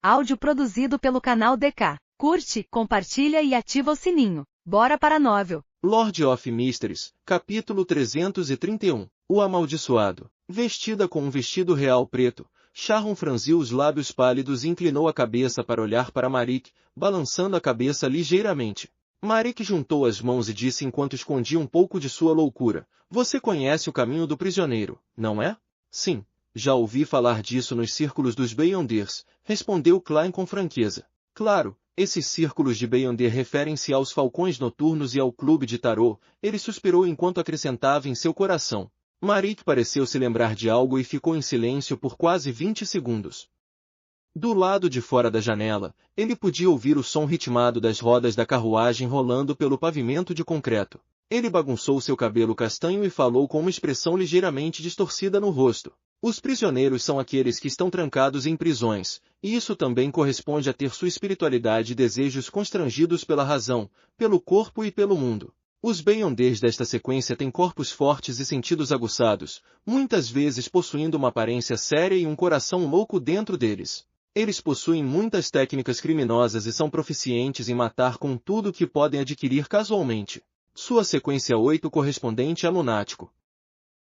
Áudio produzido pelo canal DK. Curte, compartilha e ativa o sininho. Bora para a novel. Lord of Mysteries, capítulo 331. O Amaldiçoado. Vestida com um vestido real preto, Sharon franziu os lábios pálidos e inclinou a cabeça para olhar para Maric, balançando a cabeça ligeiramente. Maric juntou as mãos e disse enquanto escondia um pouco de sua loucura: "Você conhece o caminho do prisioneiro, não é?" "Sim, já ouvi falar disso nos círculos dos Beyonders", respondeu Klein com franqueza. "Claro, esses círculos de Beyonder referem-se aos falcões noturnos e ao clube de tarô", ele suspirou enquanto acrescentava em seu coração. Maric pareceu se lembrar de algo e ficou em silêncio por quase 20 segundos. Do lado de fora da janela, ele podia ouvir o som ritmado das rodas da carruagem rolando pelo pavimento de concreto. Ele bagunçou seu cabelo castanho e falou com uma expressão ligeiramente distorcida no rosto. "Os prisioneiros são aqueles que estão trancados em prisões, e isso também corresponde a ter sua espiritualidade e desejos constrangidos pela razão, pelo corpo e pelo mundo. Os Beyonders desta sequência têm corpos fortes e sentidos aguçados, muitas vezes possuindo uma aparência séria e um coração louco dentro deles. Eles possuem muitas técnicas criminosas e são proficientes em matar com tudo que podem adquirir casualmente. Sua sequência 8 correspondente a lunático.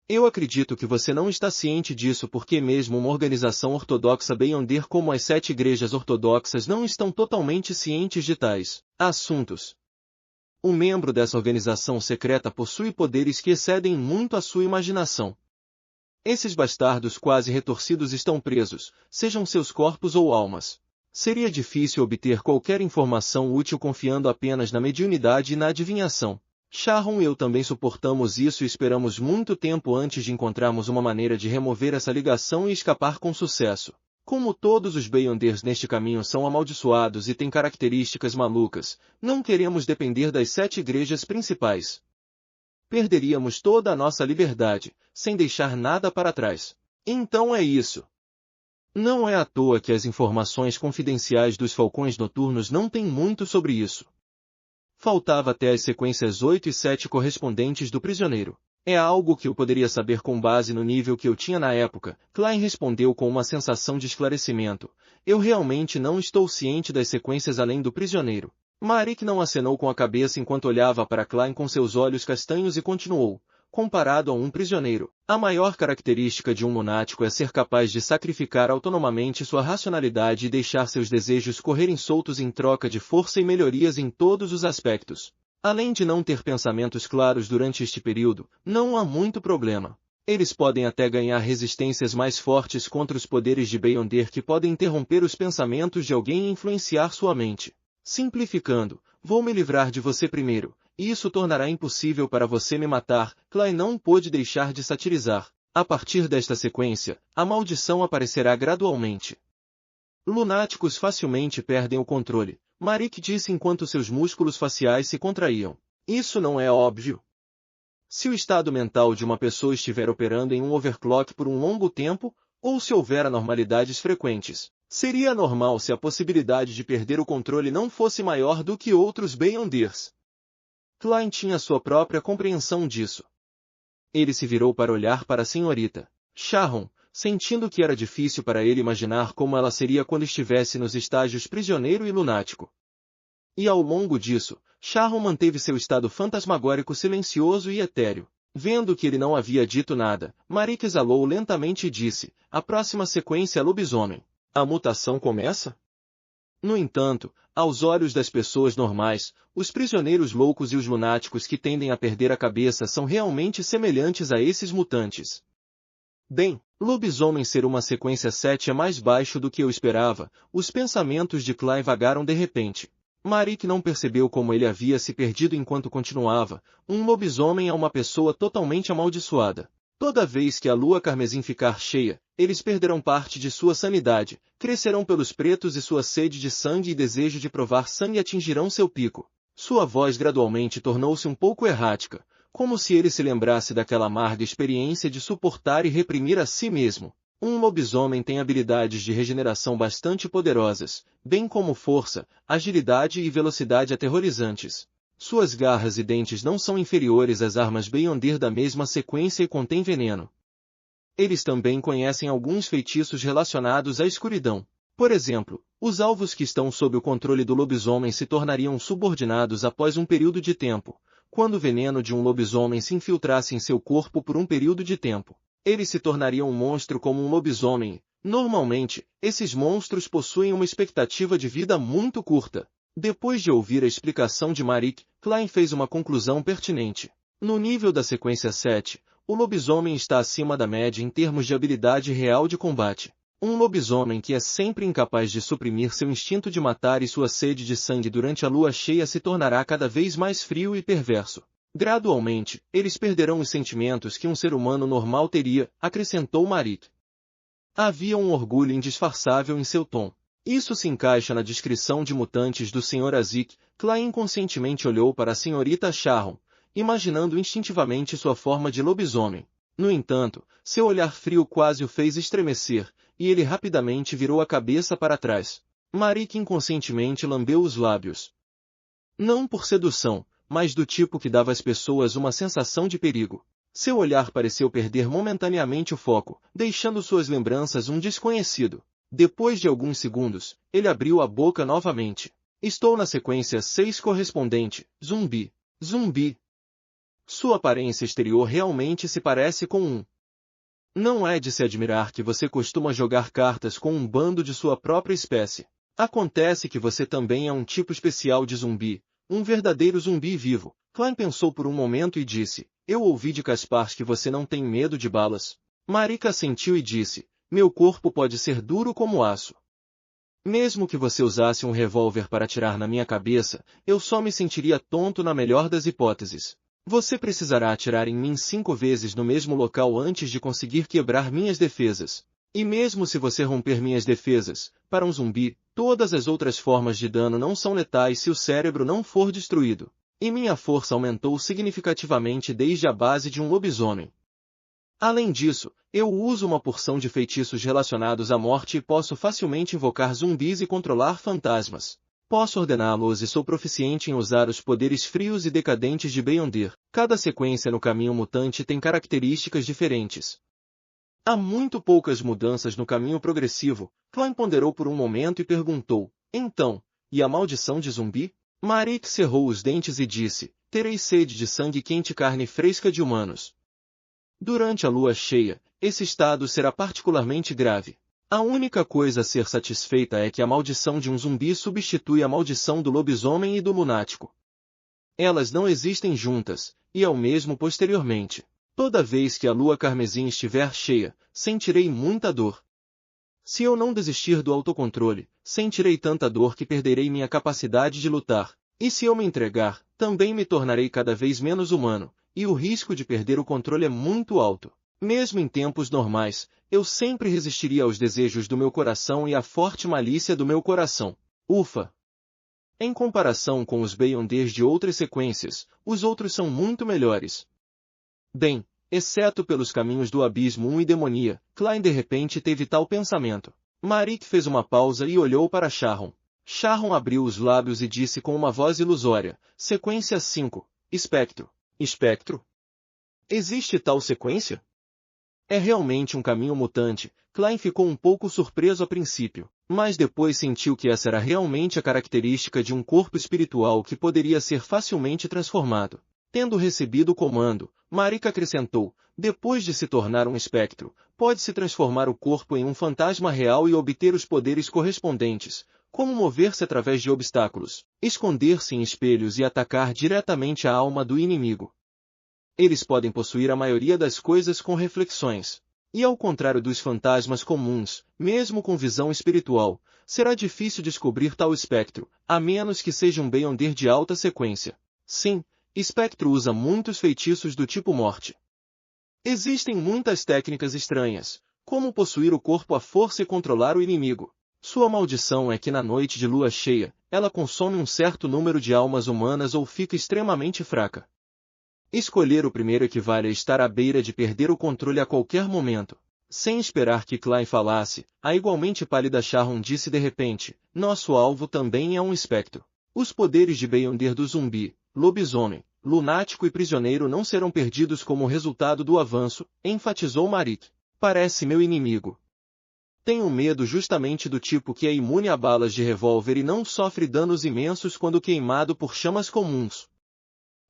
Eu acredito que você não está ciente disso porque mesmo uma organização ortodoxa Beyonder como as 7 igrejas ortodoxas não estão totalmente cientes de tais assuntos. Um membro dessa organização secreta possui poderes que excedem muito a sua imaginação. Esses bastardos quase retorcidos estão presos, sejam seus corpos ou almas. Seria difícil obter qualquer informação útil confiando apenas na mediunidade e na adivinhação. Sharon e eu também suportamos isso e esperamos muito tempo antes de encontrarmos uma maneira de remover essa ligação e escapar com sucesso. Como todos os Beyonders neste caminho são amaldiçoados e têm características malucas, não queremos depender das 7 igrejas principais. Perderíamos toda a nossa liberdade, sem deixar nada para trás. Então é isso. Não é à toa que as informações confidenciais dos Falcões Noturnos não têm muito sobre isso. Faltava até as sequências 8 e 7 correspondentes do prisioneiro. É algo que eu poderia saber com base no nível que eu tinha na época, Klein respondeu com uma sensação de esclarecimento. Eu realmente não estou ciente das sequências além do prisioneiro. Maric não acenou com a cabeça enquanto olhava para Klein com seus olhos castanhos e continuou. Comparado a um prisioneiro, a maior característica de um lunático é ser capaz de sacrificar autonomamente sua racionalidade e deixar seus desejos correrem soltos em troca de força e melhorias em todos os aspectos. Além de não ter pensamentos claros durante este período, não há muito problema. Eles podem até ganhar resistências mais fortes contra os poderes de Beyonder que podem interromper os pensamentos de alguém e influenciar sua mente. Simplificando, vou me livrar de você primeiro, e isso tornará impossível para você me matar. Klein não pôde deixar de satirizar. A partir desta sequência, a maldição aparecerá gradualmente. Lunáticos facilmente perdem o controle, Maric disse enquanto seus músculos faciais se contraíam. Isso não é óbvio. Se o estado mental de uma pessoa estiver operando em um overclock por um longo tempo, ou se houver anormalidades frequentes, seria normal se a possibilidade de perder o controle não fosse maior do que outros Beyonders. Klein tinha sua própria compreensão disso. Ele se virou para olhar para a senhorita Sharon, sentindo que era difícil para ele imaginar como ela seria quando estivesse nos estágios prisioneiro e lunático. E ao longo disso, Sharon manteve seu estado fantasmagórico silencioso e etéreo. Vendo que ele não havia dito nada, Maric exalou lentamente e disse: "A próxima sequência é lobisomem. A mutação começa?" No entanto, aos olhos das pessoas normais, os prisioneiros loucos e os lunáticos que tendem a perder a cabeça são realmente semelhantes a esses mutantes. Bem, lobisomem ser uma sequência 7 é mais baixo do que eu esperava. Os pensamentos de Klein vagaram de repente. Maric não percebeu como ele havia se perdido enquanto continuava. Um lobisomem é uma pessoa totalmente amaldiçoada. Toda vez que a lua carmesim ficar cheia, eles perderão parte de sua sanidade, crescerão pelos pretos e sua sede de sangue e desejo de provar sangue atingirão seu pico. Sua voz gradualmente tornou-se um pouco errática, como se ele se lembrasse daquela amarga experiência de suportar e reprimir a si mesmo. Um lobisomem tem habilidades de regeneração bastante poderosas, bem como força, agilidade e velocidade aterrorizantes. Suas garras e dentes não são inferiores às armas Beyonder da mesma sequência e contêm veneno. Eles também conhecem alguns feitiços relacionados à escuridão. Por exemplo, Os alvos que estão sob o controle do lobisomem se tornariam subordinados após um período de tempo. Quando o veneno de um lobisomem se infiltrasse em seu corpo por um período de tempo, ele se tornaria um monstro como um lobisomem. Normalmente, esses monstros possuem uma expectativa de vida muito curta. Depois de ouvir a explicação de Marik, Klein fez uma conclusão pertinente. No nível da sequência 7, o lobisomem está acima da média em termos de habilidade real de combate. Um lobisomem que é sempre incapaz de suprimir seu instinto de matar e sua sede de sangue durante a lua cheia se tornará cada vez mais frio e perverso. Gradualmente, eles perderão os sentimentos que um ser humano normal teria, acrescentou Marik. Havia um orgulho indisfarçável em seu tom. Isso se encaixa na descrição de mutantes do Sr. Azik. Klein inconscientemente olhou para a Srta. Sharon, imaginando instintivamente sua forma de lobisomem. No entanto, seu olhar frio quase o fez estremecer, e ele rapidamente virou a cabeça para trás. Marik inconscientemente lambeu os lábios. Não por sedução, mas do tipo que dava às pessoas uma sensação de perigo. Seu olhar pareceu perder momentaneamente o foco, deixando suas lembranças um desconhecido. Depois de alguns segundos, ele abriu a boca novamente. Estou na sequência 6 correspondente, zumbi. Zumbi. Sua aparência exterior realmente se parece com um. Não é de se admirar que você costuma jogar cartas com um bando de sua própria espécie. Acontece que você também é um tipo especial de zumbi, um verdadeiro zumbi vivo. Klein pensou por um momento e disse, eu ouvi de Caspar que você não tem medo de balas. Marik assentiu e disse, meu corpo pode ser duro como aço. Mesmo que você usasse um revólver para atirar na minha cabeça, eu só me sentiria tonto na melhor das hipóteses. Você precisará atirar em mim 5 vezes no mesmo local antes de conseguir quebrar minhas defesas. E mesmo se você romper minhas defesas, para um zumbi, todas as outras formas de dano não são letais se o cérebro não for destruído. E minha força aumentou significativamente desde a base de um lobisomem. Além disso, eu uso uma porção de feitiços relacionados à morte e posso facilmente invocar zumbis e controlar fantasmas. Posso ordená-los e sou proficiente em usar os poderes frios e decadentes de Beyonder. Cada sequência no caminho mutante tem características diferentes. Há muito poucas mudanças no caminho progressivo. Klein ponderou por um momento e perguntou, então, e a maldição de zumbi? Marik cerrou os dentes e disse, terei sede de sangue quente e carne fresca de humanos. Durante a lua cheia, esse estado será particularmente grave. A única coisa a ser satisfeita é que a maldição de um zumbi substitui a maldição do lobisomem e do lunático. Elas não existem juntas, e ao mesmo posteriormente. Toda vez que a lua carmesim estiver cheia, sentirei muita dor. Se eu não desistir do autocontrole, sentirei tanta dor que perderei minha capacidade de lutar. E se eu me entregar, também me tornarei cada vez menos humano, e o risco de perder o controle é muito alto. Mesmo em tempos normais, eu sempre resistiria aos desejos do meu coração e à forte malícia do meu coração. Ufa! Em comparação com os Beyonders de outras sequências, os outros são muito melhores. Bem, exceto pelos caminhos do abismo 1 e demonia, Klein de repente teve tal pensamento. Marik fez uma pausa e olhou para Sharon. Sharon abriu os lábios e disse com uma voz ilusória, sequência 5, espectro. Espectro? Existe tal sequência? É realmente um caminho mutante. Klein ficou um pouco surpreso a princípio, mas depois sentiu que essa era realmente a característica de um corpo espiritual que poderia ser facilmente transformado. Tendo recebido o comando, Marik acrescentou, depois de se tornar um espectro, pode-se transformar o corpo em um fantasma real e obter os poderes correspondentes, como mover-se através de obstáculos, esconder-se em espelhos e atacar diretamente a alma do inimigo. Eles podem possuir a maioria das coisas com reflexões. E ao contrário dos fantasmas comuns, mesmo com visão espiritual, será difícil descobrir tal espectro, a menos que seja um Beyonder de alta sequência. Sim, espectro usa muitos feitiços do tipo morte. Existem muitas técnicas estranhas, como possuir o corpo à força e controlar o inimigo. Sua maldição é que na noite de lua cheia, ela consome um certo número de almas humanas ou fica extremamente fraca. Escolher o primeiro equivale a estar à beira de perder o controle a qualquer momento. Sem esperar que Klein falasse, a igualmente pálida Sharon disse de repente, nosso alvo também é um espectro. Os poderes de Beyonder do zumbi, lobisomem, lunático e prisioneiro não serão perdidos como resultado do avanço, enfatizou Marik. Parece meu inimigo. Tenho medo justamente do tipo que é imune a balas de revólver e não sofre danos imensos quando queimado por chamas comuns.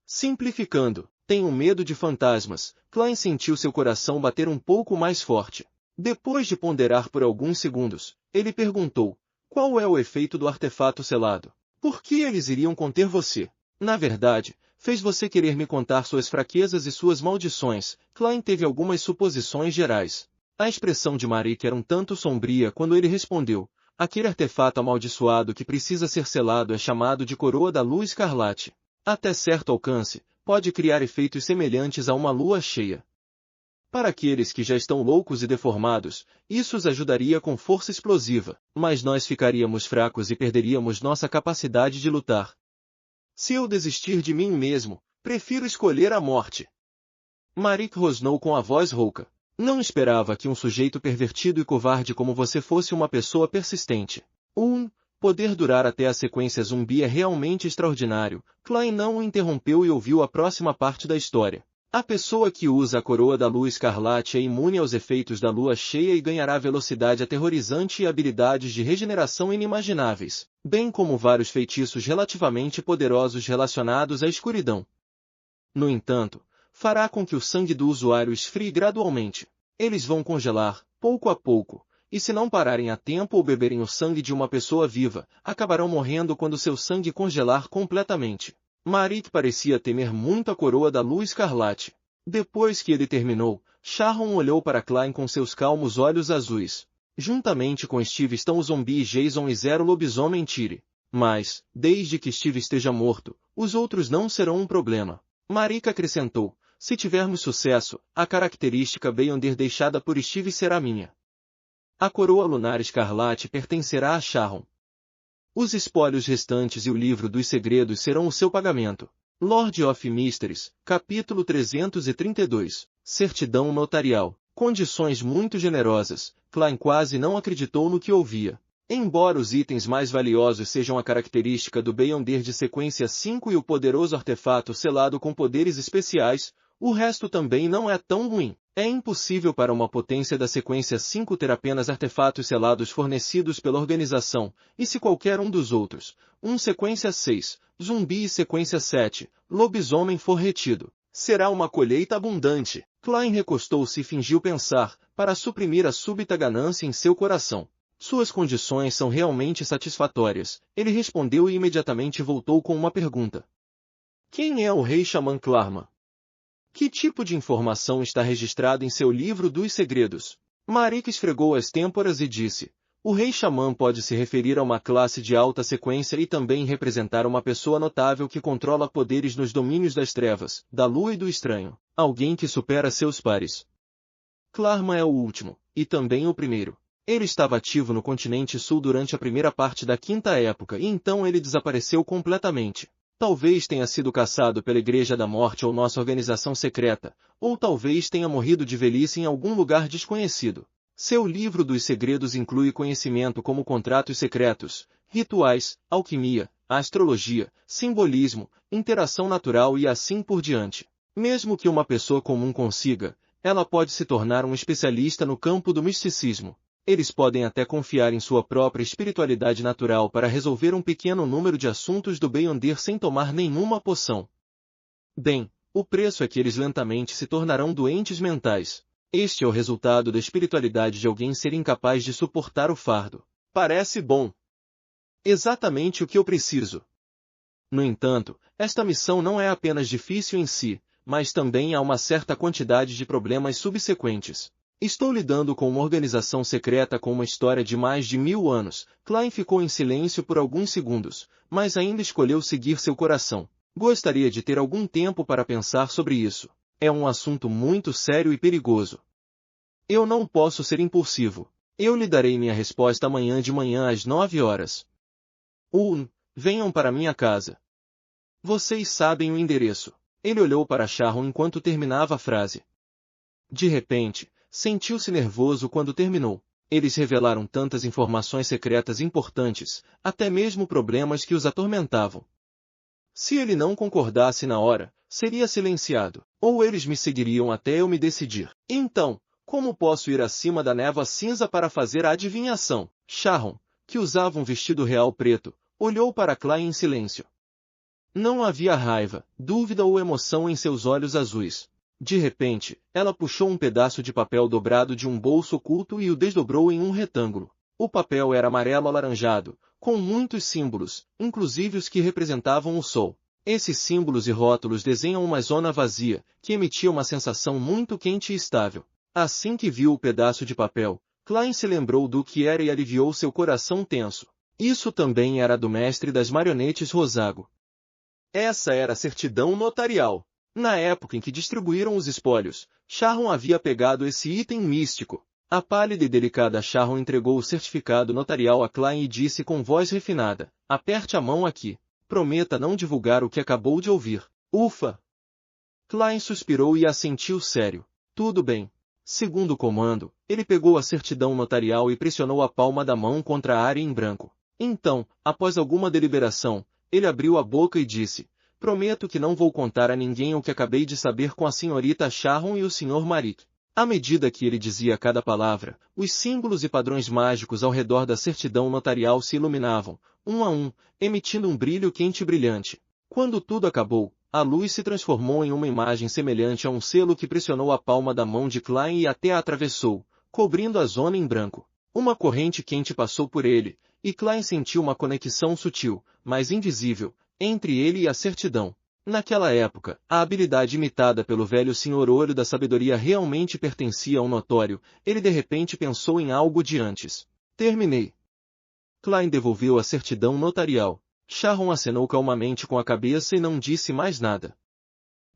Simplificando, tenho medo de fantasmas. Klein sentiu seu coração bater um pouco mais forte. Depois de ponderar por alguns segundos, ele perguntou: qual é o efeito do artefato selado? Por que eles iriam conter você? Na verdade, fez você querer me contar suas fraquezas e suas maldições. Klein teve algumas suposições gerais. A expressão de Maric era um tanto sombria quando ele respondeu: aquele artefato amaldiçoado que precisa ser selado é chamado de Coroa da Lua Escarlate. Até certo alcance, pode criar efeitos semelhantes a uma lua cheia. Para aqueles que já estão loucos e deformados, isso os ajudaria com força explosiva, mas nós ficaríamos fracos e perderíamos nossa capacidade de lutar. Se eu desistir de mim mesmo, prefiro escolher a morte. Maric rosnou com a voz rouca. Não esperava que um sujeito pervertido e covarde como você fosse uma pessoa persistente. Poder durar até a sequência zumbi é realmente extraordinário. Klein não o interrompeu e ouviu a próxima parte da história. A pessoa que usa a Coroa da Lua Escarlate é imune aos efeitos da lua cheia e ganhará velocidade aterrorizante e habilidades de regeneração inimagináveis, bem como vários feitiços relativamente poderosos relacionados à escuridão. No entanto, fará com que o sangue do usuário esfrie gradualmente. Eles vão congelar, pouco a pouco, e se não pararem a tempo ou beberem o sangue de uma pessoa viva, acabarão morrendo quando seu sangue congelar completamente. Maric parecia temer muito a Coroa da Lua Escarlate. Depois que ele terminou, Sharon olhou para Klein com seus calmos olhos azuis. Juntamente com Steve estão o zumbi Jason e Zero Lobisomem Tire. Mas, desde que Steve esteja morto, os outros não serão um problema. Maric acrescentou: se tivermos sucesso, a característica Beyonder deixada por Steve será minha. A Coroa Lunar Escarlate pertencerá a Sharon. Os espólios restantes e o livro dos segredos serão o seu pagamento. Lord of Mysteries, capítulo 332. Certidão notarial. Condições muito generosas. Klein quase não acreditou no que ouvia. Embora os itens mais valiosos sejam a característica do Beyonder de sequência 5 e o poderoso artefato selado com poderes especiais, o resto também não é tão ruim. É impossível para uma potência da sequência 5 ter apenas artefatos selados fornecidos pela organização, e se qualquer um dos outros, sequência 6, zumbi e sequência 7, lobisomem for retido, será uma colheita abundante. Klein recostou-se e fingiu pensar, para suprimir a súbita ganância em seu coração. Suas condições são realmente satisfatórias. Ele respondeu e imediatamente voltou com uma pergunta. Quem é o rei Xamã Klarman? Que tipo de informação está registrada em seu livro dos segredos? Maric esfregou as têmporas e disse: o rei Xamã pode se referir a uma classe de alta sequência e também representar uma pessoa notável que controla poderes nos domínios das trevas, da lua e do estranho. Alguém que supera seus pares. Klarman é o último, e também o primeiro. Ele estava ativo no continente sul durante a primeira parte da Quinta Época e então ele desapareceu completamente. Talvez tenha sido caçado pela Igreja da Morte ou nossa organização secreta, ou talvez tenha morrido de velhice em algum lugar desconhecido. Seu livro dos segredos inclui conhecimento como contratos secretos, rituais, alquimia, astrologia, simbolismo, interação natural e assim por diante. Mesmo que uma pessoa comum consiga, ela pode se tornar um especialista no campo do misticismo. Eles podem até confiar em sua própria espiritualidade natural para resolver um pequeno número de assuntos do Beyonder sem tomar nenhuma poção. Bem, o preço é que eles lentamente se tornarão doentes mentais. Este é o resultado da espiritualidade de alguém ser incapaz de suportar o fardo. Parece bom. Exatamente o que eu preciso. No entanto, esta missão não é apenas difícil em si, mas também há uma certa quantidade de problemas subsequentes. Estou lidando com uma organização secreta com uma história de mais de 1000 anos. Klein ficou em silêncio por alguns segundos, mas ainda escolheu seguir seu coração. Gostaria de ter algum tempo para pensar sobre isso. É um assunto muito sério e perigoso. Eu não posso ser impulsivo. Eu lhe darei minha resposta amanhã de manhã às 9 horas. Venham para minha casa. Vocês sabem o endereço. Ele olhou para Sharon enquanto terminava a frase. De repente, sentiu-se nervoso quando terminou. Eles revelaram tantas informações secretas importantes, até mesmo problemas que os atormentavam. Se ele não concordasse na hora, seria silenciado, ou eles me seguiriam até eu me decidir. Então, Como posso ir acima da névoa cinza para fazer a adivinhação? Sharon, que usava um vestido real preto, olhou para Klein em silêncio. Não havia raiva, dúvida ou emoção em seus olhos azuis. De repente, ela puxou um pedaço de papel dobrado de um bolso oculto e o desdobrou em um retângulo. O papel era amarelo alaranjado, com muitos símbolos, inclusive os que representavam o sol. Esses símbolos e rótulos desenham uma zona vazia, que emitia uma sensação muito quente e estável. Assim que viu o pedaço de papel, Klein se lembrou do que era e aliviou seu coração tenso. Isso também era do mestre das marionetes Rosago. Essa era a certidão notarial. Na época em que distribuíram os espólios, Sharon havia pegado esse item místico. A pálida e delicada Sharon entregou o certificado notarial a Klein e disse com voz refinada: aperte a mão aqui. Prometa não divulgar o que acabou de ouvir. Ufa! Klein suspirou e assentiu sério. Tudo bem. Segundo o comando, ele pegou a certidão notarial e pressionou a palma da mão contra a área em branco. Então, após alguma deliberação, ele abriu a boca e disse: prometo que não vou contar a ninguém o que acabei de saber com a senhorita Sharon e o Sr. Marik. À medida que ele dizia cada palavra, os símbolos e padrões mágicos ao redor da certidão notarial se iluminavam, um a um, emitindo um brilho quente e brilhante. Quando tudo acabou, a luz se transformou em uma imagem semelhante a um selo que pressionou a palma da mão de Klein e até a atravessou, cobrindo a zona em branco. Uma corrente quente passou por ele, e Klein sentiu uma conexão sutil, mas invisível, entre ele e a certidão. Naquela época, a habilidade imitada pelo velho senhor Olho da Sabedoria realmente pertencia ao notório. Ele de repente pensou em algo de antes. Terminei. Klein devolveu a certidão notarial. Sharon acenou calmamente com a cabeça e não disse mais nada.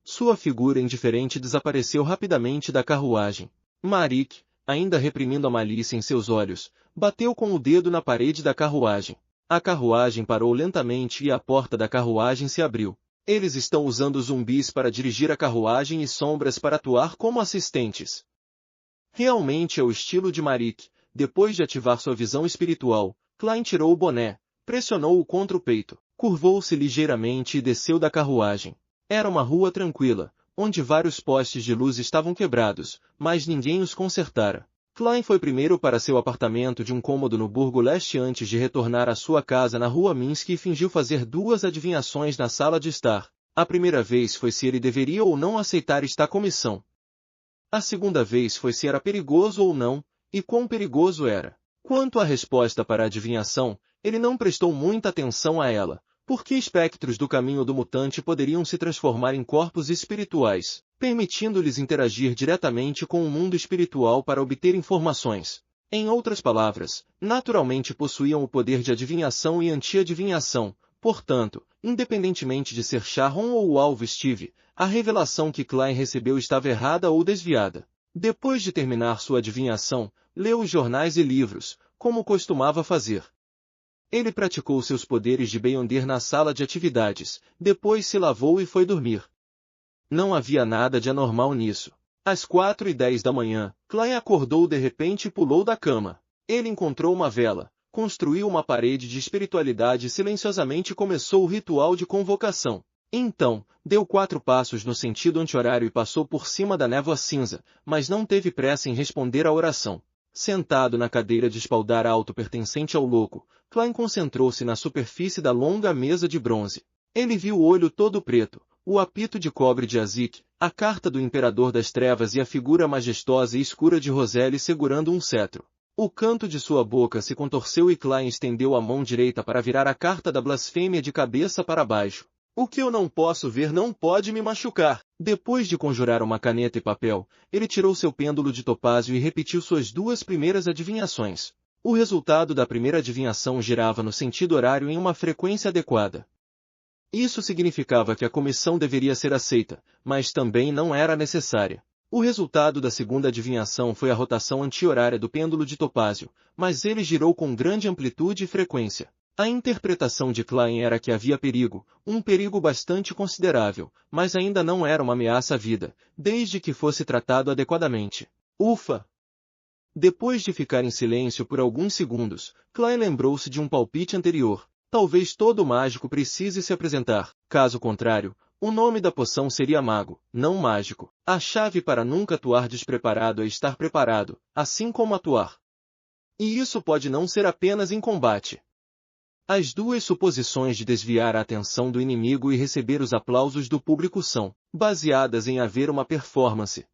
Sua figura indiferente desapareceu rapidamente da carruagem. Marik, ainda reprimindo a malícia em seus olhos, bateu com o dedo na parede da carruagem. A carruagem parou lentamente e a porta da carruagem se abriu. Eles estão usando zumbis para dirigir a carruagem e sombras para atuar como assistentes. Realmente é o estilo de Marik. Depois de ativar sua visão espiritual, Klein tirou o boné, pressionou-o contra o peito, curvou-se ligeiramente e desceu da carruagem. Era uma rua tranquila, onde vários postes de luz estavam quebrados, mas ninguém os consertara. Klein foi primeiro para seu apartamento de um cômodo no Burgo Leste antes de retornar à sua casa na rua Minsk e fingiu fazer duas adivinhações na sala de estar. A primeira vez foi se ele deveria ou não aceitar esta comissão. A segunda vez foi se era perigoso ou não, e quão perigoso era. Quanto à resposta para a adivinhação, ele não prestou muita atenção a ela, porque espectros do caminho do mutante poderiam se transformar em corpos espirituais, permitindo-lhes interagir diretamente com o mundo espiritual para obter informações. Em outras palavras, naturalmente possuíam o poder de adivinhação e anti-adivinhação. Portanto, independentemente de ser Sharon ou o alvo Steve, a revelação que Klein recebeu estava errada ou desviada. Depois de terminar sua adivinhação, leu os jornais e livros, como costumava fazer. Ele praticou seus poderes de Beyonder na sala de atividades, depois se lavou e foi dormir. Não havia nada de anormal nisso. Às 4:10 da manhã, Klein acordou de repente e pulou da cama. Ele encontrou uma vela, construiu uma parede de espiritualidade e silenciosamente começou o ritual de convocação. Então, deu 4 passos no sentido anti-horário e passou por cima da névoa cinza, mas não teve pressa em responder à oração. Sentado na cadeira de espaldar alto pertencente ao louco, Klein concentrou-se na superfície da longa mesa de bronze. Ele viu o olho todo preto, o apito de cobre de Azik, a carta do Imperador das Trevas e a figura majestosa e escura de Roselle segurando um cetro. O canto de sua boca se contorceu e Klein estendeu a mão direita para virar a carta da blasfêmia de cabeça para baixo. O que eu não posso ver não pode me machucar. Depois de conjurar uma caneta e papel, ele tirou seu pêndulo de topázio e repetiu suas 2 primeiras adivinhações. O resultado da primeira adivinhação girava no sentido horário em uma frequência adequada. Isso significava que a comissão deveria ser aceita, mas também não era necessária. O resultado da segunda adivinhação foi a rotação anti-horária do pêndulo de topázio, mas ele girou com grande amplitude e frequência. A interpretação de Klein era que havia perigo, um perigo bastante considerável, mas ainda não era uma ameaça à vida, desde que fosse tratado adequadamente. Ufa! Depois de ficar em silêncio por alguns segundos, Klein lembrou-se de um palpite anterior. Talvez todo mágico precise se apresentar, caso contrário, O nome da poção seria mago, não mágico. A chave para nunca atuar despreparado é estar preparado, assim como atuar. E isso pode não ser apenas em combate. As duas suposições de desviar a atenção do inimigo e receber os aplausos do público são baseadas em haver uma performance.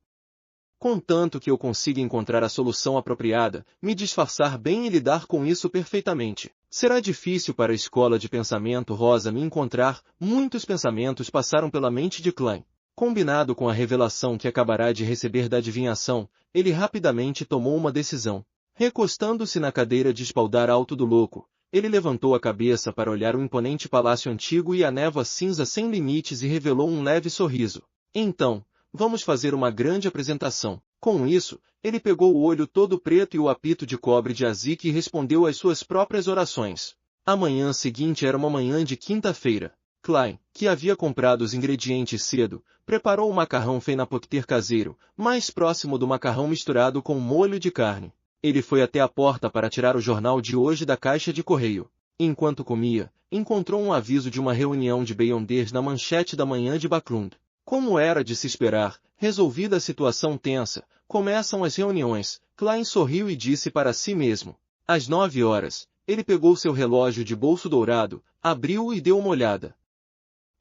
Contanto que eu consiga encontrar a solução apropriada, me disfarçar bem e lidar com isso perfeitamente. Será difícil para a escola de pensamento rosa me encontrar. Muitos pensamentos passaram pela mente de Klein. Combinado com a revelação que acabará de receber da adivinhação, ele rapidamente tomou uma decisão. Recostando-se na cadeira de espaldar alto do louco, ele levantou a cabeça para olhar o imponente palácio antigo e a névoa cinza sem limites e revelou um leve sorriso. Então, vamos fazer uma grande apresentação. Com isso, ele pegou o olho todo preto e o apito de cobre de Azik e respondeu às suas próprias orações. A manhã seguinte era uma manhã de quinta-feira. Klein, que havia comprado os ingredientes cedo, preparou o macarrão feinapocter caseiro, mais próximo do macarrão misturado com molho de carne. Ele foi até a porta para tirar o jornal de hoje da caixa de correio. Enquanto comia, encontrou um aviso de uma reunião de Beyonders na manchete da manhã de Backlund. Como era de se esperar, resolvida a situação tensa, começam as reuniões. Klein sorriu e disse para si mesmo. Às 9 horas, ele pegou seu relógio de bolso dourado, abriu-o e deu uma olhada.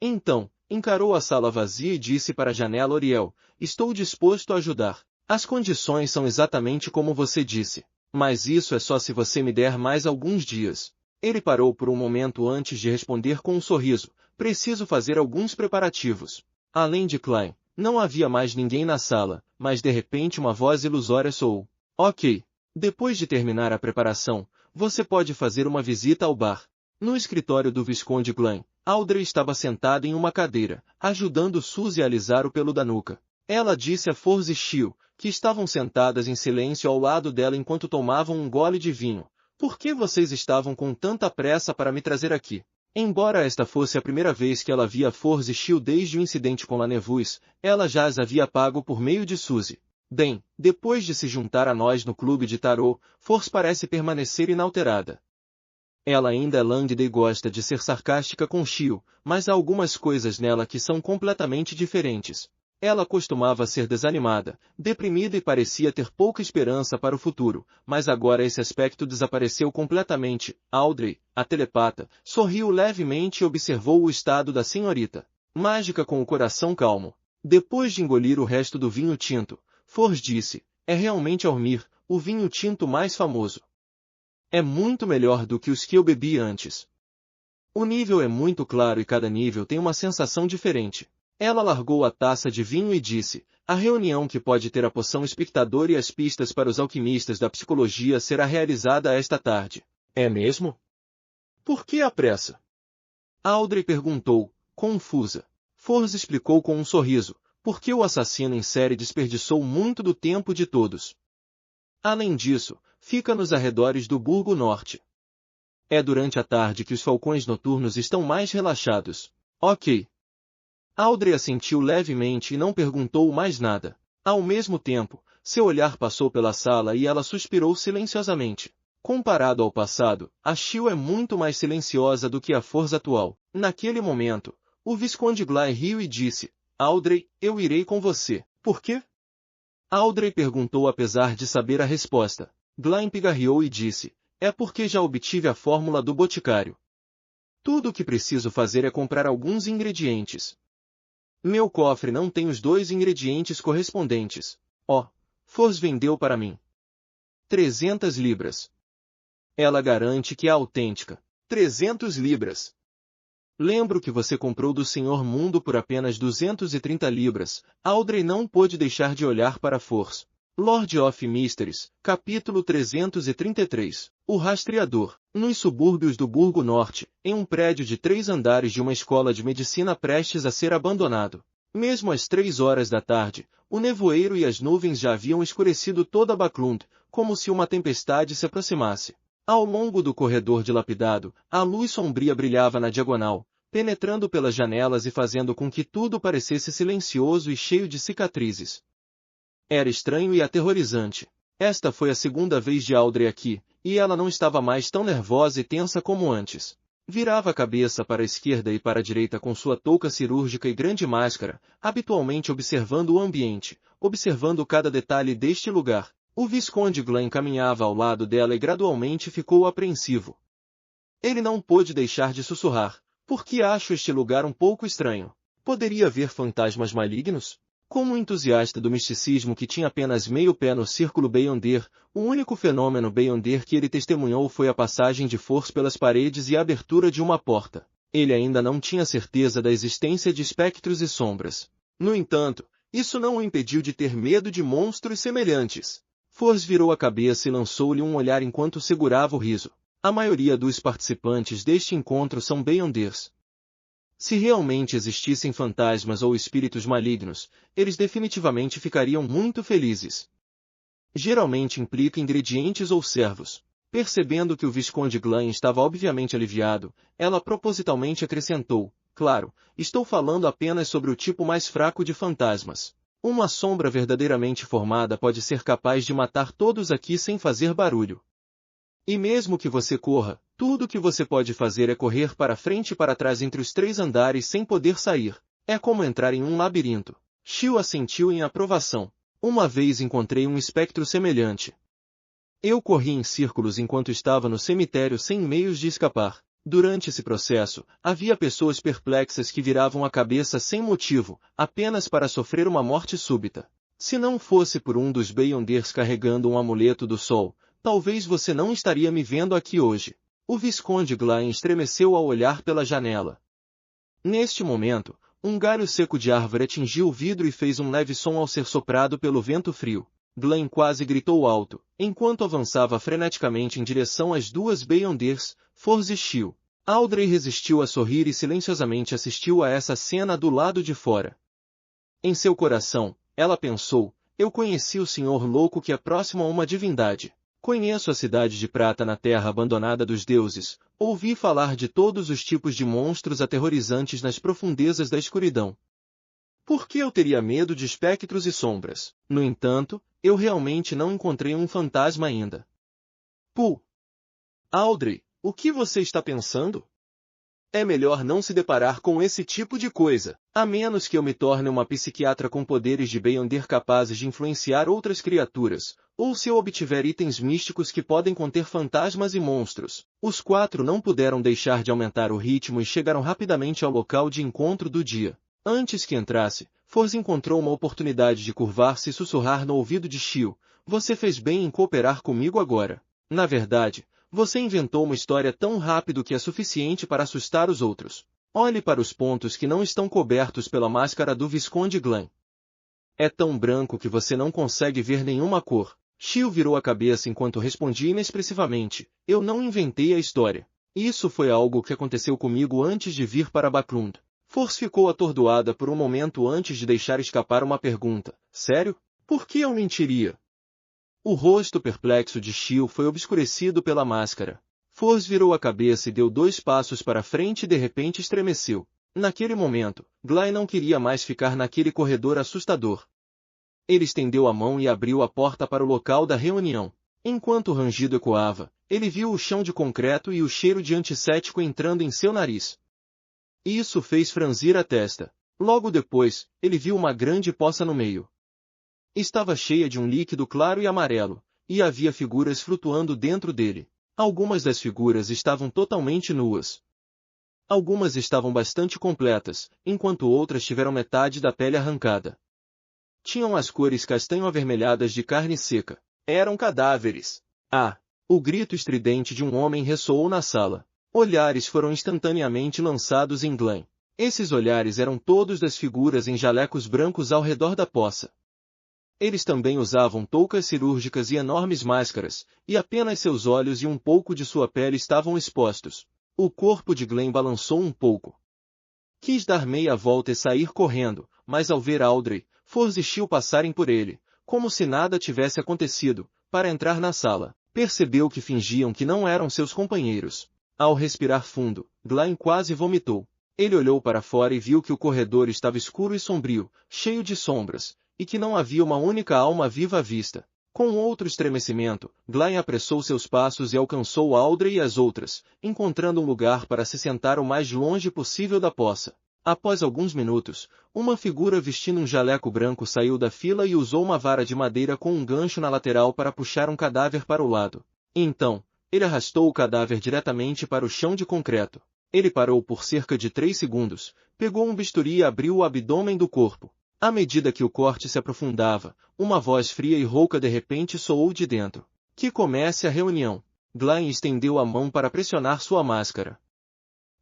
Então, encarou a sala vazia e disse para a janela Oriel, estou disposto a ajudar. As condições são exatamente como você disse. Mas isso é só se você me der mais alguns dias. Ele parou por um momento antes de responder com um sorriso. Preciso fazer alguns preparativos. Além de Klein, não havia mais ninguém na sala, mas de repente uma voz ilusória soou. Ok. Depois de terminar a preparação, você pode fazer uma visita ao bar. No escritório do Visconde Glen, Audrey estava sentada em uma cadeira, ajudando Suzy a alisar o pelo da nuca. Ela disse a Forz e Shiel, que estavam sentadas em silêncio ao lado dela enquanto tomavam um gole de vinho. Por que vocês estavam com tanta pressa para me trazer aqui? Embora esta fosse a primeira vez que ela via Forz e Shiel desde o incidente com Lanevus, ela já as havia pago por meio de Suzy. Bem, depois de se juntar a nós no clube de tarô, Forz parece permanecer inalterada. Ela ainda é lânguida e gosta de ser sarcástica com Shiel, mas há algumas coisas nela que são completamente diferentes. Ela costumava ser desanimada, deprimida e parecia ter pouca esperança para o futuro, mas agora esse aspecto desapareceu completamente. Audrey, a telepata, sorriu levemente e observou o estado da senhorita. Mágica com o coração calmo. Depois de engolir o resto do vinho tinto, Forz disse, é realmente Aurmir, o vinho tinto mais famoso. É muito melhor do que os que eu bebi antes. O nível é muito claro e cada nível tem uma sensação diferente. Ela largou a taça de vinho e disse, a reunião que pode ter a poção espectador e as pistas para os alquimistas da psicologia será realizada esta tarde. É mesmo? Por que a pressa? Audrey perguntou, confusa. Forz explicou com um sorriso, porque o assassino em série desperdiçou muito do tempo de todos. Além disso, fica nos arredores do Burgo Norte. É durante a tarde que os falcões noturnos estão mais relaxados. Ok. Audrey assentiu levemente e não perguntou mais nada. Ao mesmo tempo, seu olhar passou pela sala e ela suspirou silenciosamente. Comparado ao passado, a Shiel é muito mais silenciosa do que a Forz atual. Naquele momento, o Visconde Glen riu e disse, Audrey, eu irei com você. Por quê? Audrey perguntou apesar de saber a resposta. Glen pigarreou e disse, é porque já obtive a fórmula do boticário. Tudo o que preciso fazer é comprar alguns ingredientes. Meu cofre não tem os 2 ingredientes correspondentes. Forz vendeu para mim. 300 libras. Ela garante que é autêntica. 300 libras. Lembro que você comprou do Sr. Mundo por apenas 230 libras. Audrey não pôde deixar de olhar para Forz. Lord of Mysteries, capítulo 333. O rastreador. Nos subúrbios do Burgo Norte, em um prédio de 3 andares de uma escola de medicina prestes a ser abandonado. Mesmo às 3 horas da tarde, o nevoeiro e as nuvens já haviam escurecido toda Backlund, como se uma tempestade se aproximasse. Ao longo do corredor dilapidado, a luz sombria brilhava na diagonal, penetrando pelas janelas e fazendo com que tudo parecesse silencioso e cheio de cicatrizes. Era estranho e aterrorizante. Esta foi a segunda vez de Audrey aqui, e ela não estava mais tão nervosa e tensa como antes. Virava a cabeça para a esquerda e para a direita com sua touca cirúrgica e grande máscara, habitualmente observando o ambiente, observando cada detalhe deste lugar. O Visconde Glen caminhava ao lado dela e gradualmente ficou apreensivo. Ele não pôde deixar de sussurrar: por que acho este lugar um pouco estranho? Poderia haver fantasmas malignos? Como um entusiasta do misticismo que tinha apenas meio pé no círculo Beyonder, o único fenômeno Beyonder que ele testemunhou foi a passagem de força pelas paredes e a abertura de uma porta. Ele ainda não tinha certeza da existência de espectros e sombras. No entanto, isso não o impediu de ter medo de monstros semelhantes. Foz virou a cabeça e lançou-lhe um olhar enquanto segurava o riso. A maioria dos participantes deste encontro são Beyonders. Se realmente existissem fantasmas ou espíritos malignos, eles definitivamente ficariam muito felizes. Geralmente implica ingredientes ou servos. Percebendo que o Visconde Glen estava obviamente aliviado, ela propositalmente acrescentou: claro, estou falando apenas sobre o tipo mais fraco de fantasmas. Uma sombra verdadeiramente formada pode ser capaz de matar todos aqui sem fazer barulho. E mesmo que você corra, tudo o que você pode fazer é correr para frente e para trás entre os 3 andares sem poder sair. É como entrar em um labirinto. Shio assentiu em aprovação. Uma vez encontrei um espectro semelhante. Eu corri em círculos enquanto estava no cemitério sem meios de escapar. Durante esse processo, havia pessoas perplexas que viravam a cabeça sem motivo, apenas para sofrer uma morte súbita. Se não fosse por um dos Beyonders carregando um amuleto do sol, talvez você não estaria me vendo aqui hoje. O Visconde Glen estremeceu ao olhar pela janela. Neste momento, um galho seco de árvore atingiu o vidro e fez um leve som ao ser soprado pelo vento frio. Glen quase gritou alto, enquanto avançava freneticamente em direção às 2 Beyonders, Forz e Shio. Audrey resistiu a sorrir e silenciosamente assistiu a essa cena do lado de fora. Em seu coração, ela pensou: eu conheci o senhor louco que é próximo a uma divindade. Conheço a cidade de prata na terra abandonada dos deuses, ouvi falar de todos os tipos de monstros aterrorizantes nas profundezas da escuridão. Por que eu teria medo de espectros e sombras? No entanto, eu realmente não encontrei um fantasma ainda. Pooh! Audrey, o que você está pensando? É melhor não se deparar com esse tipo de coisa, a menos que eu me torne uma psiquiatra com poderes de Beyonder capazes de influenciar outras criaturas, ou se eu obtiver itens místicos que podem conter fantasmas e monstros. Os 4 não puderam deixar de aumentar o ritmo e chegaram rapidamente ao local de encontro do dia. Antes que entrasse, Forz encontrou uma oportunidade de curvar-se e sussurrar no ouvido de Shio: você fez bem em cooperar comigo agora. Na verdade, você inventou uma história tão rápido que é suficiente para assustar os outros. Olhe para os pontos que não estão cobertos pela máscara do Visconde Glen. É tão branco que você não consegue ver nenhuma cor. Shio virou a cabeça enquanto respondia inexpressivamente: eu não inventei a história. Isso foi algo que aconteceu comigo antes de vir para Backlund. Forz ficou atordoada por um momento antes de deixar escapar uma pergunta: sério? Por que eu mentiria? O rosto perplexo de Shio foi obscurecido pela máscara. Forz virou a cabeça e deu 2 passos para frente e de repente estremeceu. Naquele momento, Glen não queria mais ficar naquele corredor assustador. Ele estendeu a mão e abriu a porta para o local da reunião. Enquanto o rangido ecoava, ele viu o chão de concreto e o cheiro de antisséptico entrando em seu nariz. Isso fez franzir a testa. Logo depois, ele viu uma grande poça no meio. Estava cheia de um líquido claro e amarelo, e havia figuras flutuando dentro dele. Algumas das figuras estavam totalmente nuas. Algumas estavam bastante completas, enquanto outras tiveram metade da pele arrancada. Tinham as cores castanho-avermelhadas de carne seca. Eram cadáveres. Ah! O grito estridente de um homem ressoou na sala. Olhares foram instantaneamente lançados em Glen. Esses olhares eram todos das figuras em jalecos brancos ao redor da poça. Eles também usavam toucas cirúrgicas e enormes máscaras, e apenas seus olhos e um pouco de sua pele estavam expostos. O corpo de Glen balançou um pouco. Quis dar meia volta e sair correndo, mas ao ver Audrey, Forz e Shio passarem por ele, como se nada tivesse acontecido, para entrar na sala, percebeu que fingiam que não eram seus companheiros. Ao respirar fundo, Glen quase vomitou. Ele olhou para fora e viu que o corredor estava escuro e sombrio, cheio de sombras, e que não havia uma única alma viva à vista. Com outro estremecimento, Glenn apressou seus passos e alcançou Audrey e as outras, encontrando um lugar para se sentar o mais longe possível da poça. Após alguns minutos, uma figura vestindo um jaleco branco saiu da fila e usou uma vara de madeira com um gancho na lateral para puxar um cadáver para o lado. Então, ele arrastou o cadáver diretamente para o chão de concreto. Ele parou por cerca de 3 segundos, pegou um bisturi e abriu o abdômen do corpo. À medida que o corte se aprofundava, uma voz fria e rouca de repente soou de dentro. Que comece a reunião. Glenn estendeu a mão para pressionar sua máscara.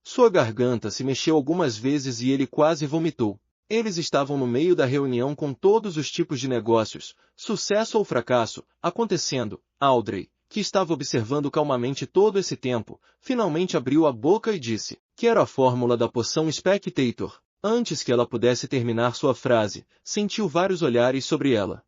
Sua garganta se mexeu algumas vezes e ele quase vomitou. Eles estavam no meio da reunião com todos os tipos de negócios, sucesso ou fracasso, acontecendo. Audrey, que estava observando calmamente todo esse tempo, finalmente abriu a boca e disse: "Quero a fórmula da poção Spectator." Antes que ela pudesse terminar sua frase, sentiu vários olhares sobre ela.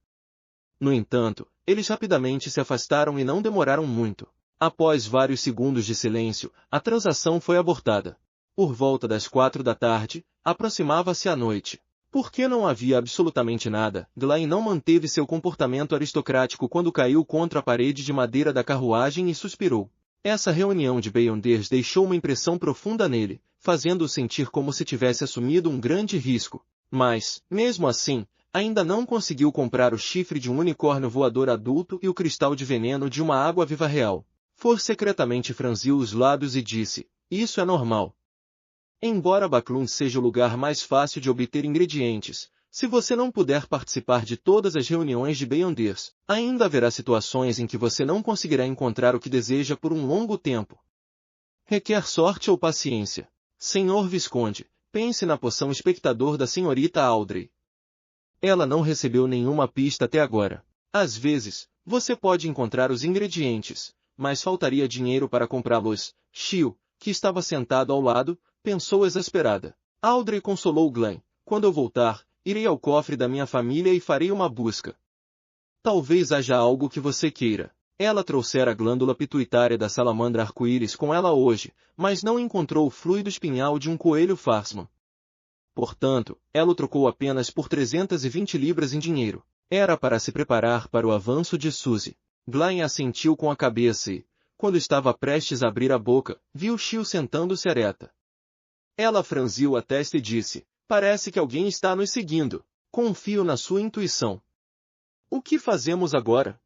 No entanto, eles rapidamente se afastaram e não demoraram muito. Após vários segundos de silêncio, a transação foi abortada. Por volta das 4 da tarde, aproximava-se a noite. Porque não havia absolutamente nada, Glenn não manteve seu comportamento aristocrático quando caiu contra a parede de madeira da carruagem e suspirou. Essa reunião de Beyonders deixou uma impressão profunda nele, fazendo-o sentir como se tivesse assumido um grande risco. Mas, mesmo assim, ainda não conseguiu comprar o chifre de um unicórnio voador adulto e o cristal de veneno de uma água-viva real. For secretamente franziu os lábios e disse: "Isso é normal. Embora Baclun seja o lugar mais fácil de obter ingredientes, se você não puder participar de todas as reuniões de Beyonders, ainda haverá situações em que você não conseguirá encontrar o que deseja por um longo tempo. Requer sorte ou paciência. Senhor Visconde, pense na poção espectador da senhorita Audrey. Ela não recebeu nenhuma pista até agora. Às vezes, você pode encontrar os ingredientes, mas faltaria dinheiro para comprá-los." Shio, que estava sentado ao lado, pensou exasperada. Audrey consolou Glenn: "Quando eu voltar, irei ao cofre da minha família e farei uma busca. Talvez haja algo que você queira." Ela trouxera a glândula pituitária da salamandra arco-íris com ela hoje, mas não encontrou o fluido espinhal de um coelho Farsman. Portanto, ela o trocou apenas por 320 libras em dinheiro. Era para se preparar para o avanço de Suzy. Glenn assentiu com a cabeça e, quando estava prestes a abrir a boca, viu Shio sentando-se ereta. Ela franziu a testa e disse: "Parece que alguém está nos seguindo. Confio na sua intuição." "O que fazemos agora?"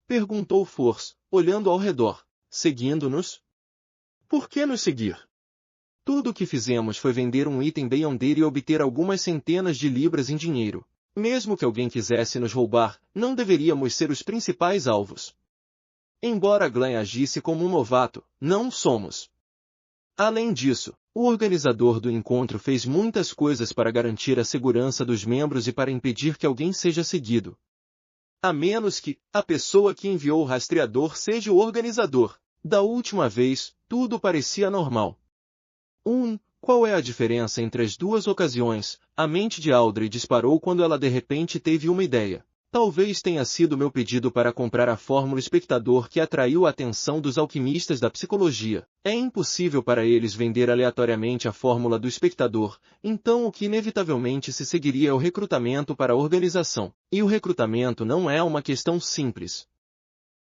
perguntou Force, olhando ao redor. "Seguindo-nos? Por que nos seguir? Tudo o que fizemos foi vender um item Beyonder e obter algumas centenas de libras em dinheiro. Mesmo que alguém quisesse nos roubar, não deveríamos ser os principais alvos. Embora Glenn agisse como um novato, não somos. Além disso, o organizador do encontro fez muitas coisas para garantir a segurança dos membros e para impedir que alguém seja seguido. A menos que a pessoa que enviou o rastreador seja o organizador. Da última vez, tudo parecia normal. Qual é a diferença entre as duas ocasiões? A mente de Audrey disparou quando ela de repente teve uma ideia. Talvez tenha sido meu pedido para comprar a fórmula espectador que atraiu a atenção dos alquimistas da psicologia. É impossível para eles vender aleatoriamente a fórmula do espectador, então o que inevitavelmente se seguiria é o recrutamento para a organização. E o recrutamento não é uma questão simples.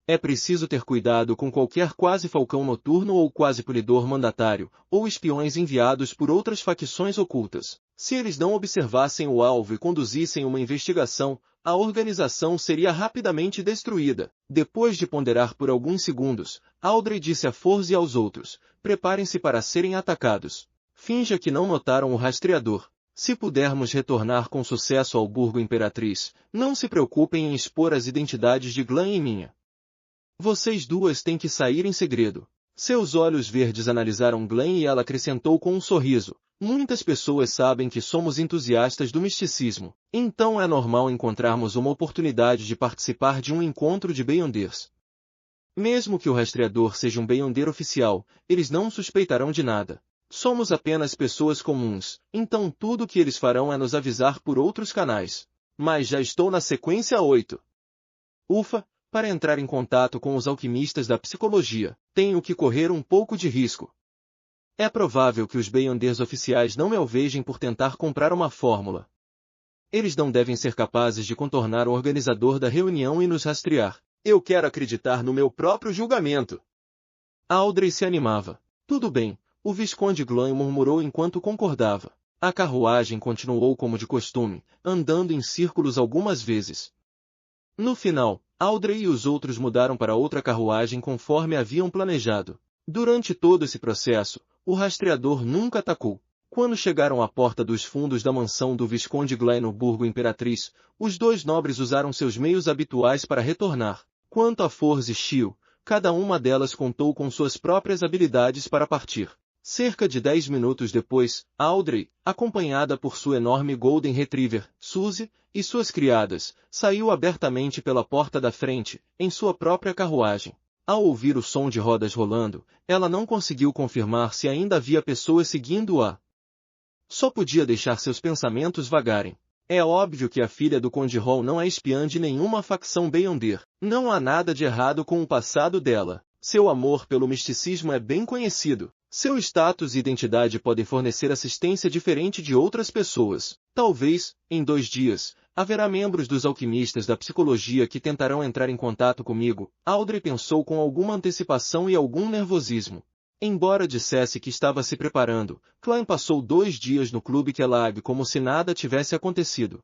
É preciso ter cuidado com qualquer quase-falcão noturno ou quase-polidor mandatário, ou espiões enviados por outras facções ocultas. Se eles não observassem o alvo e conduzissem uma investigação, a organização seria rapidamente destruída. Depois de ponderar por alguns segundos, Audrey disse a Force e aos outros: "Preparem-se para serem atacados. Finja que não notaram o rastreador. Se pudermos retornar com sucesso ao Burgo Imperatriz, não se preocupem em expor as identidades de Glenn e minha. Vocês duas têm que sair em segredo." Seus olhos verdes analisaram Glenn e ela acrescentou com um sorriso: "Muitas pessoas sabem que somos entusiastas do misticismo, então é normal encontrarmos uma oportunidade de participar de um encontro de Beyonders. Mesmo que o rastreador seja um Beyonder oficial, eles não suspeitarão de nada. Somos apenas pessoas comuns, então tudo o que eles farão é nos avisar por outros canais. Mas já estou na sequência 8. Ufa! Para entrar em contato com os alquimistas da psicologia, tenho que correr um pouco de risco. É provável que os Beyonders oficiais não me alvejem por tentar comprar uma fórmula. Eles não devem ser capazes de contornar o organizador da reunião e nos rastrear. Eu quero acreditar no meu próprio julgamento. Audrey se animava. Tudo bem, o Visconde Glenn murmurou enquanto concordava. A carruagem continuou como de costume, andando em círculos algumas vezes. No final, Audrey e os outros mudaram para outra carruagem conforme haviam planejado. Durante todo esse processo, o rastreador nunca atacou. Quando chegaram à porta dos fundos da mansão do Visconde Glenn no Burgo Imperatriz, os dois nobres usaram seus meios habituais para retornar. Quanto a Forz e Shio, cada uma delas contou com suas próprias habilidades para partir. Cerca de 10 minutos depois, Audrey, acompanhada por sua enorme Golden Retriever, Suzy, e suas criadas, saiu abertamente pela porta da frente, em sua própria carruagem. Ao ouvir o som de rodas rolando, ela não conseguiu confirmar se ainda havia pessoas seguindo-a. Só podia deixar seus pensamentos vagarem. É óbvio que a filha do Conde Hall não é espiã de nenhuma facção Beyonder. Não há nada de errado com o passado dela. Seu amor pelo misticismo é bem conhecido. Seu status e identidade podem fornecer assistência diferente de outras pessoas. Talvez, em 2 dias, haverá membros dos alquimistas da psicologia que tentarão entrar em contato comigo. Audrey pensou com alguma antecipação e algum nervosismo. Embora dissesse que estava se preparando, Klein passou 2 dias no Clube Kellogg como se nada tivesse acontecido.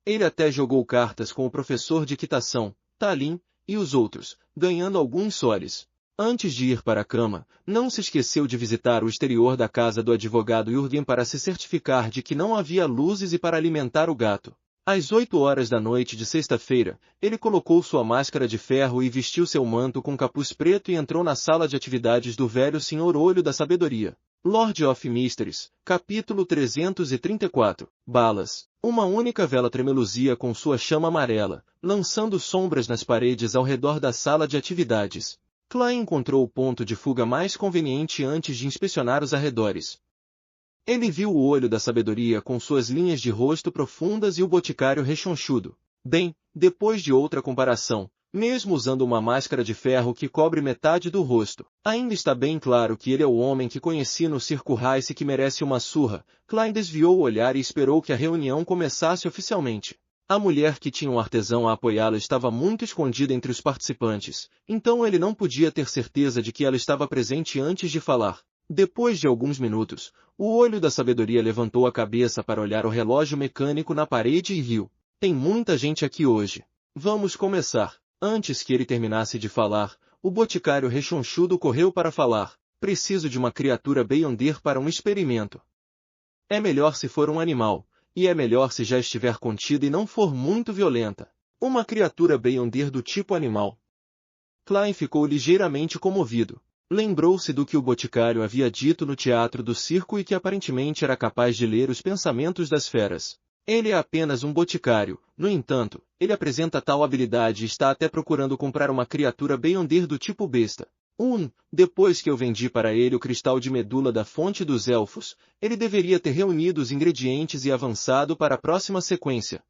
Ele até jogou cartas com o professor de equitação, Talin, e os outros, ganhando alguns soles. Antes de ir para a cama, não se esqueceu de visitar o exterior da casa do advogado Jürgen para se certificar de que não havia luzes e para alimentar o gato. Às 8 horas da noite de sexta-feira, ele colocou sua máscara de ferro e vestiu seu manto com capuz preto e entrou na sala de atividades do velho Senhor Olho da Sabedoria. Lord of Mysteries, capítulo 334, Balas. Uma única vela tremeluzia com sua chama amarela, lançando sombras nas paredes ao redor da sala de atividades. Klein encontrou o ponto de fuga mais conveniente antes de inspecionar os arredores. Ele viu o Olho da Sabedoria com suas linhas de rosto profundas e o Boticário rechonchudo. Bem, depois de outra comparação, mesmo usando uma máscara de ferro que cobre metade do rosto, ainda está bem claro que ele é o homem que conheci no Circo Rice que merece uma surra. Klein desviou o olhar e esperou que a reunião começasse oficialmente. A mulher que tinha um artesão a apoiá-la estava muito escondida entre os participantes, então ele não podia ter certeza de que ela estava presente antes de falar. Depois de alguns minutos, o Olho da Sabedoria levantou a cabeça para olhar o relógio mecânico na parede e riu. Tem muita gente aqui hoje. Vamos começar. Antes que ele terminasse de falar, o Boticário rechonchudo correu para falar. Preciso de uma criatura Beyonder para um experimento. É melhor se for um animal, e é melhor se já estiver contida e não for muito violenta. Uma criatura Beyonder do tipo animal. Klein ficou ligeiramente comovido. Lembrou-se do que o Boticário havia dito no teatro do circo e que aparentemente era capaz de ler os pensamentos das feras. Ele é apenas um boticário, no entanto, ele apresenta tal habilidade e está até procurando comprar uma criatura Beyonder do tipo besta. Depois que eu vendi para ele o cristal de medula da fonte dos elfos, ele deveria ter reunido os ingredientes e avançado para a próxima sequência.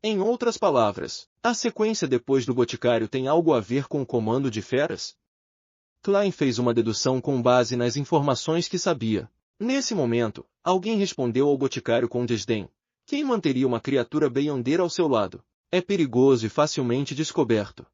Em outras palavras, a sequência depois do Boticário tem algo a ver com o comando de feras? Klein fez uma dedução com base nas informações que sabia. Nesse momento, alguém respondeu ao Boticário com desdém. Quem manteria uma criatura Beyonder ao seu lado? É perigoso e facilmente descoberto.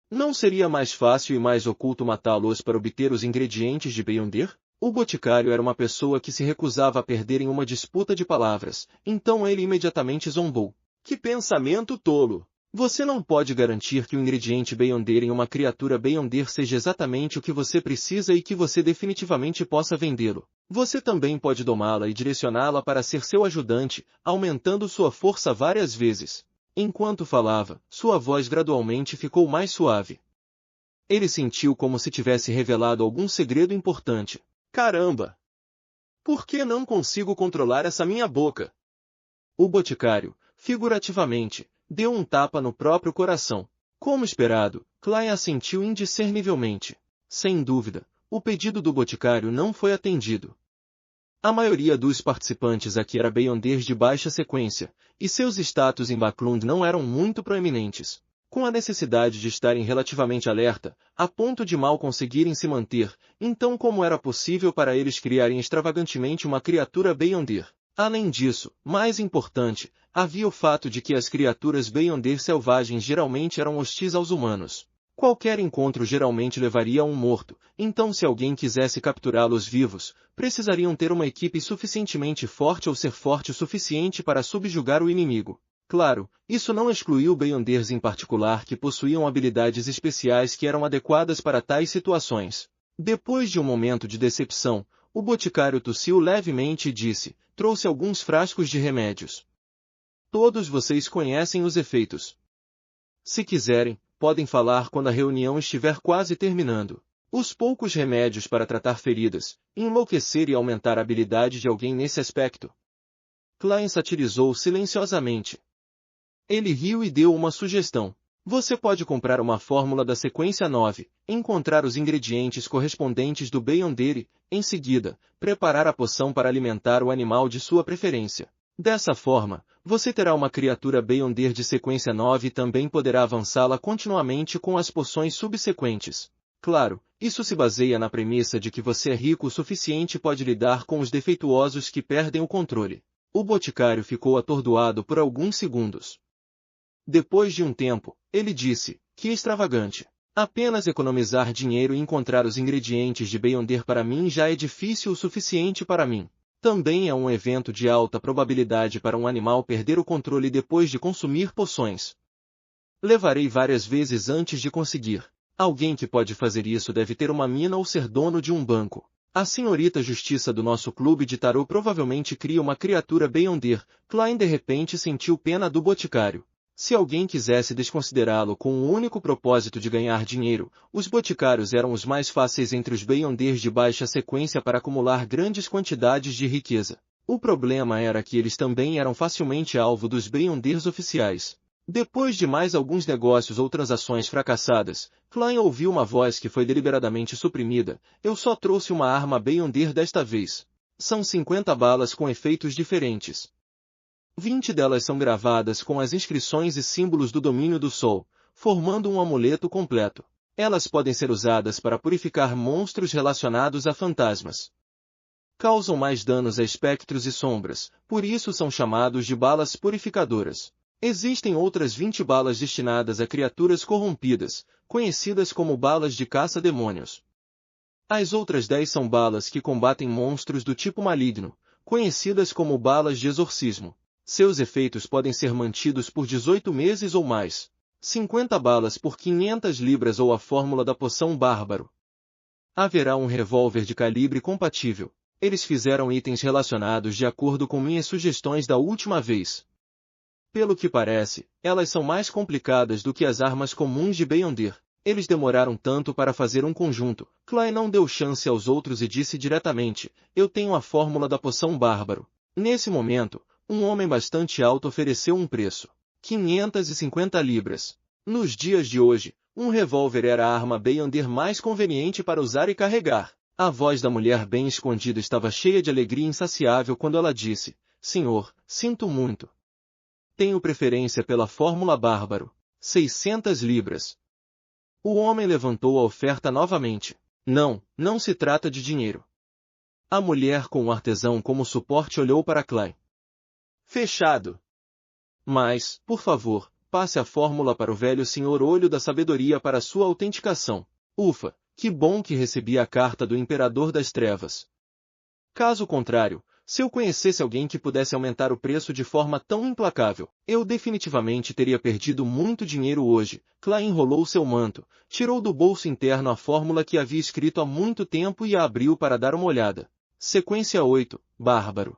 Não seria mais fácil e mais oculto matá-los para obter os ingredientes de Beyonder? O Boticário era uma pessoa que se recusava a perder em uma disputa de palavras, então ele imediatamente zombou. Que pensamento tolo! Você não pode garantir que o ingrediente Beyonder em uma criatura Beyonder seja exatamente o que você precisa e que você definitivamente possa vendê-lo. Você também pode domá-la e direcioná-la para ser seu ajudante, aumentando sua força várias vezes. Enquanto falava, sua voz gradualmente ficou mais suave. Ele sentiu como se tivesse revelado algum segredo importante. Caramba! Por que não consigo controlar essa minha boca? O Boticário, figurativamente, deu um tapa no próprio coração. Como esperado, Klein assentiu indiscernivelmente. Sem dúvida, o pedido do Boticário não foi atendido. A maioria dos participantes aqui era Beyonder de baixa sequência, e seus status em Backlund não eram muito proeminentes. Com a necessidade de estarem relativamente alerta, a ponto de mal conseguirem se manter, então como era possível para eles criarem extravagantemente uma criatura Beyonder? Além disso, mais importante, havia o fato de que as criaturas Beyonder selvagens geralmente eram hostis aos humanos. Qualquer encontro geralmente levaria a um morto, então se alguém quisesse capturá-los vivos, precisariam ter uma equipe suficientemente forte ou ser forte o suficiente para subjugar o inimigo. Claro, isso não excluiu Beyonders em particular que possuíam habilidades especiais que eram adequadas para tais situações. Depois de um momento de decepção, o boticário tossiu levemente e disse, trouxe alguns frascos de remédios. Todos vocês conhecem os efeitos. Se quiserem, podem falar quando a reunião estiver quase terminando. Os poucos remédios para tratar feridas, enlouquecer e aumentar a habilidade de alguém nesse aspecto. Klein satirizou silenciosamente. Ele riu e deu uma sugestão. Você pode comprar uma fórmula da sequência 9, encontrar os ingredientes correspondentes do Beyonder e, em seguida, preparar a poção para alimentar o animal de sua preferência. Dessa forma, você terá uma criatura Beyonder de sequência 9 e também poderá avançá-la continuamente com as poções subsequentes. Claro, isso se baseia na premissa de que você é rico o suficiente e pode lidar com os defeituosos que perdem o controle. O boticário ficou atordoado por alguns segundos. Depois de um tempo, ele disse, que extravagante. Apenas economizar dinheiro e encontrar os ingredientes de Beyonder para mim já é difícil o suficiente para mim. Também é um evento de alta probabilidade para um animal perder o controle depois de consumir poções. Levarei várias vezes antes de conseguir. Alguém que pode fazer isso deve ter uma mina ou ser dono de um banco. A senhorita Justiça do nosso clube de tarô provavelmente cria uma criatura Beyonder. Klein de repente sentiu pena do boticário. Se alguém quisesse desconsiderá-lo com o único propósito de ganhar dinheiro, os boticários eram os mais fáceis entre os Beyonders de baixa sequência para acumular grandes quantidades de riqueza. O problema era que eles também eram facilmente alvo dos Beyonders oficiais. Depois de mais alguns negócios ou transações fracassadas, Klein ouviu uma voz que foi deliberadamente suprimida. Eu só trouxe uma arma Beyonder desta vez. São 50 balas com efeitos diferentes. 20 delas são gravadas com as inscrições e símbolos do domínio do Sol, formando um amuleto completo. Elas podem ser usadas para purificar monstros relacionados a fantasmas. Causam mais danos a espectros e sombras, por isso são chamados de balas purificadoras. Existem outras 20 balas destinadas a criaturas corrompidas, conhecidas como balas de caça-demônios. As outras 10 são balas que combatem monstros do tipo maligno, conhecidas como balas de exorcismo. Seus efeitos podem ser mantidos por 18 meses ou mais. 50 balas por 500 libras ou a fórmula da poção bárbaro. Haverá um revólver de calibre compatível. Eles fizeram itens relacionados de acordo com minhas sugestões da última vez. Pelo que parece, elas são mais complicadas do que as armas comuns de Beyonder. Eles demoraram tanto para fazer um conjunto. Klein não deu chance aos outros e disse diretamente, eu tenho a fórmula da poção bárbaro. Nesse momento, um homem bastante alto ofereceu um preço. 550 libras. Nos dias de hoje, um revólver era a arma Beyonder mais conveniente para usar e carregar. A voz da mulher bem escondida estava cheia de alegria insaciável quando ela disse, Senhor, sinto muito. Tenho preferência pela fórmula bárbaro. 600 libras. O homem levantou a oferta novamente. Não, não se trata de dinheiro. A mulher com o artesão como suporte olhou para Klein. Fechado. Mas, por favor, passe a fórmula para o velho senhor Olho da Sabedoria para sua autenticação. Ufa, que bom que recebi a carta do Imperador das Trevas. Caso contrário, se eu conhecesse alguém que pudesse aumentar o preço de forma tão implacável, eu definitivamente teria perdido muito dinheiro hoje. Klein enrolou seu manto, tirou do bolso interno a fórmula que havia escrito há muito tempo e a abriu para dar uma olhada. Sequência 8, Bárbaro.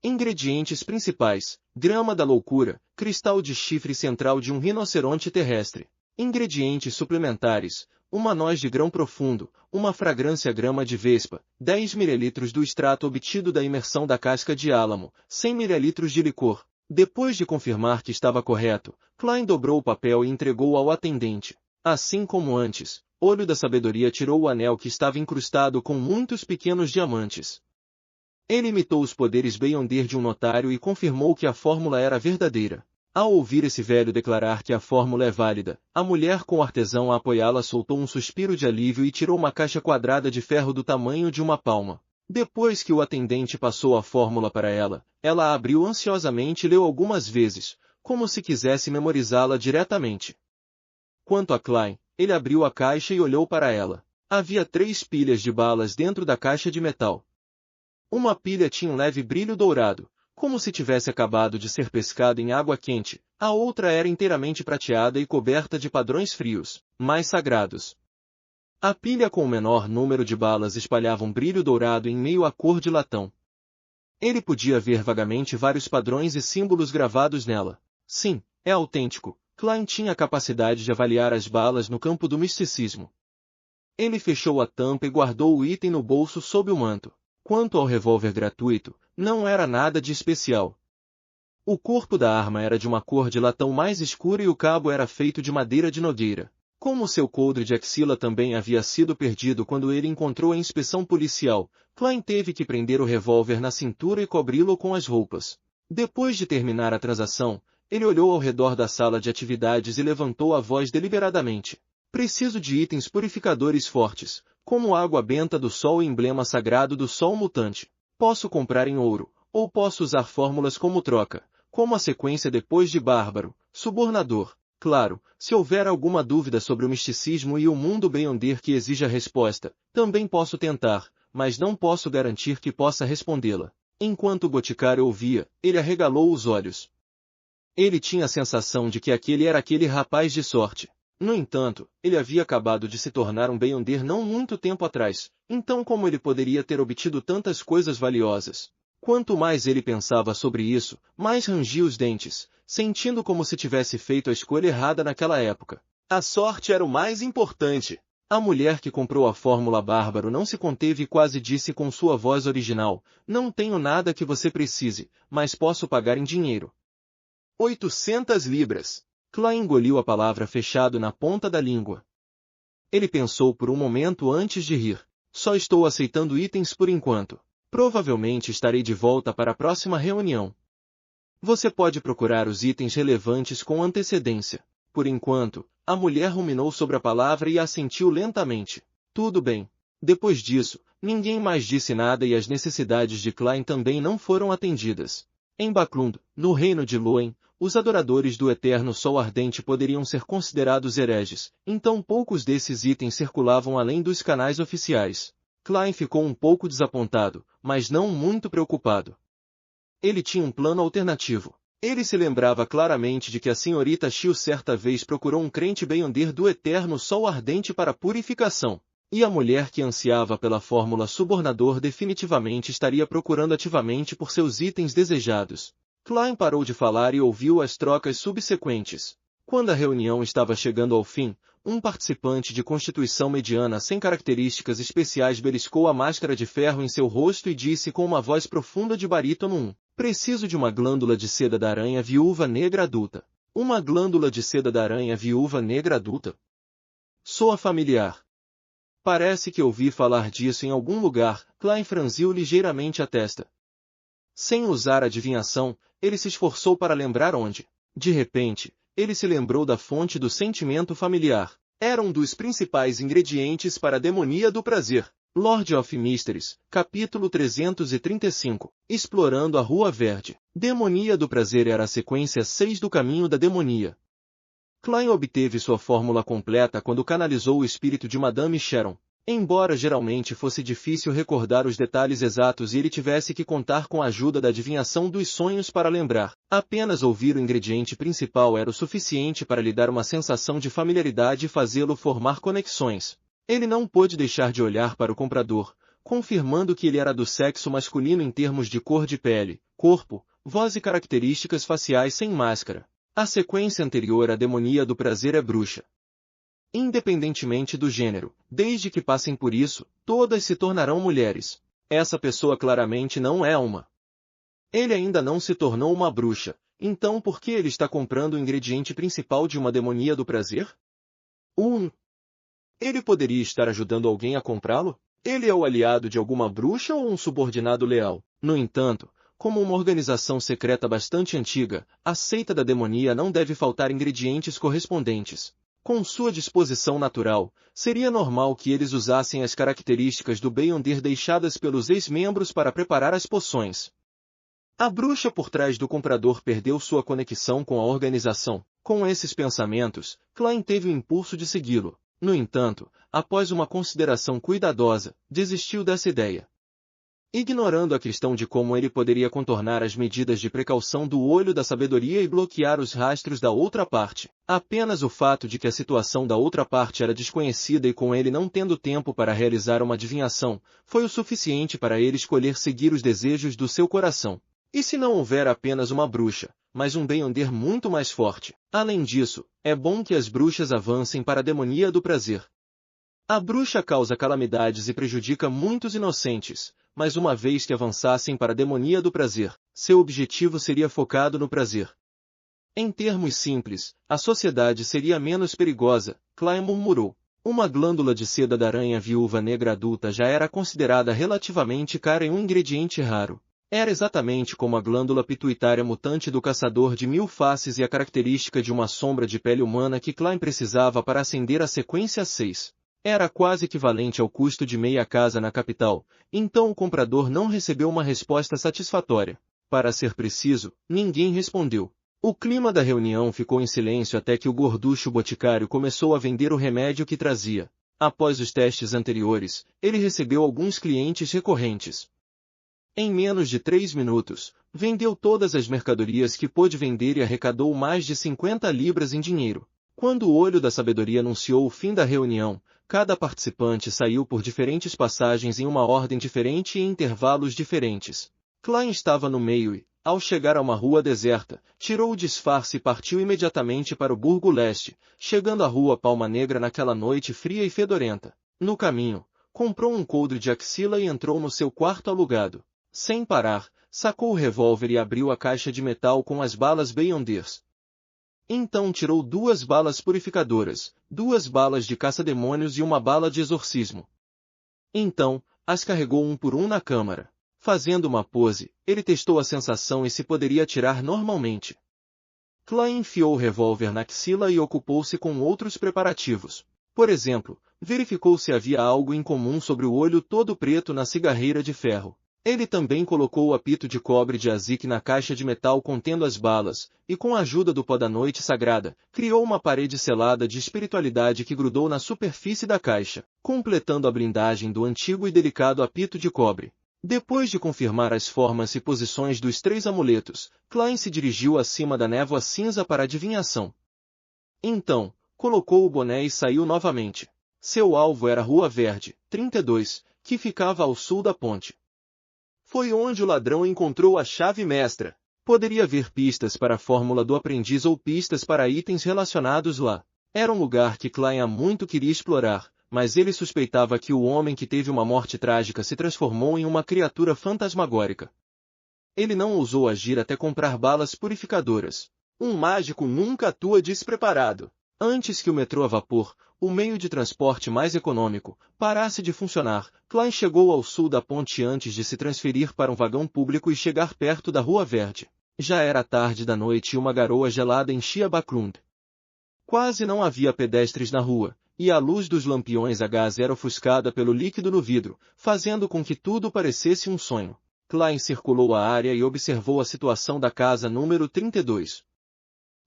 Ingredientes principais, grama da loucura, cristal de chifre central de um rinoceronte terrestre. Ingredientes suplementares, uma noz de grão profundo, uma fragrância grama de vespa, 10 ml do extrato obtido da imersão da casca de álamo, 100 ml de licor. Depois de confirmar que estava correto, Klein dobrou o papel e entregou ao atendente. Assim como antes, Olho da Sabedoria tirou o anel que estava incrustado com muitos pequenos diamantes. Ele imitou os poderes Beyonder de um notário e confirmou que a fórmula era verdadeira. Ao ouvir esse velho declarar que a fórmula é válida, a mulher com o artesão a apoiá-la soltou um suspiro de alívio e tirou uma caixa quadrada de ferro do tamanho de uma palma. Depois que o atendente passou a fórmula para ela, ela a abriu ansiosamente e leu algumas vezes, como se quisesse memorizá-la diretamente. Quanto a Klein, ele abriu a caixa e olhou para ela. Havia 3 pilhas de balas dentro da caixa de metal. Uma pilha tinha um leve brilho dourado, como se tivesse acabado de ser pescado em água quente. A outra era inteiramente prateada e coberta de padrões frios, mais sagrados. A pilha com o menor número de balas espalhava um brilho dourado em meio à cor de latão. Ele podia ver vagamente vários padrões e símbolos gravados nela. Sim, é autêntico. Klein tinha a capacidade de avaliar as balas no campo do misticismo. Ele fechou a tampa e guardou o item no bolso sob o manto. Quanto ao revólver gratuito, não era nada de especial. O corpo da arma era de uma cor de latão mais escura e o cabo era feito de madeira de nogueira. Como seu coldre de axila também havia sido perdido quando ele encontrou a inspeção policial, Klein teve que prender o revólver na cintura e cobri-lo com as roupas. Depois de terminar a transação, ele olhou ao redor da sala de atividades e levantou a voz deliberadamente. Preciso de itens purificadores fortes, como água benta do sol e emblema sagrado do sol mutante. Posso comprar em ouro, ou posso usar fórmulas como troca, como a sequência depois de bárbaro, subornador. Claro, se houver alguma dúvida sobre o misticismo e o mundo Beyonder que exija resposta, também posso tentar, mas não posso garantir que possa respondê-la. Enquanto o boticário ouvia, ele arregalou os olhos. Ele tinha a sensação de que aquele era aquele rapaz de sorte. No entanto, ele havia acabado de se tornar um Beyonder não muito tempo atrás, então como ele poderia ter obtido tantas coisas valiosas? Quanto mais ele pensava sobre isso, mais rangia os dentes, sentindo como se tivesse feito a escolha errada naquela época. A sorte era o mais importante. A mulher que comprou a fórmula Bárbaro não se conteve e quase disse com sua voz original: não tenho nada que você precise, mas posso pagar em dinheiro. 800 libras. Klein engoliu a palavra fechado na ponta da língua. Ele pensou por um momento antes de rir. Só estou aceitando itens por enquanto. Provavelmente estarei de volta para a próxima reunião. Você pode procurar os itens relevantes com antecedência. Por enquanto, a mulher ruminou sobre a palavra e assentiu lentamente. Tudo bem. Depois disso, ninguém mais disse nada e as necessidades de Klein também não foram atendidas. Em Baclund, no reino de Loen, os adoradores do eterno sol ardente poderiam ser considerados hereges, então poucos desses itens circulavam além dos canais oficiais. Klein ficou um pouco desapontado, mas não muito preocupado. Ele tinha um plano alternativo. Ele se lembrava claramente de que a senhorita Shiu certa vez procurou um crente Beyonder do eterno sol ardente para purificação, e a mulher que ansiava pela fórmula subornador definitivamente estaria procurando ativamente por seus itens desejados. Klein parou de falar e ouviu as trocas subsequentes. Quando a reunião estava chegando ao fim, um participante de constituição mediana sem características especiais beliscou a máscara de ferro em seu rosto e disse com uma voz profunda de barítono: preciso de uma glândula de seda da aranha viúva negra adulta. Uma glândula de seda da aranha viúva negra adulta? Soa familiar. Parece que ouvi falar disso em algum lugar. Klein franziu ligeiramente a testa. Sem usar adivinhação, ele se esforçou para lembrar onde. De repente, ele se lembrou da fonte do sentimento familiar. Era um dos principais ingredientes para a demonia do prazer. Lord of Mysteries, capítulo 335, Explorando a Rua Verde. Demonia do prazer era a sequência 6 do caminho da demonia. Klein obteve sua fórmula completa quando canalizou o espírito de Madame Sharon. Embora geralmente fosse difícil recordar os detalhes exatos e ele tivesse que contar com a ajuda da adivinhação dos sonhos para lembrar, apenas ouvir o ingrediente principal era o suficiente para lhe dar uma sensação de familiaridade e fazê-lo formar conexões. Ele não pôde deixar de olhar para o comprador, confirmando que ele era do sexo masculino em termos de cor de pele, corpo, voz e características faciais sem máscara. A sequência anterior à demonia do prazer é bruxa. Independentemente do gênero, desde que passem por isso, todas se tornarão mulheres. Essa pessoa claramente não é uma. Ele ainda não se tornou uma bruxa, então por que ele está comprando o ingrediente principal de uma demonia do prazer? Ele poderia estar ajudando alguém a comprá-lo? Ele é o aliado de alguma bruxa ou um subordinado leal? No entanto, como uma organização secreta bastante antiga, a seita da demonia não deve faltar ingredientes correspondentes. Com sua disposição natural, seria normal que eles usassem as características do Beyonder deixadas pelos ex-membros para preparar as poções. A bruxa por trás do comprador perdeu sua conexão com a organização. Com esses pensamentos, Klein teve o impulso de segui-lo. No entanto, após uma consideração cuidadosa, desistiu dessa ideia. Ignorando a questão de como ele poderia contornar as medidas de precaução do olho da sabedoria e bloquear os rastros da outra parte, apenas o fato de que a situação da outra parte era desconhecida e com ele não tendo tempo para realizar uma adivinhação, foi o suficiente para ele escolher seguir os desejos do seu coração. E se não houver apenas uma bruxa, mas um Beyonder muito mais forte? Além disso, é bom que as bruxas avancem para a demonia do prazer. A bruxa causa calamidades e prejudica muitos inocentes, mas uma vez que avançassem para a demonia do prazer, seu objetivo seria focado no prazer. Em termos simples, a sociedade seria menos perigosa, Klein murmurou. Uma glândula de seda da aranha viúva negra adulta já era considerada relativamente cara e um ingrediente raro. Era exatamente como a glândula pituitária mutante do caçador de 1000 faces e a característica de uma sombra de pele humana que Klein precisava para acender a sequência 6. Era quase equivalente ao custo de meia casa na capital, então o comprador não recebeu uma resposta satisfatória. Para ser preciso, ninguém respondeu. O clima da reunião ficou em silêncio até que o gorducho boticário começou a vender o remédio que trazia. Após os testes anteriores, ele recebeu alguns clientes recorrentes. Em menos de 3 minutos, vendeu todas as mercadorias que pôde vender e arrecadou mais de 50 libras em dinheiro. Quando o olho da sabedoria anunciou o fim da reunião, cada participante saiu por diferentes passagens em uma ordem diferente e em intervalos diferentes. Klein estava no meio e, ao chegar a uma rua deserta, tirou o disfarce e partiu imediatamente para o Burgo Leste, chegando à rua Palma Negra naquela noite fria e fedorenta. No caminho, comprou um coldre de axila e entrou no seu quarto alugado. Sem parar, sacou o revólver e abriu a caixa de metal com as balas Beyonders. Então tirou 2 balas purificadoras, 2 balas de caça-demônios e uma bala de exorcismo. Então, as carregou um por um na câmara. Fazendo uma pose, ele testou a sensação e se poderia atirar normalmente. Klein enfiou o revólver na axila e ocupou-se com outros preparativos. Por exemplo, verificou se havia algo incomum sobre o olho todo preto na cigarreira de ferro. Ele também colocou o apito de cobre de Azik na caixa de metal contendo as balas, e com a ajuda do pó da noite sagrada, criou uma parede selada de espiritualidade que grudou na superfície da caixa, completando a blindagem do antigo e delicado apito de cobre. Depois de confirmar as formas e posições dos 3 amuletos, Klein se dirigiu acima da névoa cinza para a adivinhação. Então, colocou o boné e saiu novamente. Seu alvo era a Rua Verde, 32, que ficava ao sul da ponte. Foi onde o ladrão encontrou a chave mestra. Poderia haver pistas para a fórmula do aprendiz ou pistas para itens relacionados lá. Era um lugar que Klein há muito queria explorar, mas ele suspeitava que o homem que teve uma morte trágica se transformou em uma criatura fantasmagórica. Ele não ousou agir até comprar balas purificadoras. Um mágico nunca atua despreparado. Antes que o metrô a vapor, o meio de transporte mais econômico, parasse de funcionar, Klein chegou ao sul da ponte antes de se transferir para um vagão público e chegar perto da Rua Verde. Já era tarde da noite e uma garoa gelada enchia Backlund. Quase não havia pedestres na rua, e a luz dos lampiões a gás era ofuscada pelo líquido no vidro, fazendo com que tudo parecesse um sonho. Klein circulou a área e observou a situação da casa número 32.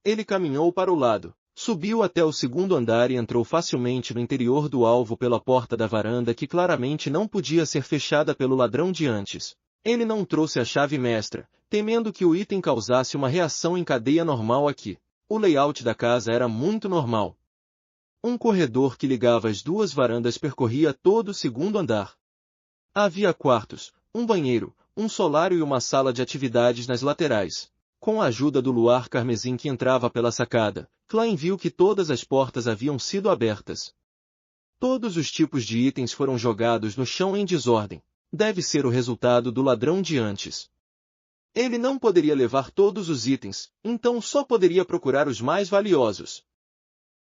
Ele caminhou para o lado. Subiu até o 2º andar e entrou facilmente no interior do alvo pela porta da varanda que claramente não podia ser fechada pelo ladrão de antes. Ele não trouxe a chave mestra, temendo que o item causasse uma reação em cadeia normal aqui. O layout da casa era muito normal. Um corredor que ligava as 2 varandas percorria todo o 2º andar. Havia quartos, um banheiro, um solário e uma sala de atividades nas laterais. Com a ajuda do luar carmesim que entrava pela sacada, Klein viu que todas as portas haviam sido abertas. Todos os tipos de itens foram jogados no chão em desordem. Deve ser o resultado do ladrão de antes. Ele não poderia levar todos os itens, então só poderia procurar os mais valiosos.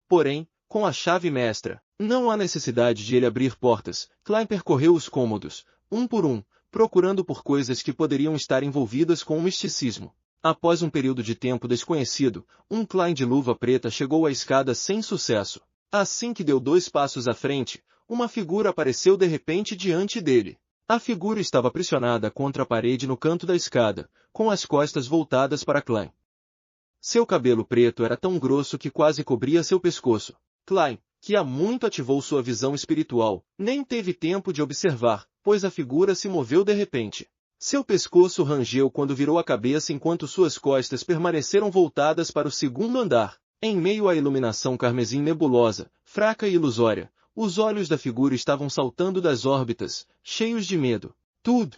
Porém, com a chave mestra, não há necessidade de ele abrir portas. Klein percorreu os cômodos, um por um, procurando por coisas que poderiam estar envolvidas com o misticismo. Após um período de tempo desconhecido, um Klein de luva preta chegou à escada sem sucesso. Assim que deu 2 passos à frente, uma figura apareceu de repente diante dele. A figura estava pressionada contra a parede no canto da escada, com as costas voltadas para Klein. Seu cabelo preto era tão grosso que quase cobria seu pescoço. Klein, que há muito ativou sua visão espiritual, nem teve tempo de observar, pois a figura se moveu de repente. Seu pescoço rangeu quando virou a cabeça enquanto suas costas permaneceram voltadas para o segundo andar. Em meio à iluminação carmesim nebulosa, fraca e ilusória, os olhos da figura estavam saltando das órbitas, cheios de medo. Tudo!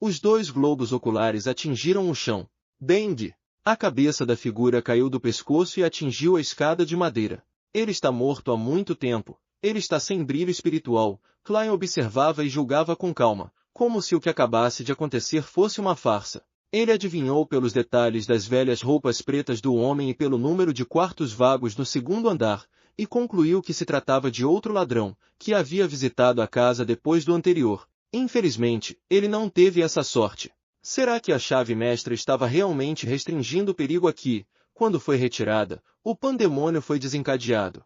Os 2 globos oculares atingiram o chão. Dengue! A cabeça da figura caiu do pescoço e atingiu a escada de madeira. Ele está morto há muito tempo. Ele está sem brilho espiritual. Klein observava e julgava com calma, como se o que acabasse de acontecer fosse uma farsa. Ele adivinhou pelos detalhes das velhas roupas pretas do homem e pelo número de quartos vagos no segundo andar, e concluiu que se tratava de outro ladrão, que havia visitado a casa depois do anterior. Infelizmente, ele não teve essa sorte. Será que a chave mestra estava realmente restringindo o perigo aqui? Quando foi retirada, o pandemônio foi desencadeado.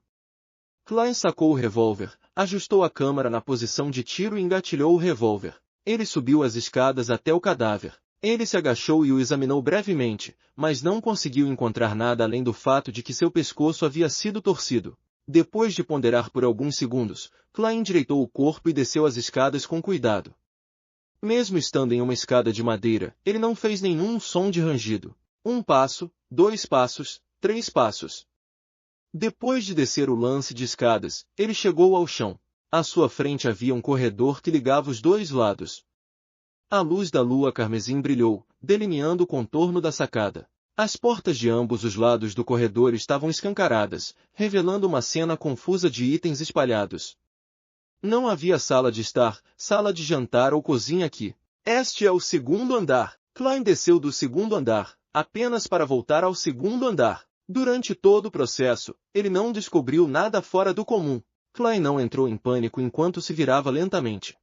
Klein sacou o revólver, ajustou a câmara na posição de tiro e engatilhou o revólver. Ele subiu as escadas até o cadáver. Ele se agachou e o examinou brevemente, mas não conseguiu encontrar nada além do fato de que seu pescoço havia sido torcido. Depois de ponderar por alguns segundos, Klein endireitou o corpo e desceu as escadas com cuidado. Mesmo estando em uma escada de madeira, ele não fez nenhum som de rangido. 1 passo, 2 passos, 3 passos. Depois de descer o lance de escadas, ele chegou ao chão. À sua frente havia um corredor que ligava os 2 lados. A luz da lua carmesim brilhou, delineando o contorno da sacada. As portas de ambos os lados do corredor estavam escancaradas, revelando uma cena confusa de itens espalhados. Não havia sala de estar, sala de jantar ou cozinha aqui. Este é o segundo andar. Klein desceu do segundo andar, apenas para voltar ao segundo andar. Durante todo o processo, ele não descobriu nada fora do comum. Klein não entrou em pânico enquanto se virava lentamente.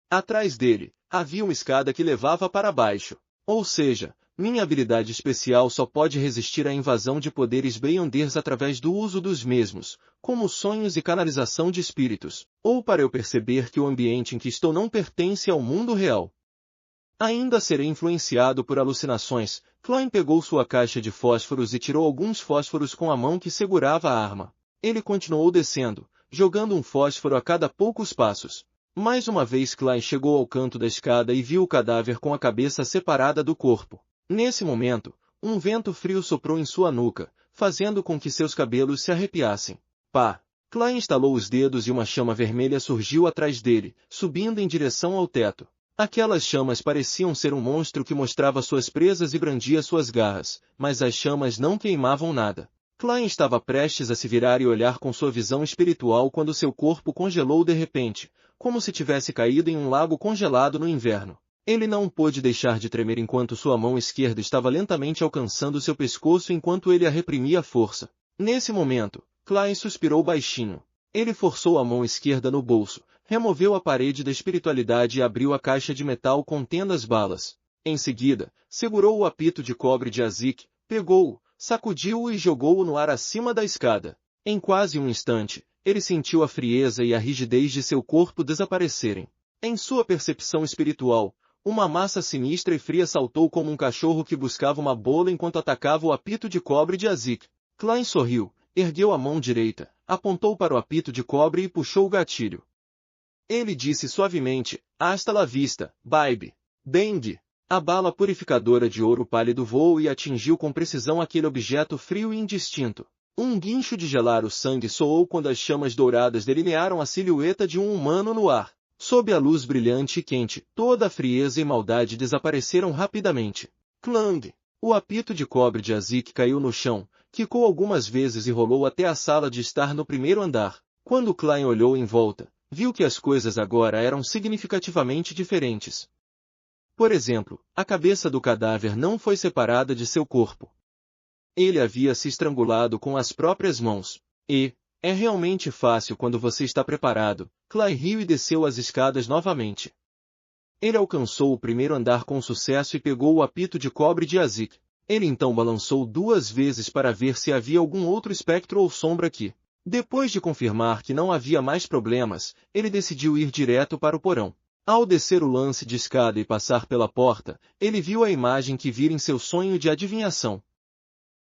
Atrás dele, havia uma escada que levava para baixo. Ou seja, minha habilidade especial só pode resistir à invasão de poderes Beyonders através do uso dos mesmos, como sonhos e canalização de espíritos, ou para eu perceber que o ambiente em que estou não pertence ao mundo real. Ainda serei influenciado por alucinações. Klein pegou sua caixa de fósforos e tirou alguns fósforos com a mão que segurava a arma. Ele continuou descendo, jogando um fósforo a cada poucos passos. Mais uma vez Klein chegou ao canto da escada e viu o cadáver com a cabeça separada do corpo. Nesse momento, um vento frio soprou em sua nuca, fazendo com que seus cabelos se arrepiassem. Pá! Klein estalou os dedos e uma chama vermelha surgiu atrás dele, subindo em direção ao teto. Aquelas chamas pareciam ser um monstro que mostrava suas presas e brandia suas garras, mas as chamas não queimavam nada. Klein estava prestes a se virar e olhar com sua visão espiritual quando seu corpo congelou de repente, como se tivesse caído em um lago congelado no inverno. Ele não pôde deixar de tremer enquanto sua mão esquerda estava lentamente alcançando seu pescoço enquanto ele a reprimia à força. Nesse momento, Klein suspirou baixinho. Ele forçou a mão esquerda no bolso, removeu a parede da espiritualidade e abriu a caixa de metal contendo as balas. Em seguida, segurou o apito de cobre de Azik, pegou-o, sacudiu-o e jogou-o no ar acima da escada. Em quase um instante, ele sentiu a frieza e a rigidez de seu corpo desaparecerem. Em sua percepção espiritual, uma massa sinistra e fria saltou como um cachorro que buscava uma bola enquanto atacava o apito de cobre de Azik. Klein sorriu, ergueu a mão direita, apontou para o apito de cobre e puxou o gatilho. Ele disse suavemente, "Hasta la vista, baby." Dengue. A bala purificadora de ouro pálido voou e atingiu com precisão aquele objeto frio e indistinto. Um guincho de gelar o sangue soou quando as chamas douradas delinearam a silhueta de um humano no ar. Sob a luz brilhante e quente, toda a frieza e maldade desapareceram rapidamente. Clang! O apito de cobre de Azik caiu no chão, quicou algumas vezes e rolou até a sala de estar no primeiro andar. Quando Klein olhou em volta, viu que as coisas agora eram significativamente diferentes. Por exemplo, a cabeça do cadáver não foi separada de seu corpo. Ele havia se estrangulado com as próprias mãos. É realmente fácil quando você está preparado. Klein riu e desceu as escadas novamente. Ele alcançou o primeiro andar com sucesso e pegou o apito de cobre de Azik. Ele então balançou 2 vezes para ver se havia algum outro espectro ou sombra aqui. Depois de confirmar que não havia mais problemas, ele decidiu ir direto para o porão. Ao descer o lance de escada e passar pela porta, ele viu a imagem que vira em seu sonho de adivinhação.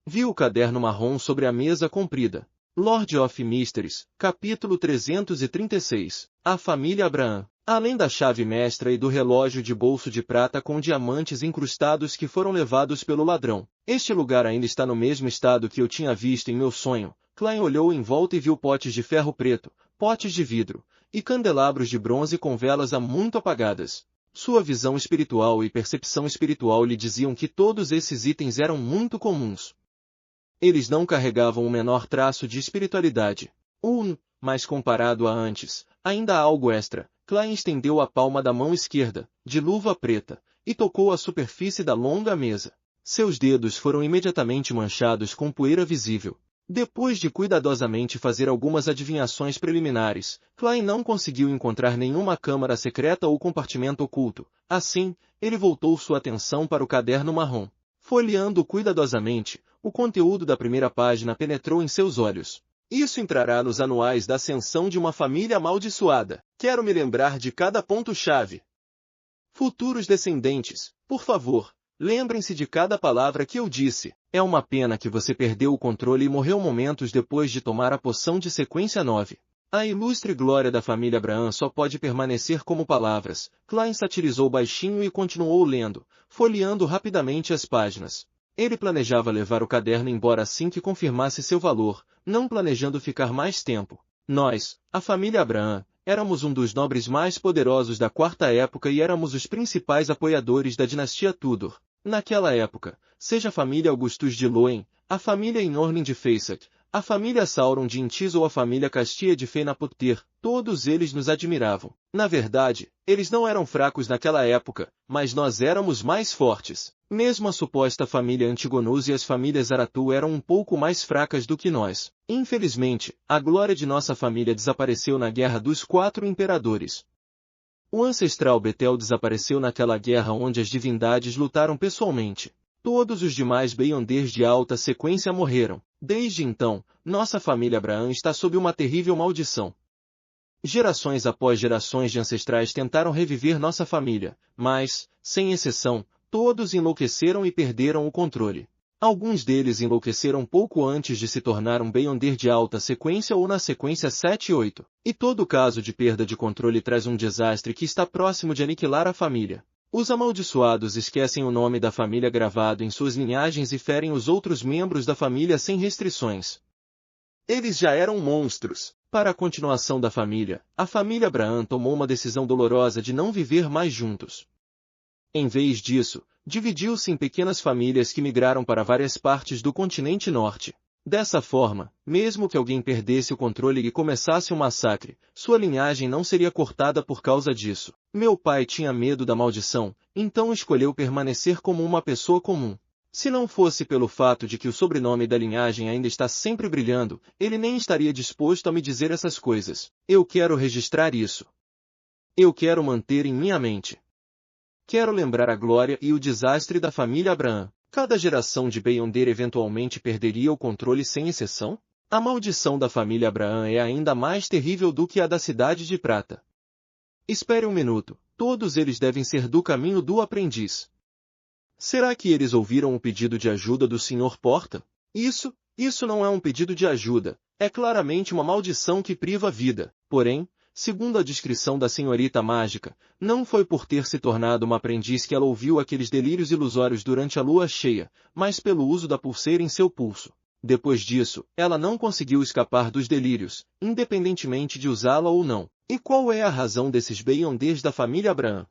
Viu o caderno marrom sobre a mesa comprida. Lord of Mysteries, capítulo 336. A família Abraham. Além da chave mestra e do relógio de bolso de prata com diamantes incrustados que foram levados pelo ladrão, este lugar ainda está no mesmo estado que eu tinha visto em meu sonho. Klein olhou em volta e viu potes de ferro preto, potes de vidro, e candelabros de bronze com velas há muito apagadas. Sua visão espiritual e percepção espiritual lhe diziam que todos esses itens eram muito comuns. Eles não carregavam o menor traço de espiritualidade. Mas comparado a antes, ainda há algo extra. Klein estendeu a palma da mão esquerda, de luva preta, e tocou a superfície da longa mesa. Seus dedos foram imediatamente manchados com poeira visível. Depois de cuidadosamente fazer algumas adivinhações preliminares, Klein não conseguiu encontrar nenhuma câmara secreta ou compartimento oculto. Assim, ele voltou sua atenção para o caderno marrom. Folheando cuidadosamente, o conteúdo da primeira página penetrou em seus olhos. Isso entrará nos anuais da ascensão de uma família amaldiçoada. Quero me lembrar de cada ponto-chave. Futuros descendentes, por favor, lembrem-se de cada palavra que eu disse. É uma pena que você perdeu o controle e morreu momentos depois de tomar a poção de sequência 9. A ilustre glória da família Abraham só pode permanecer como palavras. Klein satirizou baixinho e continuou lendo, folheando rapidamente as páginas. Ele planejava levar o caderno embora assim que confirmasse seu valor, não planejando ficar mais tempo. Nós, a família Abraham, éramos um dos nobres mais poderosos da quarta época e éramos os principais apoiadores da dinastia Tudor. Naquela época, seja a família Augustus de Loen, a família Inorlin de Faceat, a família Sauron de Intis ou a família Castia de Fenapotter, todos eles nos admiravam. Na verdade, eles não eram fracos naquela época, mas nós éramos mais fortes. Mesmo a suposta família Antigonus e as famílias Aratu eram um pouco mais fracas do que nós. Infelizmente, a glória de nossa família desapareceu na Guerra dos 4 Imperadores. O ancestral Betel desapareceu naquela guerra onde as divindades lutaram pessoalmente. Todos os demais Beyonders de alta sequência morreram. Desde então, nossa família Abraham está sob uma terrível maldição. Gerações após gerações de ancestrais tentaram reviver nossa família, mas, sem exceção, todos enlouqueceram e perderam o controle. Alguns deles enlouqueceram pouco antes de se tornar um Beyonder de alta sequência ou na sequência 7 e 8. E todo caso de perda de controle traz um desastre que está próximo de aniquilar a família. Os amaldiçoados esquecem o nome da família gravado em suas linhagens e ferem os outros membros da família sem restrições. Eles já eram monstros. Para a continuação da família, a família Abraham tomou uma decisão dolorosa de não viver mais juntos. Em vez disso, dividiu-se em pequenas famílias que migraram para várias partes do continente norte. Dessa forma, mesmo que alguém perdesse o controle e começasse um massacre, sua linhagem não seria cortada por causa disso. Meu pai tinha medo da maldição, então escolheu permanecer como uma pessoa comum. Se não fosse pelo fato de que o sobrenome da linhagem ainda está sempre brilhando, ele nem estaria disposto a me dizer essas coisas. Eu quero registrar isso. Eu quero manter em minha mente. Quero lembrar a glória e o desastre da família Abraham. Cada geração de Beyonder eventualmente perderia o controle sem exceção? A maldição da família Abraham é ainda mais terrível do que a da Cidade de Prata. Espere um minuto, todos eles devem ser do caminho do aprendiz. Será que eles ouviram o pedido de ajuda do Sr. Porta? Isso não é um pedido de ajuda, é claramente uma maldição que priva a vida. Porém, segundo a descrição da senhorita mágica, não foi por ter se tornado uma aprendiz que ela ouviu aqueles delírios ilusórios durante a lua cheia, mas pelo uso da pulseira em seu pulso. Depois disso, ela não conseguiu escapar dos delírios, independentemente de usá-la ou não. E qual é a razão desses Beyonders da família Abraham?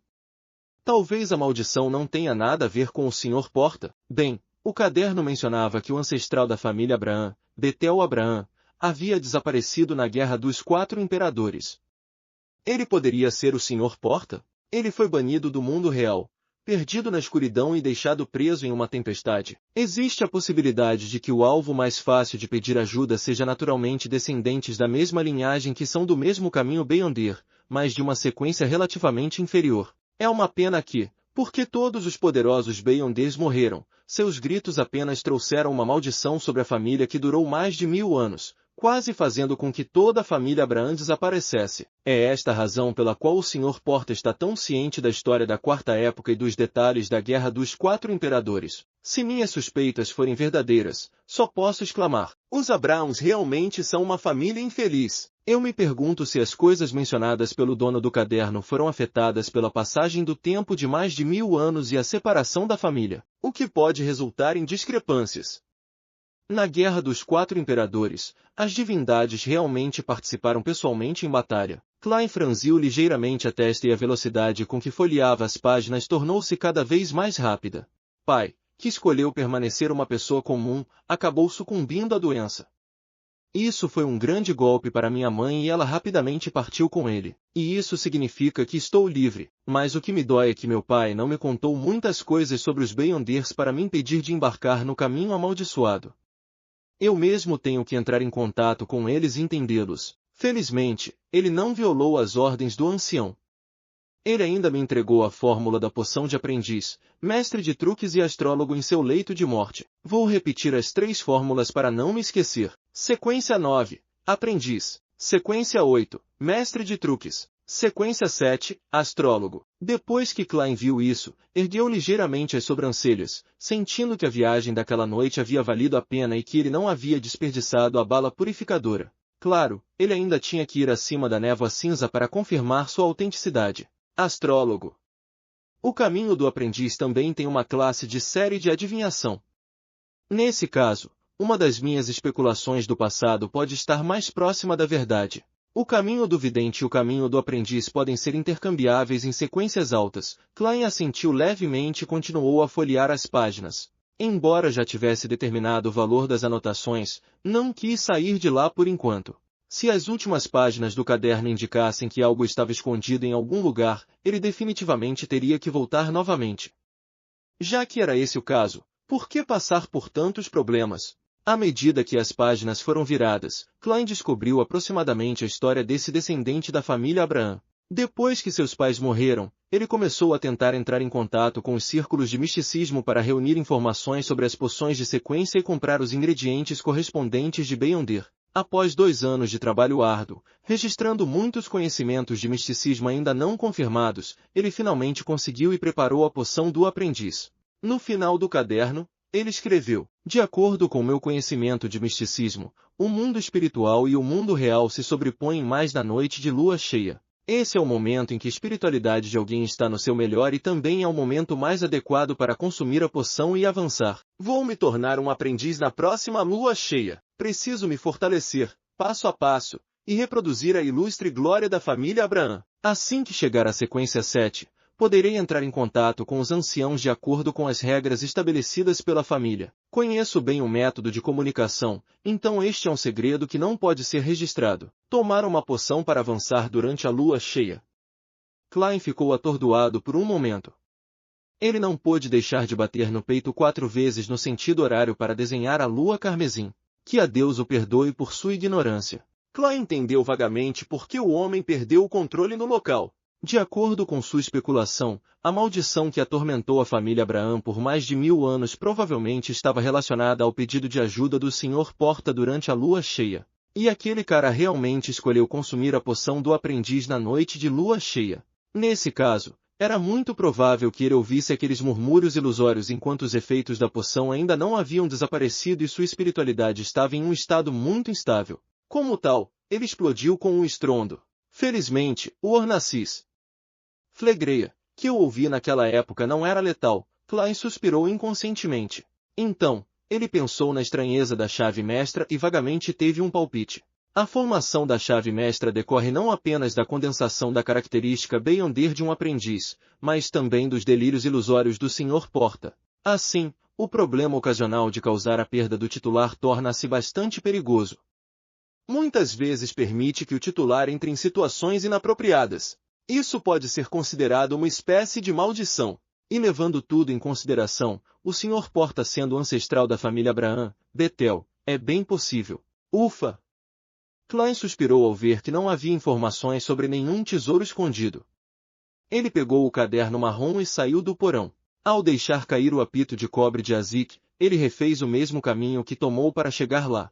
Talvez a maldição não tenha nada a ver com o Sr. Porta. Bem, o caderno mencionava que o ancestral da família Abraham, Betel Abraham, havia desaparecido na Guerra dos 4 Imperadores. Ele poderia ser o Sr. Porta? Ele foi banido do mundo real, perdido na escuridão e deixado preso em uma tempestade. Existe a possibilidade de que o alvo mais fácil de pedir ajuda seja naturalmente descendentes da mesma linhagem que são do mesmo caminho Beyonder, mas de uma sequência relativamente inferior. É uma pena que, porque todos os poderosos Beyonders morreram, seus gritos apenas trouxeram uma maldição sobre a família que durou mais de 1000 anos, quase fazendo com que toda a família Abraham desaparecesse. É esta a razão pela qual o Sr. Porta está tão ciente da história da Quarta Época e dos detalhes da Guerra dos Quatro Imperadores. Se minhas suspeitas forem verdadeiras, só posso exclamar: os Abrahams realmente são uma família infeliz. Eu me pergunto se as coisas mencionadas pelo dono do caderno foram afetadas pela passagem do tempo de mais de 1000 anos e a separação da família, o que pode resultar em discrepâncias. Na Guerra dos Quatro Imperadores, as divindades realmente participaram pessoalmente em batalha. Klein franziu ligeiramente a testa e a velocidade com que folheava as páginas tornou-se cada vez mais rápida. Pai, que escolheu permanecer uma pessoa comum, acabou sucumbindo à doença. Isso foi um grande golpe para minha mãe e ela rapidamente partiu com ele. E isso significa que estou livre, mas o que me dói é que meu pai não me contou muitas coisas sobre os Beyonders para me impedir de embarcar no caminho amaldiçoado. Eu mesmo tenho que entrar em contato com eles e entendê-los. Felizmente, ele não violou as ordens do ancião. Ele ainda me entregou a fórmula da poção de aprendiz, mestre de truques e astrólogo em seu leito de morte. Vou repetir as 3 fórmulas para não me esquecer. Sequência 9, aprendiz. Sequência 8, mestre de truques. Sequência 7, astrólogo. Depois que Klein viu isso, ergueu ligeiramente as sobrancelhas, sentindo que a viagem daquela noite havia valido a pena e que ele não havia desperdiçado a bala purificadora. Claro, ele ainda tinha que ir acima da névoa cinza para confirmar sua autenticidade. Astrólogo. O caminho do aprendiz também tem uma classe de série de adivinhação. Nesse caso, uma das minhas especulações do passado pode estar mais próxima da verdade. O caminho do vidente e o caminho do aprendiz podem ser intercambiáveis em sequências altas. Klein assentiu levemente e continuou a folhear as páginas. Embora já tivesse determinado o valor das anotações, não quis sair de lá por enquanto. Se as últimas páginas do caderno indicassem que algo estava escondido em algum lugar, ele definitivamente teria que voltar novamente. Já que era esse o caso, por que passar por tantos problemas? À medida que as páginas foram viradas, Klein descobriu aproximadamente a história desse descendente da família Abraham. Depois que seus pais morreram, ele começou a tentar entrar em contato com os círculos de misticismo para reunir informações sobre as poções de sequência e comprar os ingredientes correspondentes de Beyonder. Após 2 anos de trabalho árduo, registrando muitos conhecimentos de misticismo ainda não confirmados, ele finalmente conseguiu e preparou a poção do aprendiz. No final do caderno, ele escreveu: de acordo com meu conhecimento de misticismo, o mundo espiritual e o mundo real se sobrepõem mais na noite de lua cheia. Esse é o momento em que a espiritualidade de alguém está no seu melhor e também é o momento mais adequado para consumir a poção e avançar. Vou me tornar um aprendiz na próxima lua cheia. Preciso me fortalecer, passo a passo, e reproduzir a ilustre glória da família Abraham. Assim que chegar à sequência 7, poderei entrar em contato com os anciãos de acordo com as regras estabelecidas pela família. Conheço bem o método de comunicação, então este é um segredo que não pode ser registrado. Tomar uma poção para avançar durante a lua cheia. Klein ficou atordoado por um momento. Ele não pôde deixar de bater no peito 4 vezes no sentido horário para desenhar a lua carmesim. Que a Deus o perdoe por sua ignorância. Klein entendeu vagamente por que o homem perdeu o controle no local. De acordo com sua especulação, a maldição que atormentou a família Abraham por mais de 1000 anos provavelmente estava relacionada ao pedido de ajuda do Sr. Porta durante a lua cheia. E aquele cara realmente escolheu consumir a poção do aprendiz na noite de lua cheia. Nesse caso, era muito provável que ele ouvisse aqueles murmúrios ilusórios enquanto os efeitos da poção ainda não haviam desaparecido e sua espiritualidade estava em um estado muito instável. Como tal, ele explodiu com um estrondo. Felizmente, o Ornacis Flegreia, que eu ouvi naquela época não era letal. Klein suspirou inconscientemente. Então, ele pensou na estranheza da chave mestra e vagamente teve um palpite. A formação da chave mestra decorre não apenas da condensação da característica Beyonder de um aprendiz, mas também dos delírios ilusórios do Sr. Porta. Assim, o problema ocasional de causar a perda do titular torna-se bastante perigoso. Muitas vezes permite que o titular entre em situações inapropriadas. Isso pode ser considerado uma espécie de maldição. E levando tudo em consideração, o Sr. Porta sendo ancestral da família Abraham, Betel, é bem possível. Ufa! Klein suspirou ao ver que não havia informações sobre nenhum tesouro escondido. Ele pegou o caderno marrom e saiu do porão. Ao deixar cair o apito de cobre de Azik, ele refez o mesmo caminho que tomou para chegar lá.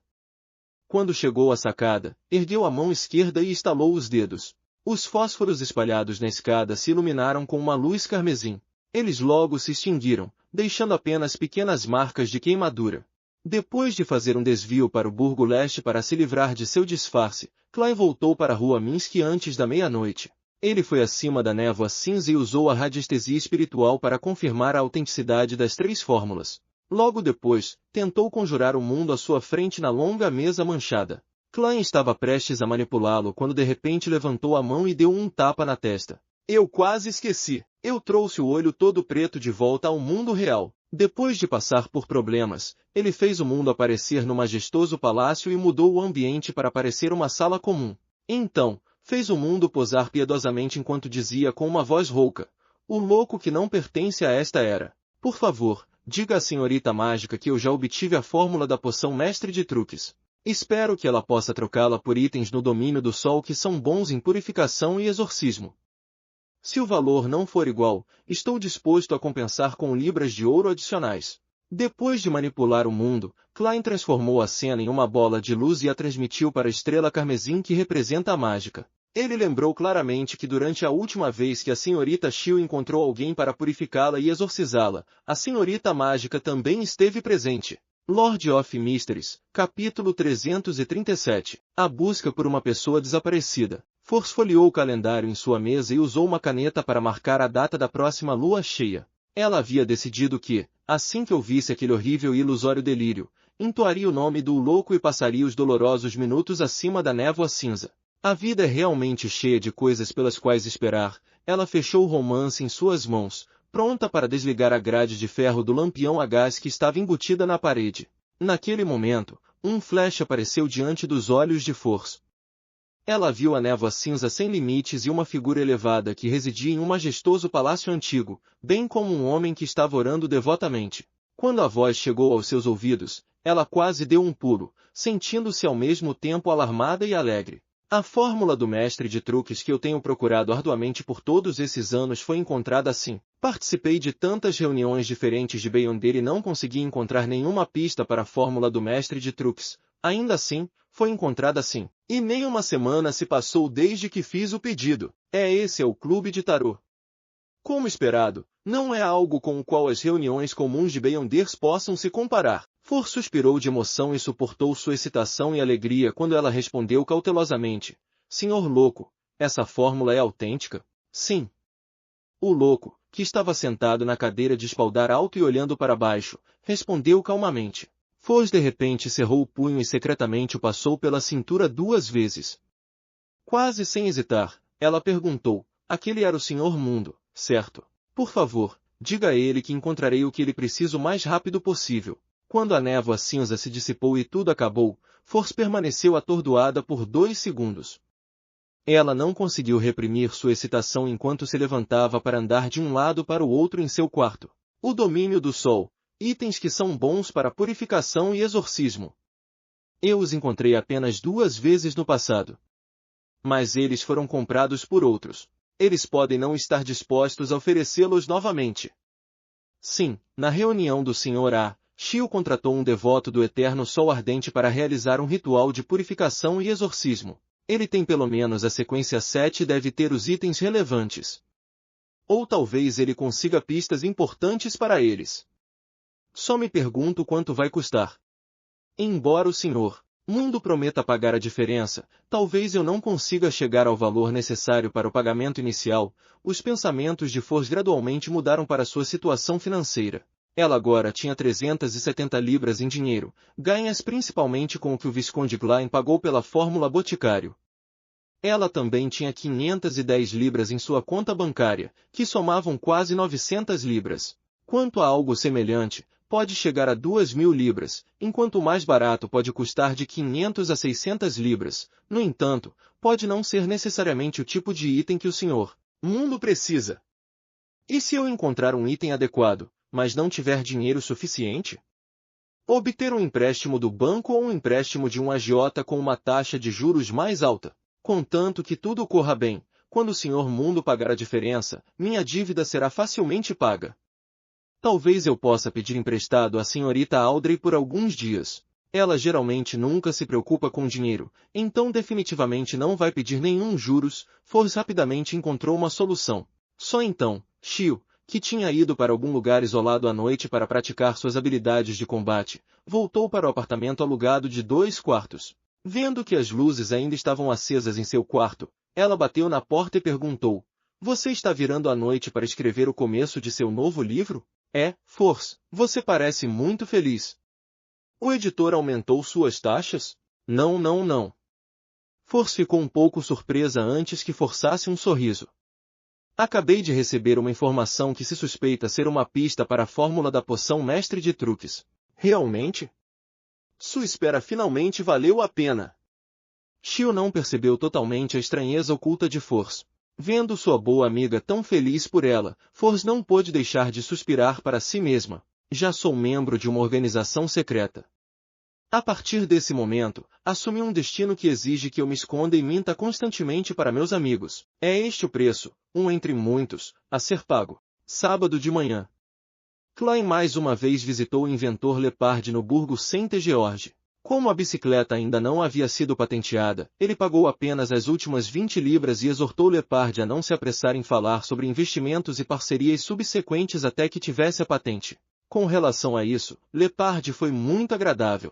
Quando chegou à sacada, ergueu a mão esquerda e estalou os dedos. Os fósforos espalhados na escada se iluminaram com uma luz carmesim. Eles logo se extinguiram, deixando apenas pequenas marcas de queimadura. Depois de fazer um desvio para o Burgo Leste para se livrar de seu disfarce, Klein voltou para a rua Minsk antes da meia-noite. Ele foi acima da névoa cinza e usou a radiestesia espiritual para confirmar a autenticidade das 3 fórmulas. Logo depois, tentou conjurar o mundo à sua frente na longa mesa manchada. Klein estava prestes a manipulá-lo quando de repente levantou a mão e deu um tapa na testa. Eu quase esqueci. Eu trouxe o olho todo preto de volta ao mundo real. Depois de passar por problemas, ele fez o mundo aparecer no majestoso palácio e mudou o ambiente para parecer uma sala comum. Então, fez o mundo posar piedosamente enquanto dizia com uma voz rouca: o louco que não pertence a esta era. Por favor, diga à senhorita mágica que eu já obtive a fórmula da poção mestre de truques. Espero que ela possa trocá-la por itens no domínio do sol que são bons em purificação e exorcismo. Se o valor não for igual, estou disposto a compensar com libras de ouro adicionais. Depois de manipular o mundo, Klein transformou a cena em uma bola de luz e a transmitiu para a estrela carmesim que representa a mágica. Ele lembrou claramente que durante a última vez que a senhorita Xiu encontrou alguém para purificá-la e exorcizá-la, a senhorita mágica também esteve presente. Lord of Mysteries, capítulo 337. A busca por uma pessoa desaparecida. Force folheou o calendário em sua mesa e usou uma caneta para marcar a data da próxima lua cheia. Ela havia decidido que, assim que ouvisse aquele horrível e ilusório delírio, entoaria o nome do louco e passaria os dolorosos minutos acima da névoa cinza. A vida é realmente cheia de coisas pelas quais esperar. Ela fechou o romance em suas mãos, pronta para desligar a grade de ferro do lampião a gás que estava embutida na parede. Naquele momento, um flash apareceu diante dos olhos de Force. Ela viu a névoa cinza sem limites e uma figura elevada que residia em um majestoso palácio antigo, bem como um homem que estava orando devotamente. Quando a voz chegou aos seus ouvidos, ela quase deu um pulo, sentindo-se ao mesmo tempo alarmada e alegre. A fórmula do mestre de truques que eu tenho procurado arduamente por todos esses anos foi encontrada assim. Participei de tantas reuniões diferentes de Beyonder e não consegui encontrar nenhuma pista para a fórmula do mestre de truques. Ainda assim, foi encontrada assim. E nem uma semana se passou desde que fiz o pedido. Esse é o clube de tarô. Como esperado, não é algo com o qual as reuniões comuns de Beyonders possam se comparar. For suspirou de emoção e suportou sua excitação e alegria quando ela respondeu cautelosamente: Senhor louco, essa fórmula é autêntica? Sim. O louco, que estava sentado na cadeira de espaldar alto e olhando para baixo, respondeu calmamente. Foz de repente cerrou o punho e secretamente o passou pela cintura 2 vezes. Quase sem hesitar, ela perguntou: aquele era o Senhor Mundo, certo? Por favor, diga a ele que encontrarei o que ele precisa o mais rápido possível. Quando a névoa cinza se dissipou e tudo acabou, Force permaneceu atordoada por 2 segundos. Ela não conseguiu reprimir sua excitação enquanto se levantava para andar de um lado para o outro em seu quarto. O domínio do sol. Itens que são bons para purificação e exorcismo. Eu os encontrei apenas 2 vezes no passado. Mas eles foram comprados por outros. Eles podem não estar dispostos a oferecê-los novamente. Sim, na reunião do Sr. A, Xiu contratou um devoto do Eterno Sol Ardente para realizar um ritual de purificação e exorcismo. Ele tem pelo menos a sequência 7 e deve ter os itens relevantes. Ou talvez ele consiga pistas importantes para eles. Só me pergunto quanto vai custar. Embora o Sr. Mundo prometa pagar a diferença, talvez eu não consiga chegar ao valor necessário para o pagamento inicial. Os pensamentos de Force gradualmente mudaram para sua situação financeira. Ela agora tinha 370 libras em dinheiro, ganhas principalmente com o que o Visconde Glein pagou pela fórmula Boticário. Ela também tinha 510 libras em sua conta bancária, que somavam quase 900 libras. Quanto a algo semelhante, pode chegar a 2.000 libras, enquanto o mais barato pode custar de 500 a 600 libras. No entanto, pode não ser necessariamente o tipo de item que o Sr. Mundo precisa. E se eu encontrar um item adequado, mas não tiver dinheiro suficiente? Obter um empréstimo do banco ou um empréstimo de um agiota com uma taxa de juros mais alta. Contanto que tudo corra bem, Quando o Senhor Mundo pagar a diferença, minha dívida será facilmente paga. Talvez eu possa pedir emprestado à senhorita Audrey por alguns dias. Ela geralmente nunca se preocupa com dinheiro, então definitivamente não vai pedir nenhum juros. Force rapidamente encontrou uma solução. Só então, Shio, que tinha ido para algum lugar isolado à noite para praticar suas habilidades de combate, voltou para o apartamento alugado de 2 quartos. Vendo que as luzes ainda estavam acesas em seu quarto, ela bateu na porta e perguntou: "Você está virando à noite para escrever o começo de seu novo livro?" "É, Force, você parece muito feliz." "O editor aumentou suas taxas?" Não, não, não." Force ficou um pouco surpresa antes que forçasse um sorriso. "Acabei de receber uma informação que se suspeita ser uma pista para a fórmula da poção mestre de truques." "Realmente? Sua espera finalmente valeu a pena." Shio não percebeu totalmente a estranheza oculta de Force. Vendo sua boa amiga tão feliz por ela, Force não pôde deixar de suspirar para si mesma. "Já sou membro de uma organização secreta. A partir desse momento, assumi um destino que exige que eu me esconda e minta constantemente para meus amigos. É este o preço, um entre muitos, a ser pago." Sábado de manhã. Klein mais uma vez visitou o inventor Lepard no Burgo Saint-George. Como a bicicleta ainda não havia sido patenteada, ele pagou apenas as últimas 20 libras e exortou Lepard a não se apressar em falar sobre investimentos e parcerias subsequentes até que tivesse a patente. Com relação a isso, Lepard foi muito agradável.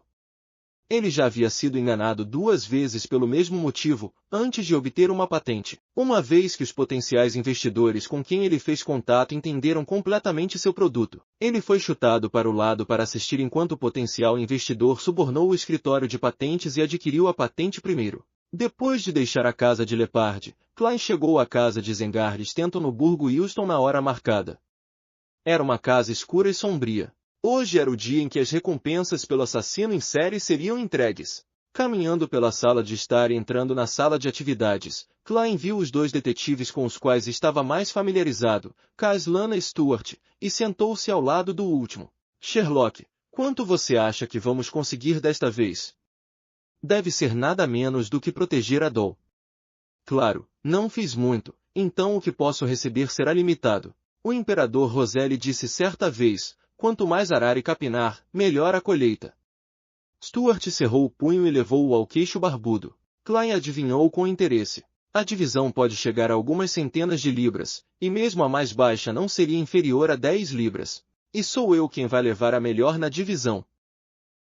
Ele já havia sido enganado 2 vezes pelo mesmo motivo, antes de obter uma patente. Uma vez que os potenciais investidores com quem ele fez contato entenderam completamente seu produto, ele foi chutado para o lado para assistir enquanto o potencial investidor subornou o escritório de patentes e adquiriu a patente primeiro. Depois de deixar a casa de Lepard, Klein chegou à casa de Isengard Stanton no Burgo Euston na hora marcada. Era uma casa escura e sombria. Hoje era o dia em que as recompensas pelo assassino em série seriam entregues. Caminhando pela sala de estar e entrando na sala de atividades, Klein viu os 2 detetives com os quais estava mais familiarizado, Caslana e Stuart, e sentou-se ao lado do último. "Sherlock, quanto você acha que vamos conseguir desta vez?" "Deve ser nada menos do que proteger a Doll." "Claro, não fiz muito, então o que posso receber será limitado." O imperador Roselli disse certa vez: "Quanto mais arar e capinar, melhor a colheita." Stuart cerrou o punho e levou-o ao queixo barbudo. Klein adivinhou com interesse. "A divisão pode chegar a algumas centenas de libras, e mesmo a mais baixa não seria inferior a 10 libras. E sou eu quem vai levar a melhor na divisão."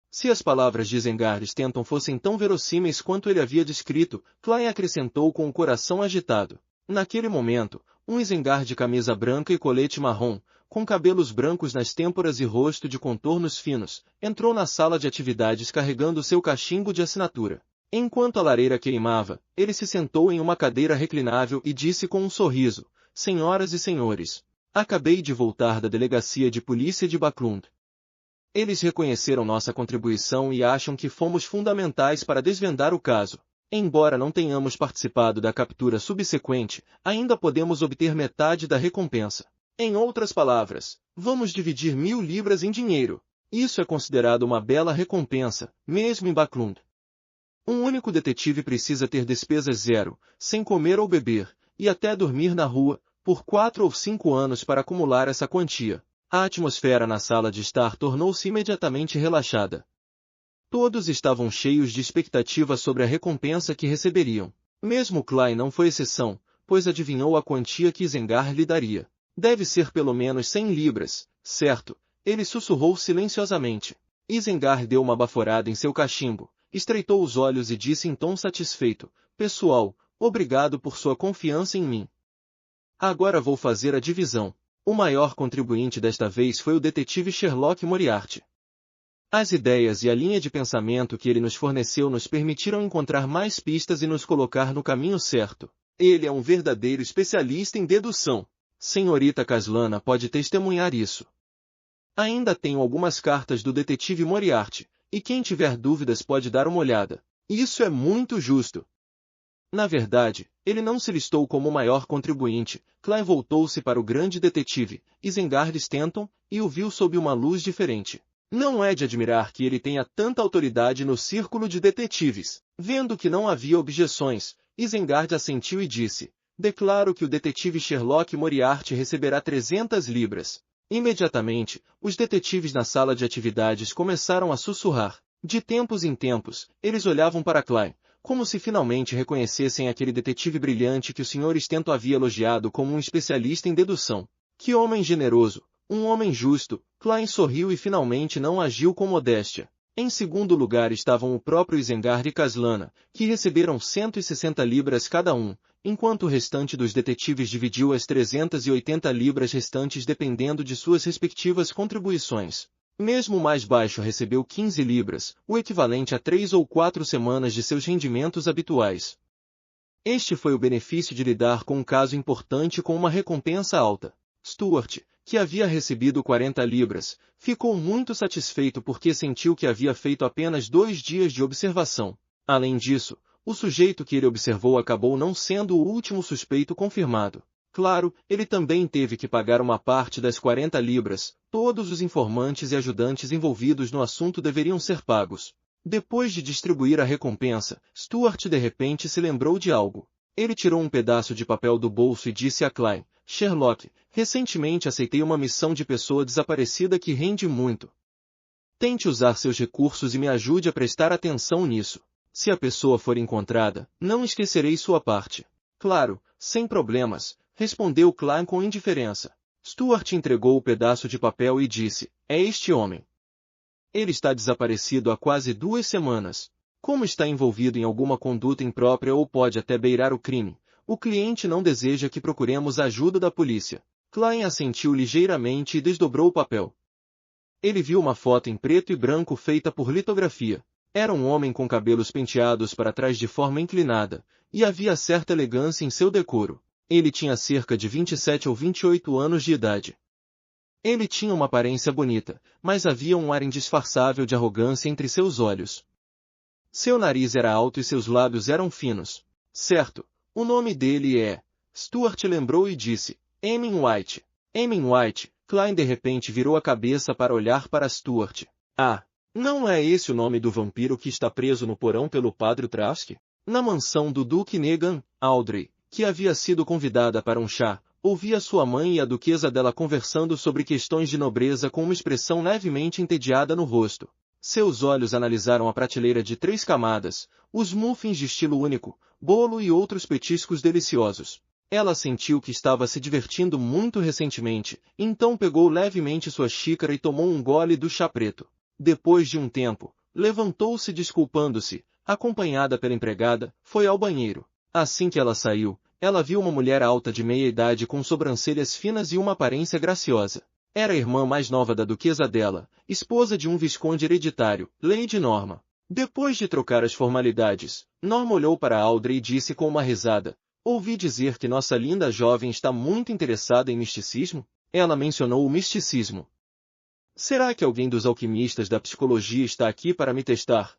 Se as palavras de Isengard Stanton fossem tão verossímeis quanto ele havia descrito, Klein acrescentou com o coração agitado. Naquele momento, um Isengard de camisa branca e colete marrom, com cabelos brancos nas têmporas e rosto de contornos finos, entrou na sala de atividades carregando seu cachimbo de assinatura. Enquanto a lareira queimava, ele se sentou em uma cadeira reclinável e disse com um sorriso: "Senhoras e senhores, acabei de voltar da delegacia de polícia de Backlund. Eles reconheceram nossa contribuição e acham que fomos fundamentais para desvendar o caso. Embora não tenhamos participado da captura subsequente, ainda podemos obter metade da recompensa. Em outras palavras, vamos dividir 1000 libras em dinheiro. Isso é considerado uma bela recompensa, mesmo em Backlund. Um único detetive precisa ter despesas zero, sem comer ou beber, e até dormir na rua, por 4 ou 5 anos para acumular essa quantia." A atmosfera na sala de estar tornou-se imediatamente relaxada. Todos estavam cheios de expectativa sobre a recompensa que receberiam. Mesmo Klein não foi exceção, pois adivinhou a quantia que Isengard lhe daria. "Deve ser pelo menos 100 libras, certo?" ele sussurrou silenciosamente. Isengard deu uma baforada em seu cachimbo, estreitou os olhos e disse em tom satisfeito: "Pessoal, obrigado por sua confiança em mim. Agora vou fazer a divisão." O maior contribuinte desta vez foi o detetive Sherlock Moriarty. As ideias e a linha de pensamento que ele nos forneceu nos permitiram encontrar mais pistas e nos colocar no caminho certo. Ele é um verdadeiro especialista em dedução. Senhorita Caslana pode testemunhar isso. Ainda tenho algumas cartas do detetive Moriarty, e quem tiver dúvidas pode dar uma olhada. Isso é muito justo. Na verdade, ele não se listou como o maior contribuinte. Klein voltou-se para o grande detetive, Isengard Stanton, e o viu sob uma luz diferente. Não é de admirar que ele tenha tanta autoridade no círculo de detetives. Vendo que não havia objeções, Isengard assentiu e disse: Declaro que o detetive Sherlock Moriarty receberá 300 libras. Imediatamente, os detetives na sala de atividades começaram a sussurrar. De tempos em tempos, eles olhavam para Klein, como se finalmente reconhecessem aquele detetive brilhante que o Sr. Stento havia elogiado como um especialista em dedução. Que homem generoso, um homem justo. Klein sorriu e finalmente não agiu com modéstia. Em segundo lugar estavam o próprio Isengard e Caslana, que receberam 160 libras cada um, enquanto o restante dos detetives dividiu as 380 libras restantes dependendo de suas respectivas contribuições. Mesmo o mais baixo recebeu 15 libras, o equivalente a 3 ou 4 semanas de seus rendimentos habituais. Este foi o benefício de lidar com um caso importante com uma recompensa alta. Stuart, que havia recebido 40 libras, ficou muito satisfeito porque sentiu que havia feito apenas 2 dias de observação. Além disso, o sujeito que ele observou acabou não sendo o último suspeito confirmado. Claro, ele também teve que pagar uma parte das 40 libras, todos os informantes e ajudantes envolvidos no assunto deveriam ser pagos. Depois de distribuir a recompensa, Stuart de repente se lembrou de algo. Ele tirou um pedaço de papel do bolso e disse a Klein, Sherlock, recentemente aceitei uma missão de pessoa desaparecida que rende muito. Tente usar seus recursos e me ajude a prestar atenção nisso. Se a pessoa for encontrada, não esquecerei sua parte. Claro, sem problemas, respondeu Klein com indiferença. Stuart entregou o pedaço de papel e disse, é este homem. Ele está desaparecido há quase 2 semanas. Como está envolvido em alguma conduta imprópria ou pode até beirar o crime, o cliente não deseja que procuremos a ajuda da polícia. Klein assentiu ligeiramente e desdobrou o papel. Ele viu uma foto em preto e branco feita por litografia. Era um homem com cabelos penteados para trás de forma inclinada, e havia certa elegância em seu decoro. Ele tinha cerca de 27 ou 28 anos de idade. Ele tinha uma aparência bonita, mas havia um ar indisfarçável de arrogância entre seus olhos. Seu nariz era alto e seus lábios eram finos. Certo, o nome dele é... Stuart lembrou e disse, Emin White. Emin White. Klein de repente virou a cabeça para olhar para Stuart. Ah, não é esse o nome do vampiro que está preso no porão pelo Padre Trask? Na mansão do Duque Negan, Audrey, que havia sido convidada para um chá, ouvia sua mãe e a duquesa dela conversando sobre questões de nobreza com uma expressão levemente entediada no rosto. Seus olhos analisaram a prateleira de 3 camadas, os muffins de estilo único, bolo e outros petiscos deliciosos. Ela sentiu que estava se divertindo muito recentemente, então pegou levemente sua xícara e tomou um gole do chá preto. Depois de um tempo, levantou-se desculpando-se, acompanhada pela empregada, foi ao banheiro. Assim que ela saiu, ela viu uma mulher alta de meia idade com sobrancelhas finas e uma aparência graciosa. Era a irmã mais nova da duquesa dela, esposa de um visconde hereditário, Lady Norma. Depois de trocar as formalidades, Norma olhou para Audrey e disse com uma risada, ouvi dizer que nossa linda jovem está muito interessada em misticismo? Ela mencionou o misticismo. Será que alguém dos alquimistas da psicologia está aqui para me testar?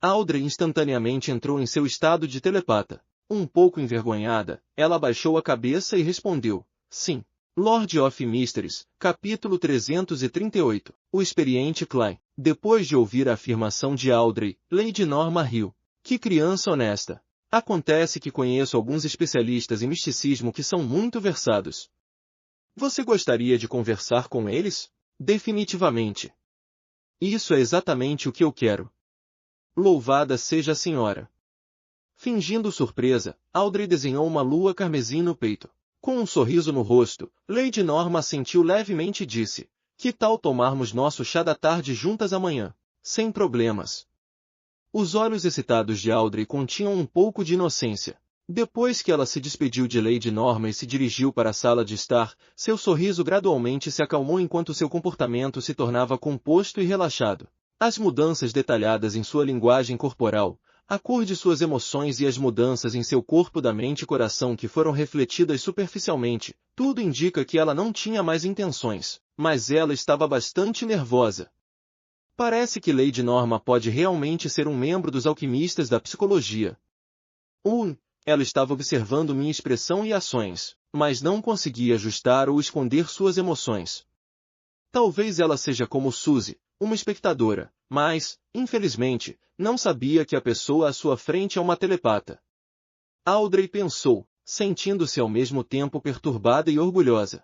Audrey instantaneamente entrou em seu estado de telepata. Um pouco envergonhada, ela abaixou a cabeça e respondeu, sim. Lord of Mysteries, capítulo 338. O experiente Klein. Depois de ouvir a afirmação de Audrey, Lady Norma riu. Que criança honesta. Acontece que conheço alguns especialistas em misticismo que são muito versados. Você gostaria de conversar com eles? Definitivamente. Isso é exatamente o que eu quero. Louvada seja a senhora. Fingindo surpresa, Audrey desenhou uma lua carmesim no peito. Com um sorriso no rosto, Lady Norma assentiu levemente e disse, que tal tomarmos nosso chá da tarde juntas amanhã? Sem problemas. Os olhos excitados de Audrey continham um pouco de inocência. Depois que ela se despediu de Lady Norma e se dirigiu para a sala de estar, seu sorriso gradualmente se acalmou enquanto seu comportamento se tornava composto e relaxado. As mudanças detalhadas em sua linguagem corporal, a cor de suas emoções e as mudanças em seu corpo da mente e coração que foram refletidas superficialmente, tudo indica que ela não tinha mais intenções, mas ela estava bastante nervosa. Parece que Lady Norma pode realmente ser um membro dos alquimistas da psicologia. Ela estava observando minha expressão e ações, mas não conseguia ajustar ou esconder suas emoções. Talvez ela seja como Suzy, uma espectadora, mas, infelizmente, não sabia que a pessoa à sua frente é uma telepata. Audrey pensou, sentindo-se ao mesmo tempo perturbada e orgulhosa.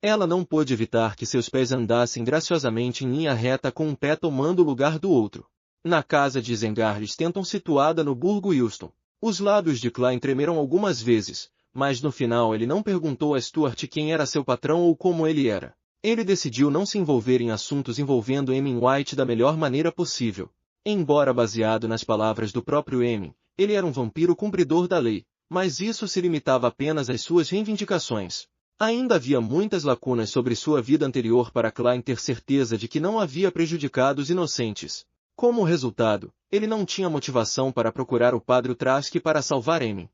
Ela não pôde evitar que seus pés andassem graciosamente em linha reta com um pé tomando o lugar do outro. Na casa de Isengard Stanton situada no Burgo Euston, os lábios de Klein tremeram algumas vezes, mas no final ele não perguntou a Stuart quem era seu patrão ou como ele era. Ele decidiu não se envolver em assuntos envolvendo Emin White da melhor maneira possível. Embora baseado nas palavras do próprio Emin, ele era um vampiro cumpridor da lei, mas isso se limitava apenas às suas reivindicações. Ainda havia muitas lacunas sobre sua vida anterior para Klein ter certeza de que não havia prejudicado os inocentes. Como resultado, ele não tinha motivação para procurar o Padre Trask para salvar Emin.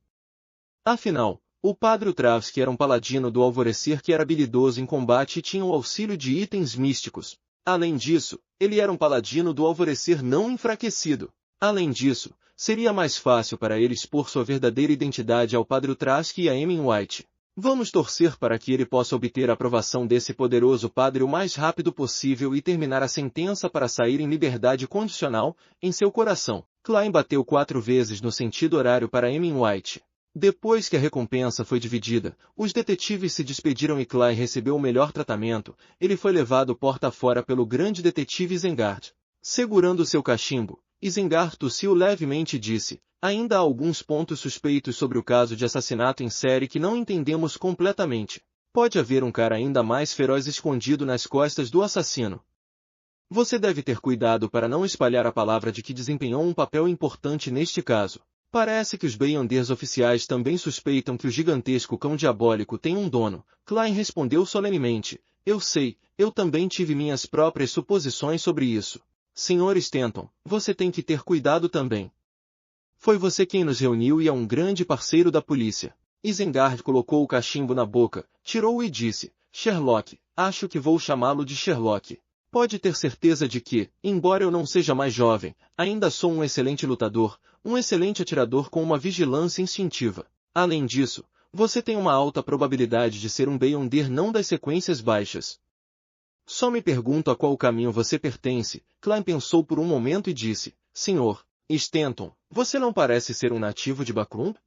Afinal, o Padre Trask era um paladino do alvorecer que era habilidoso em combate e tinha o auxílio de itens místicos. Além disso, ele era um paladino do alvorecer não enfraquecido. Além disso, seria mais fácil para ele expor sua verdadeira identidade ao Padre Trask e a Emin White. Vamos torcer para que ele possa obter a aprovação desse poderoso padre o mais rápido possível e terminar a sentença para sair em liberdade condicional, em seu coração. Klein bateu 4 vezes no sentido horário para Emin White. Depois que a recompensa foi dividida, os detetives se despediram e Klein recebeu o melhor tratamento. Ele foi levado porta fora pelo grande detetive Isengard. Segurando seu cachimbo, Isengard tossiu levemente e disse: ainda há alguns pontos suspeitos sobre o caso de assassinato em série que não entendemos completamente. Pode haver um cara ainda mais feroz escondido nas costas do assassino. Você deve ter cuidado para não espalhar a palavra de que desempenhou um papel importante neste caso. Parece que os Beyonders oficiais também suspeitam que o gigantesco cão diabólico tem um dono. Klein respondeu solenemente: eu sei, eu também tive minhas próprias suposições sobre isso. Sr. Stanton, você tem que ter cuidado também. Foi você quem nos reuniu e é um grande parceiro da polícia. Isengard colocou o cachimbo na boca, tirou-o e disse: Sherlock, acho que vou chamá-lo de Sherlock. Pode ter certeza de que, embora eu não seja mais jovem, ainda sou um excelente lutador, um excelente atirador com uma vigilância instintiva. Além disso, você tem uma alta probabilidade de ser um Beyonder não das sequências baixas. Só me pergunto a qual caminho você pertence. Klein pensou por um momento e disse: Sr. Stanton, você não parece ser um nativo de Backlund?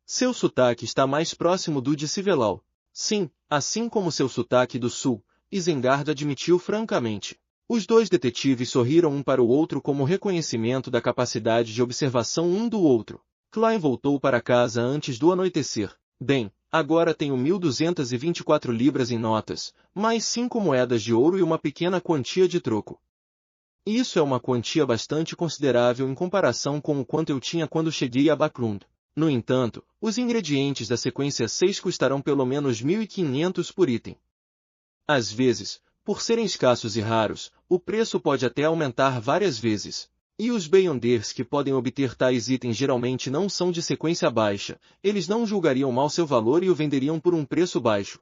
Seu sotaque está mais próximo do de Civelau. Sim, assim como seu sotaque do sul, Isengard admitiu francamente. Os dois detetives sorriram um para o outro como reconhecimento da capacidade de observação um do outro. Klein voltou para casa antes do anoitecer. Bem, agora tenho 1.224 libras em notas, mais 5 moedas de ouro e uma pequena quantia de troco. Isso é uma quantia bastante considerável em comparação com o quanto eu tinha quando cheguei a Backlund. No entanto, os ingredientes da sequência 6 custarão pelo menos 1.500 por item. Às vezes, por serem escassos e raros, o preço pode até aumentar várias vezes. E os Beyonders que podem obter tais itens geralmente não são de sequência baixa, eles não julgariam mal seu valor e o venderiam por um preço baixo.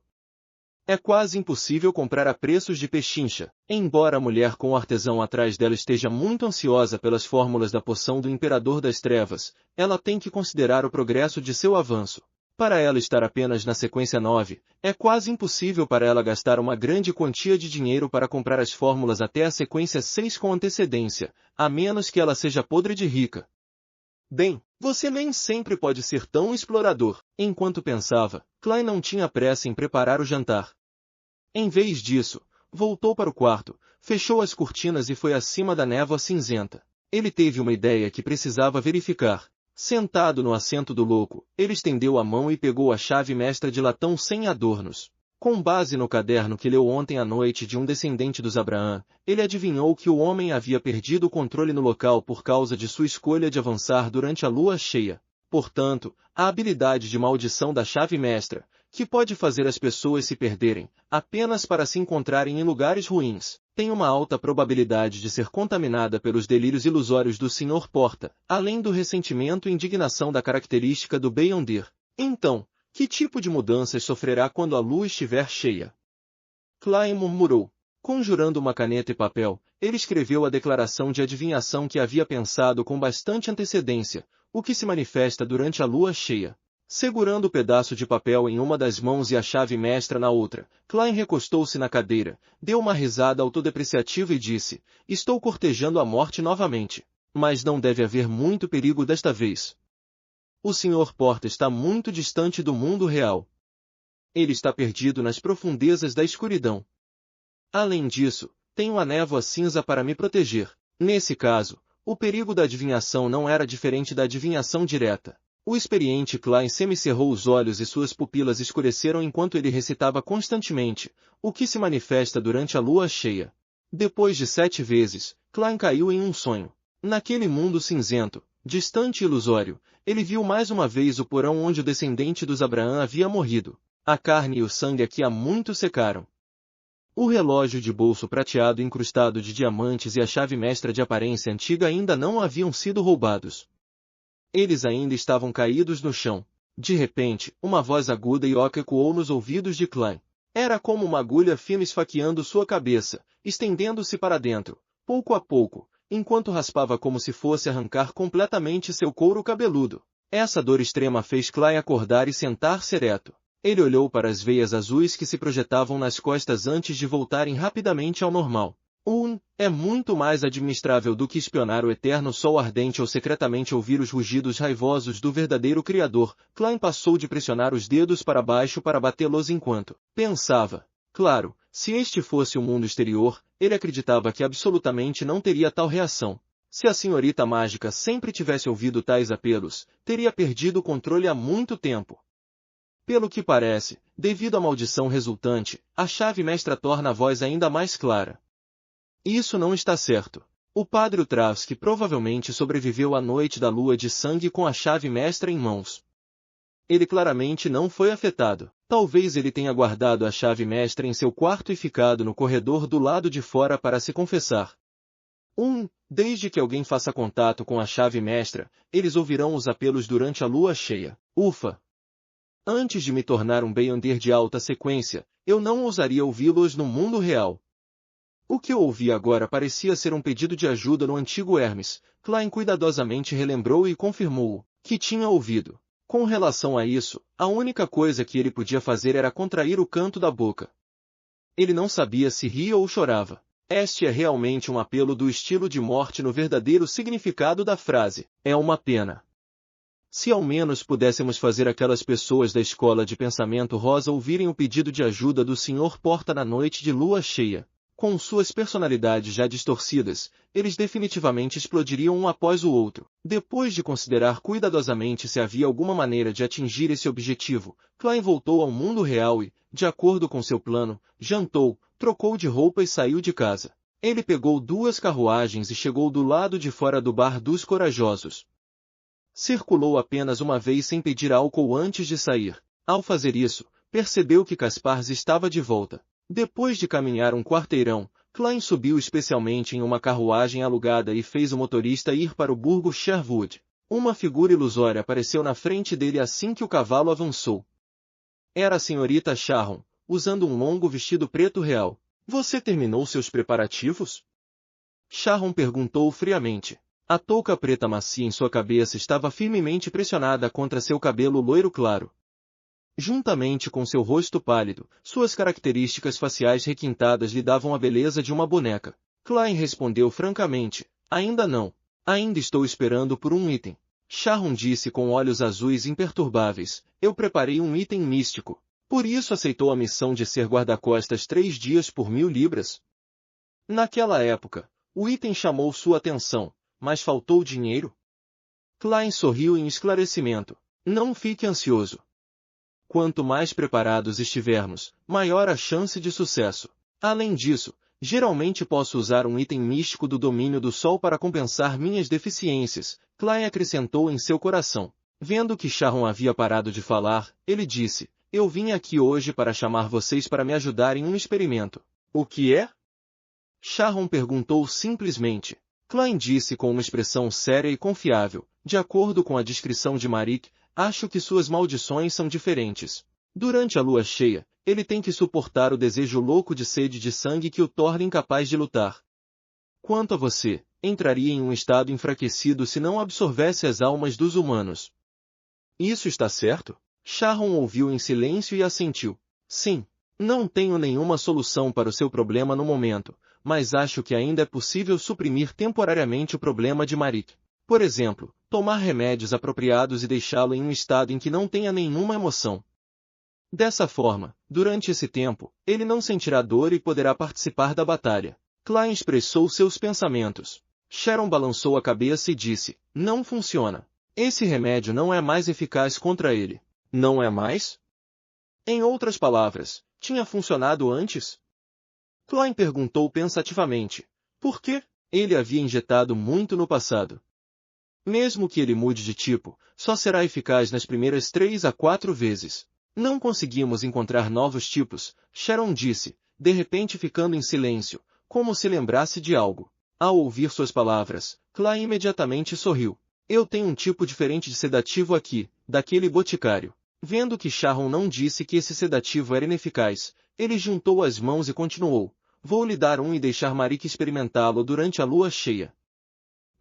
É quase impossível comprar a preços de pechincha. Embora a mulher com o artesão atrás dela esteja muito ansiosa pelas fórmulas da poção do Imperador das Trevas, ela tem que considerar o progresso de seu avanço. Para ela estar apenas na sequência 9, é quase impossível para ela gastar uma grande quantia de dinheiro para comprar as fórmulas até a sequência 6 com antecedência, a menos que ela seja podre de rica. Bem, você nem sempre pode ser tão explorador. Enquanto pensava, Klein não tinha pressa em preparar o jantar. Em vez disso, voltou para o quarto, fechou as cortinas e foi acima da névoa cinzenta. Ele teve uma ideia que precisava verificar. Sentado no assento do louco, ele estendeu a mão e pegou a chave mestra de latão sem adornos. Com base no caderno que leu ontem à noite de um descendente dos Abraham, ele adivinhou que o homem havia perdido o controle no local por causa de sua escolha de avançar durante a lua cheia. Portanto, a habilidade de maldição da chave mestra, que pode fazer as pessoas se perderem, apenas para se encontrarem em lugares ruins, tem uma alta probabilidade de ser contaminada pelos delírios ilusórios do Sr. Porta, além do ressentimento e indignação da característica do Beyonder. Então, que tipo de mudanças sofrerá quando a lua estiver cheia? Klein murmurou. Conjurando uma caneta e papel, ele escreveu a declaração de adivinhação que havia pensado com bastante antecedência, o que se manifesta durante a lua cheia. Segurando o pedaço de papel em uma das mãos e a chave mestra na outra, Klein recostou-se na cadeira, deu uma risada autodepreciativa e disse: Estou cortejando a morte novamente. Mas não deve haver muito perigo desta vez. O Sr. Porta está muito distante do mundo real. Ele está perdido nas profundezas da escuridão. Além disso, tenho a névoa cinza para me proteger. Nesse caso, o perigo da adivinhação não era diferente da adivinhação direta. O experiente Klein semicerrou os olhos e suas pupilas escureceram enquanto ele recitava constantemente, o que se manifesta durante a lua cheia. Depois de 7 vezes, Klein caiu em um sonho. Naquele mundo cinzento, distante e ilusório, ele viu mais uma vez o porão onde o descendente dos Abraão havia morrido. A carne e o sangue aqui há muito secaram. O relógio de bolso prateado incrustado de diamantes e a chave mestra de aparência antiga ainda não haviam sido roubados. Eles ainda estavam caídos no chão. De repente, uma voz aguda e oca ecoou nos ouvidos de Klein. Era como uma agulha fina esfaqueando sua cabeça, estendendo-se para dentro, pouco a pouco, enquanto raspava como se fosse arrancar completamente seu couro cabeludo. Essa dor extrema fez Klein acordar e sentar-se ereto. Ele olhou para as veias azuis que se projetavam nas costas antes de voltarem rapidamente ao normal. É muito mais administrável do que espionar o eterno sol ardente ou secretamente ouvir os rugidos raivosos do verdadeiro Criador. Klein passou de pressionar os dedos para baixo para batê-los enquanto pensava. Claro, se este fosse o mundo exterior, ele acreditava que absolutamente não teria tal reação. Se a senhorita mágica sempre tivesse ouvido tais apelos, teria perdido o controle há muito tempo. Pelo que parece, devido à maldição resultante, a chave mestra torna a voz ainda mais clara. Isso não está certo. O padre Utravsky provavelmente sobreviveu à noite da lua de sangue com a chave mestra em mãos. Ele claramente não foi afetado. Talvez ele tenha guardado a chave mestra em seu quarto e ficado no corredor do lado de fora para se confessar. Desde que alguém faça contato com a chave mestra, eles ouvirão os apelos durante a lua cheia. Ufa! Antes de me tornar um Beyonder de alta sequência, eu não ousaria ouvi-los no mundo real. O que eu ouvi agora parecia ser um pedido de ajuda no antigo Hermes. Klein cuidadosamente relembrou e confirmou que tinha ouvido. Com relação a isso, a única coisa que ele podia fazer era contrair o canto da boca. Ele não sabia se ria ou chorava. Este é realmente um apelo do estilo de morte no verdadeiro significado da frase. É uma pena. Se ao menos pudéssemos fazer aquelas pessoas da escola de pensamento rosa ouvirem o pedido de ajuda do Sr. Porta na noite de lua cheia. Com suas personalidades já distorcidas, eles definitivamente explodiriam um após o outro. Depois de considerar cuidadosamente se havia alguma maneira de atingir esse objetivo, Klein voltou ao mundo real e, de acordo com seu plano, jantou, trocou de roupa e saiu de casa. Ele pegou 2 carruagens e chegou do lado de fora do Bar dos Corajosos. Circulou apenas uma vez sem pedir álcool antes de sair. Ao fazer isso, percebeu que Kaspars estava de volta. Depois de caminhar um quarteirão, Klein subiu especialmente em uma carruagem alugada e fez o motorista ir para o burgo Sherwood. Uma figura ilusória apareceu na frente dele assim que o cavalo avançou. Era a senhorita Sharon, usando um longo vestido preto real. Você terminou seus preparativos? Sharon perguntou friamente. A touca preta macia em sua cabeça estava firmemente pressionada contra seu cabelo loiro claro. Juntamente com seu rosto pálido, suas características faciais requintadas lhe davam a beleza de uma boneca. Klein respondeu francamente, ainda não. Ainda estou esperando por um item. Sharon disse com olhos azuis imperturbáveis, eu preparei um item místico. Por isso aceitou a missão de ser guarda-costas 3 dias por 1000 libras? Naquela época, o item chamou sua atenção, mas faltou dinheiro? Klein sorriu em esclarecimento. Não fique ansioso. Quanto mais preparados estivermos, maior a chance de sucesso. Além disso, geralmente posso usar um item místico do domínio do sol para compensar minhas deficiências, Klein acrescentou em seu coração. Vendo que Sharon havia parado de falar, ele disse, eu vim aqui hoje para chamar vocês para me ajudar em um experimento. O que é? Sharon perguntou simplesmente. Klein disse com uma expressão séria e confiável, de acordo com a descrição de Marik, acho que suas maldições são diferentes. Durante a lua cheia, ele tem que suportar o desejo louco de sede de sangue que o torna incapaz de lutar. Quanto a você, entraria em um estado enfraquecido se não absorvesse as almas dos humanos. Isso está certo? Sharon ouviu em silêncio e assentiu. Sim, não tenho nenhuma solução para o seu problema no momento, mas acho que ainda é possível suprimir temporariamente o problema de Marik. Por exemplo, tomar remédios apropriados e deixá-lo em um estado em que não tenha nenhuma emoção. Dessa forma, durante esse tempo, ele não sentirá dor e poderá participar da batalha. Klein expressou seus pensamentos. Sharon balançou a cabeça e disse, não funciona. Esse remédio não é mais eficaz contra ele. Não é mais? Em outras palavras, tinha funcionado antes? Klein perguntou pensativamente. Por quê? Ele havia injetado muito no passado. Mesmo que ele mude de tipo, só será eficaz nas primeiras 3 a 4 vezes. Não conseguimos encontrar novos tipos, Sharon disse, de repente ficando em silêncio, como se lembrasse de algo. Ao ouvir suas palavras, Klein imediatamente sorriu. Eu tenho um tipo diferente de sedativo aqui, daquele boticário. Vendo que Sharon não disse que esse sedativo era ineficaz, ele juntou as mãos e continuou. Vou lhe dar um e deixar Marique experimentá-lo durante a lua cheia.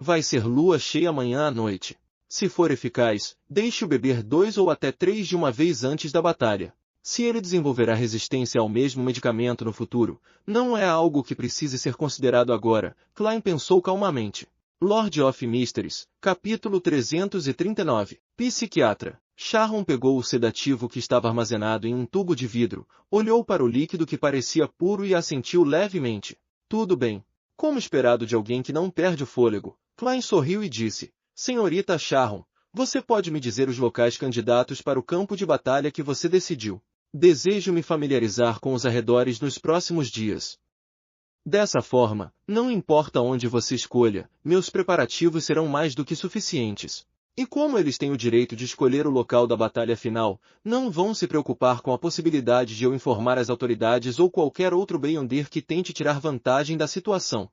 Vai ser lua cheia amanhã à noite. Se for eficaz, deixe-o beber 2 ou até 3 de uma vez antes da batalha. Se ele desenvolverá resistência ao mesmo medicamento no futuro, não é algo que precise ser considerado agora, Klein pensou calmamente. Lord of Mysteries, capítulo 339. Psiquiatra. Sharon pegou o sedativo que estava armazenado em um tubo de vidro, olhou para o líquido que parecia puro e assentiu levemente. Tudo bem. Como esperado de alguém que não perde o fôlego, Klein sorriu e disse, Senhorita Sharon, você pode me dizer os locais candidatos para o campo de batalha que você decidiu. Desejo me familiarizar com os arredores nos próximos dias. Dessa forma, não importa onde você escolha, meus preparativos serão mais do que suficientes. E como eles têm o direito de escolher o local da batalha final, não vão se preocupar com a possibilidade de eu informar as autoridades ou qualquer outro Beyonder que tente tirar vantagem da situação.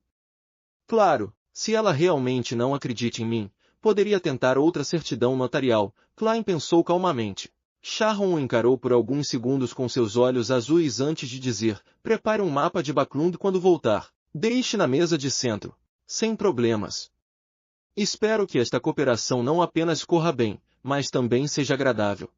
Claro, se ela realmente não acredita em mim, poderia tentar outra certidão notarial, Klein pensou calmamente. Sharon o encarou por alguns segundos com seus olhos azuis antes de dizer, prepare um mapa de Baclund quando voltar. Deixe na mesa de centro. Sem problemas. Espero que esta cooperação não apenas corra bem, mas também seja agradável.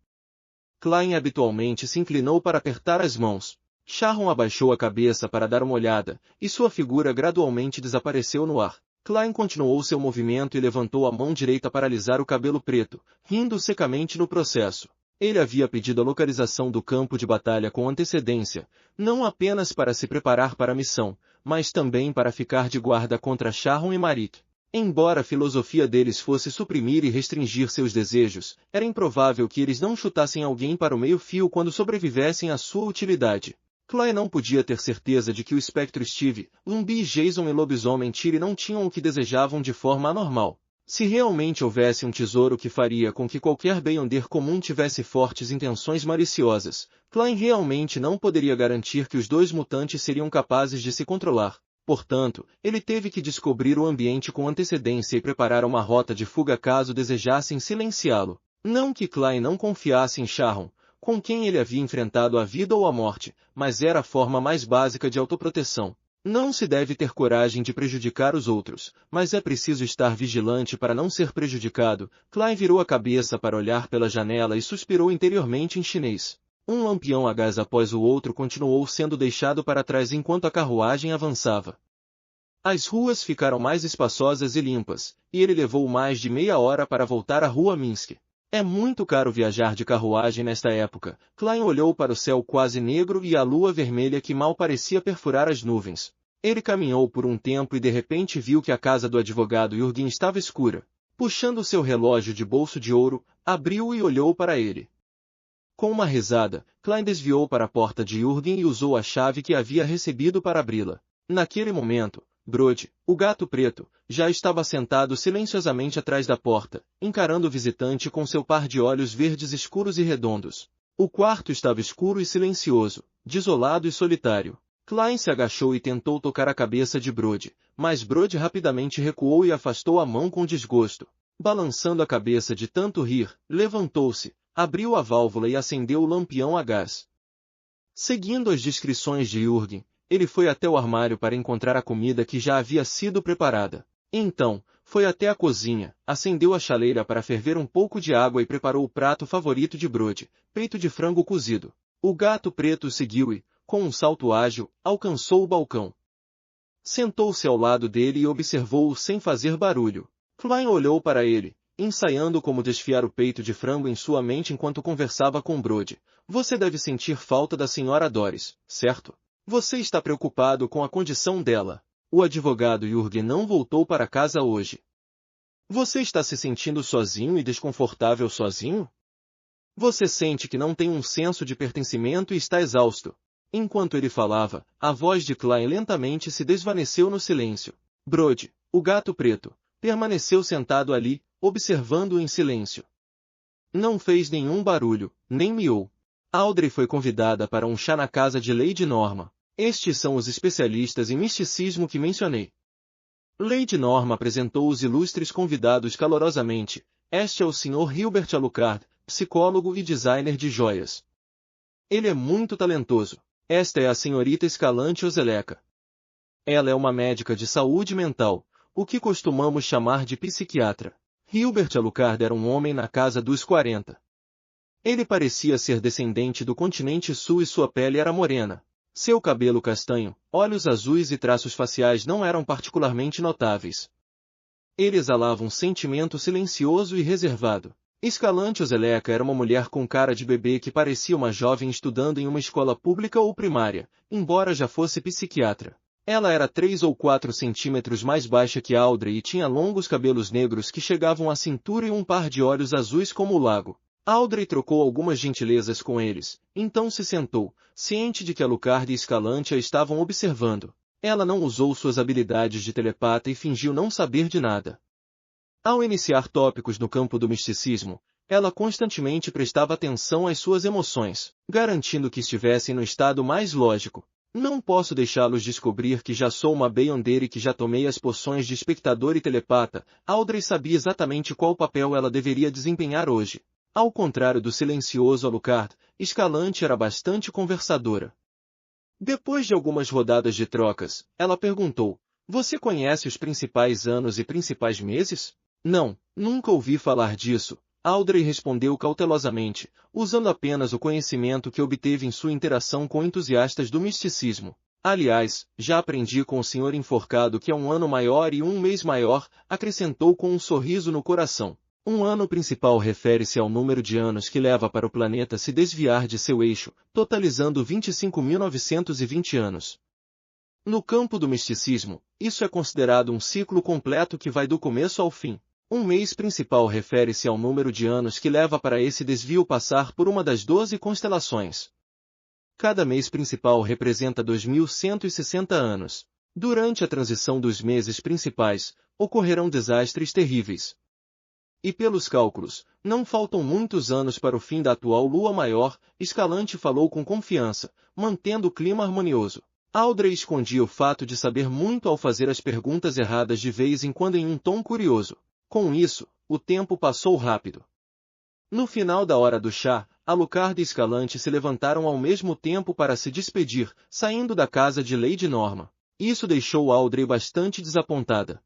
Klein habitualmente se inclinou para apertar as mãos. Sharon abaixou a cabeça para dar uma olhada, e sua figura gradualmente desapareceu no ar. Klein continuou seu movimento e levantou a mão direita para alisar o cabelo preto, rindo secamente no processo. Ele havia pedido a localização do campo de batalha com antecedência, não apenas para se preparar para a missão, mas também para ficar de guarda contra Sharon e Marique. Embora a filosofia deles fosse suprimir e restringir seus desejos, era improvável que eles não chutassem alguém para o meio-fio quando sobrevivessem à sua utilidade. Klein não podia ter certeza de que o espectro Steve, Zumbi, Jason e Lobisomem Tire não tinham o que desejavam de forma anormal. Se realmente houvesse um tesouro que faria com que qualquer Beyonder comum tivesse fortes intenções maliciosas, Klein realmente não poderia garantir que os dois mutantes seriam capazes de se controlar. Portanto, ele teve que descobrir o ambiente com antecedência e preparar uma rota de fuga caso desejassem silenciá-lo. Não que Klein não confiasse em Sharon, com quem ele havia enfrentado a vida ou a morte, mas era a forma mais básica de autoproteção. Não se deve ter coragem de prejudicar os outros, mas é preciso estar vigilante para não ser prejudicado. Klein virou a cabeça para olhar pela janela e suspirou interiormente em chinês. Um lampião a gás após o outro continuou sendo deixado para trás enquanto a carruagem avançava. As ruas ficaram mais espaçosas e limpas, e ele levou mais de meia hora para voltar à rua Minsk. É muito caro viajar de carruagem nesta época. Klein olhou para o céu quase negro e a lua vermelha que mal parecia perfurar as nuvens. Ele caminhou por um tempo e de repente viu que a casa do advogado Jürgen estava escura. Puxando seu relógio de bolso de ouro, abriu e olhou para ele. Com uma risada, Klein desviou para a porta de Jürgen e usou a chave que havia recebido para abri-la. Naquele momento, Brode, o gato preto, já estava sentado silenciosamente atrás da porta, encarando o visitante com seu par de olhos verdes escuros e redondos. O quarto estava escuro e silencioso, desolado e solitário. Klein se agachou e tentou tocar a cabeça de Brode, mas Brode rapidamente recuou e afastou a mão com desgosto. Balançando a cabeça de tanto rir, levantou-se, abriu a válvula e acendeu o lampião a gás. Seguindo as descrições de Jürgen, ele foi até o armário para encontrar a comida que já havia sido preparada. Então, foi até a cozinha, acendeu a chaleira para ferver um pouco de água e preparou o prato favorito de Brode, peito de frango cozido. O gato preto seguiu e, com um salto ágil, alcançou o balcão. Sentou-se ao lado dele e observou-o sem fazer barulho. Klein olhou para ele, ensaiando como desfiar o peito de frango em sua mente enquanto conversava com Brody. Você deve sentir falta da senhora Doris, certo? Você está preocupado com a condição dela. O advogado Jürgen não voltou para casa hoje. Você está se sentindo sozinho e desconfortável sozinho? Você sente que não tem um senso de pertencimento e está exausto. Enquanto ele falava, a voz de Klein lentamente se desvaneceu no silêncio. Brody, o gato preto, permaneceu sentado ali, observando-o em silêncio. Não fez nenhum barulho, nem miou. Audrey foi convidada para um chá na casa de Lady Norma. Estes são os especialistas em misticismo que mencionei. Lady Norma apresentou os ilustres convidados calorosamente. Este é o Sr. Hilbert Alucard, psicólogo e designer de joias. Ele é muito talentoso. Esta é a senhorita Escalante Ozeleca. Ela é uma médica de saúde mental, o que costumamos chamar de psiquiatra. Hilbert Alucard era um homem na casa dos 40. Ele parecia ser descendente do continente sul e sua pele era morena. Seu cabelo castanho, olhos azuis e traços faciais não eram particularmente notáveis. Ele exalava um sentimento silencioso e reservado. Escalante Ozeleca era uma mulher com cara de bebê que parecia uma jovem estudando em uma escola pública ou primária, embora já fosse psiquiatra. Ela era 3 ou 4 centímetros mais baixa que Audrey e tinha longos cabelos negros que chegavam à cintura e um par de olhos azuis como o lago. Audrey trocou algumas gentilezas com eles, então se sentou, ciente de que Alucard e Escalante a estavam observando. Ela não usou suas habilidades de telepata e fingiu não saber de nada. Ao iniciar tópicos no campo do misticismo, ela constantemente prestava atenção às suas emoções, garantindo que estivessem no estado mais lógico. Não posso deixá-los descobrir que já sou uma Beyonder e que já tomei as poções de espectador e telepata. Audrey sabia exatamente qual papel ela deveria desempenhar hoje. Ao contrário do silencioso Alucard, Escalante era bastante conversadora. Depois de algumas rodadas de trocas, ela perguntou, você conhece os principais anos e principais meses? Não, nunca ouvi falar disso, Audrey respondeu cautelosamente, usando apenas o conhecimento que obteve em sua interação com entusiastas do misticismo. Aliás, já aprendi com o senhor enforcado que é um ano maior e um mês maior, acrescentou com um sorriso no coração. Um ano principal refere-se ao número de anos que leva para o planeta se desviar de seu eixo, totalizando 25.920 anos. No campo do misticismo, isso é considerado um ciclo completo que vai do começo ao fim. Um mês principal refere-se ao número de anos que leva para esse desvio passar por uma das 12 constelações. Cada mês principal representa 2.160 anos. Durante a transição dos meses principais, ocorrerão desastres terríveis. E pelos cálculos, não faltam muitos anos para o fim da atual lua maior, Escalante falou com confiança, mantendo o clima harmonioso. Audrey escondia o fato de saber muito ao fazer as perguntas erradas de vez em quando em um tom curioso. Com isso, o tempo passou rápido. No final da hora do chá, Alucard e Escalante se levantaram ao mesmo tempo para se despedir, saindo da casa de Lady Norma. Isso deixou Audrey bastante desapontada.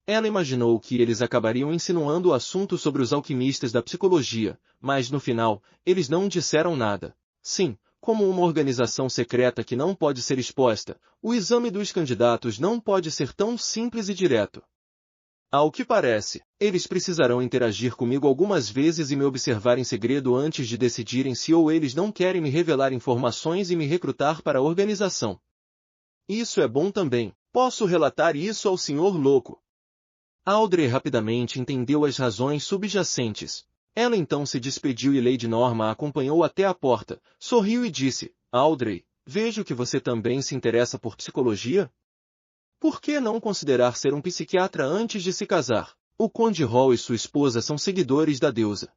Ela imaginou que eles acabariam insinuando o assunto sobre os alquimistas da psicologia, mas no final, eles não disseram nada. Sim, como uma organização secreta que não pode ser exposta, o exame dos candidatos não pode ser tão simples e direto. Ao que parece, eles precisarão interagir comigo algumas vezes e me observar em segredo antes de decidirem se ou eles não querem me revelar informações e me recrutar para a organização. Isso é bom também. Posso relatar isso ao senhor louco. Audrey rapidamente entendeu as razões subjacentes. Ela então se despediu e Lady Norma a acompanhou até a porta, sorriu e disse, Audrey, vejo que você também se interessa por psicologia? Por que não considerar ser um psiquiatra antes de se casar? O Conde Hall e sua esposa são seguidores da deusa.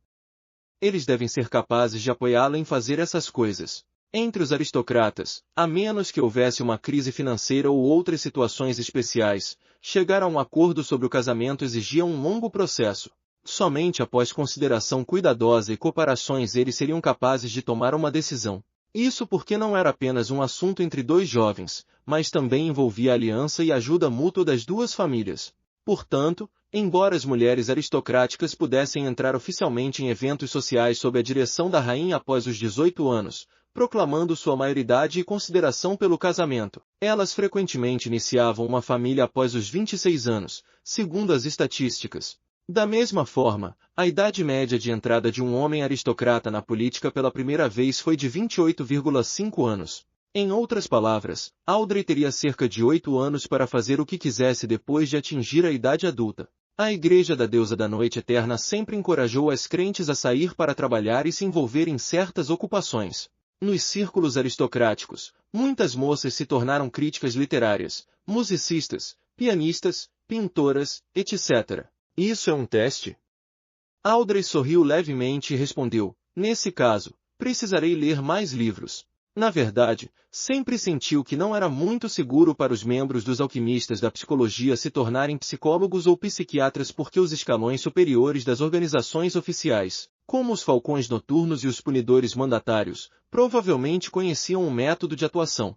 Eles devem ser capazes de apoiá-la em fazer essas coisas. Entre os aristocratas, a menos que houvesse uma crise financeira ou outras situações especiais, chegar a um acordo sobre o casamento exigia um longo processo. Somente após consideração cuidadosa e comparações eles seriam capazes de tomar uma decisão. Isso porque não era apenas um assunto entre dois jovens, mas também envolvia a aliança e ajuda mútua das duas famílias. Portanto, embora as mulheres aristocráticas pudessem entrar oficialmente em eventos sociais sob a direção da rainha após os 18 anos, proclamando sua maioridade e consideração pelo casamento. Elas frequentemente iniciavam uma família após os 26 anos, segundo as estatísticas. Da mesma forma, a idade média de entrada de um homem aristocrata na política pela primeira vez foi de 28,5 anos. Em outras palavras, Audrey teria cerca de 8 anos para fazer o que quisesse depois de atingir a idade adulta. A Igreja da Deusa da Noite Eterna sempre encorajou as crentes a sair para trabalhar e se envolver em certas ocupações. Nos círculos aristocráticos, muitas moças se tornaram críticas literárias, musicistas, pianistas, pintoras, etc. Isso é um teste? Audrey sorriu levemente e respondeu, nesse caso, precisarei ler mais livros. Na verdade, sempre sentiu que não era muito seguro para os membros dos alquimistas da psicologia se tornarem psicólogos ou psiquiatras porque os escalões superiores das organizações oficiais, como os falcões noturnos e os punidores mandatários, provavelmente conheciam o método de atuação.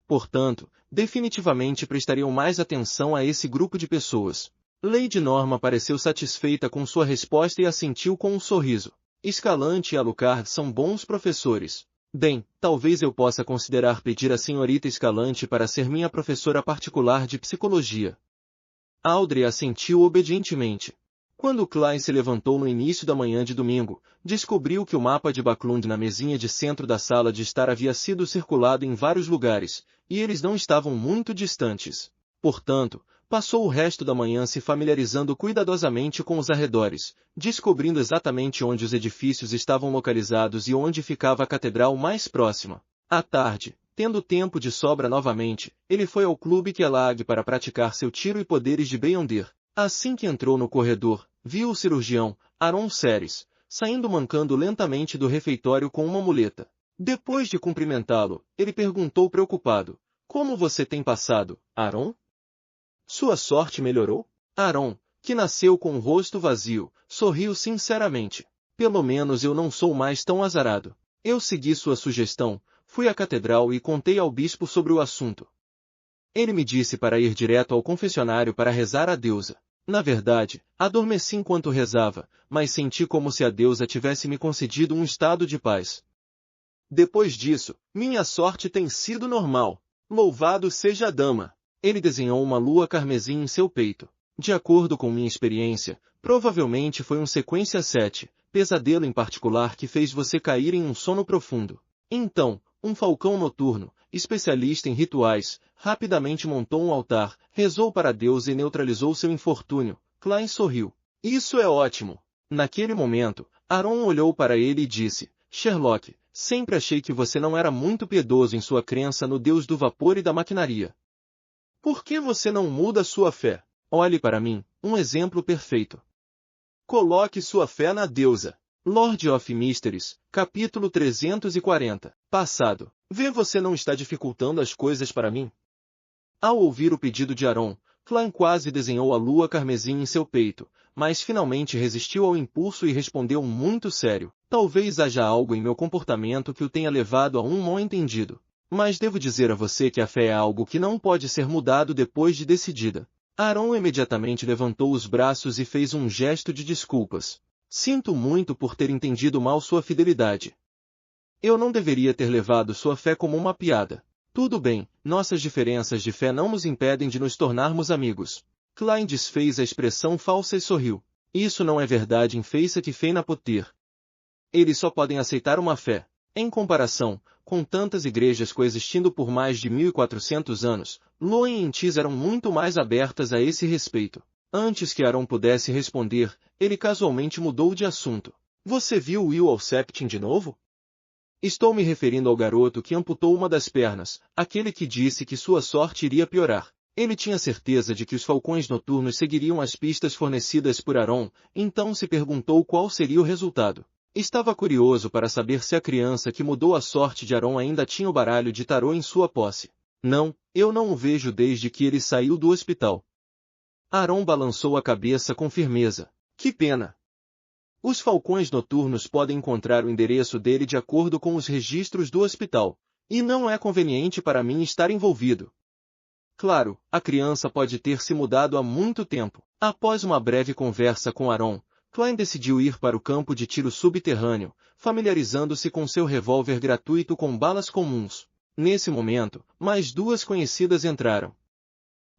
Portanto, definitivamente prestariam mais atenção a esse grupo de pessoas. Lady Norma pareceu satisfeita com sua resposta e assentiu com um sorriso. Escalante e Alucard são bons professores. Bem, talvez eu possa considerar pedir a senhorita Escalante para ser minha professora particular de psicologia. Audrey assentiu obedientemente. Quando Klein se levantou no início da manhã de domingo, descobriu que o mapa de Backlund na mesinha de centro da sala de estar havia sido circulado em vários lugares, e eles não estavam muito distantes. Portanto, passou o resto da manhã se familiarizando cuidadosamente com os arredores, descobrindo exatamente onde os edifícios estavam localizados e onde ficava a catedral mais próxima. À tarde, tendo tempo de sobra novamente, ele foi ao Clube Kelag para praticar seu tiro e poderes de Beyonder. Assim que entrou no corredor, viu o cirurgião, Aaron Ceres, saindo mancando lentamente do refeitório com uma muleta. Depois de cumprimentá-lo, ele perguntou preocupado, como você tem passado, Aaron? Sua sorte melhorou? Aaron, que nasceu com o rosto vazio, sorriu sinceramente. Pelo menos eu não sou mais tão azarado. Eu segui sua sugestão, fui à catedral e contei ao bispo sobre o assunto. Ele me disse para ir direto ao confessionário para rezar à deusa. Na verdade, adormeci enquanto rezava, mas senti como se a deusa tivesse me concedido um estado de paz. Depois disso, minha sorte tem sido normal. Louvado seja a dama! Ele desenhou uma lua carmesim em seu peito. De acordo com minha experiência, provavelmente foi um sequência 7, pesadelo em particular que fez você cair em um sono profundo. Então, um falcão noturno, especialista em rituais, rapidamente montou um altar, rezou para a deusa e neutralizou seu infortúnio. Klein sorriu. Isso é ótimo. Naquele momento, Aaron olhou para ele e disse, Sherlock, sempre achei que você não era muito piedoso em sua crença no deus do vapor e da maquinaria. Por que você não muda sua fé? Olhe para mim, um exemplo perfeito. Coloque sua fé na deusa. Lord of Mysteries, capítulo 340. Passado. Vê, você não está dificultando as coisas para mim? Ao ouvir o pedido de Aaron, Klein quase desenhou a lua carmesim em seu peito, mas finalmente resistiu ao impulso e respondeu muito sério. Talvez haja algo em meu comportamento que o tenha levado a um mal-entendido. Mas devo dizer a você que a fé é algo que não pode ser mudado depois de decidida. Aaron imediatamente levantou os braços e fez um gesto de desculpas. Sinto muito por ter entendido mal sua fidelidade. Eu não deveria ter levado sua fé como uma piada. Tudo bem, nossas diferenças de fé não nos impedem de nos tornarmos amigos. Klein desfez a expressão falsa e sorriu. Isso não é verdade em Facet e Feina Potter. Eles só podem aceitar uma fé. Em comparação, com tantas igrejas coexistindo por mais de 1400 anos, Loen e Tis eram muito mais abertas a esse respeito. Antes que Aaron pudesse responder, ele casualmente mudou de assunto. Você viu Will Alceptin de novo? Estou me referindo ao garoto que amputou uma das pernas, aquele que disse que sua sorte iria piorar. Ele tinha certeza de que os falcões noturnos seguiriam as pistas fornecidas por Aaron, então se perguntou qual seria o resultado. Estava curioso para saber se a criança que mudou a sorte de Aaron ainda tinha o baralho de tarô em sua posse. Não, eu não o vejo desde que ele saiu do hospital. Aaron balançou a cabeça com firmeza. Que pena! Os falcões noturnos podem encontrar o endereço dele de acordo com os registros do hospital, e não é conveniente para mim estar envolvido. Claro, a criança pode ter se mudado há muito tempo. Após uma breve conversa com Aaron, Klein decidiu ir para o campo de tiro subterrâneo, familiarizando-se com seu revólver gratuito com balas comuns. Nesse momento, mais duas conhecidas entraram.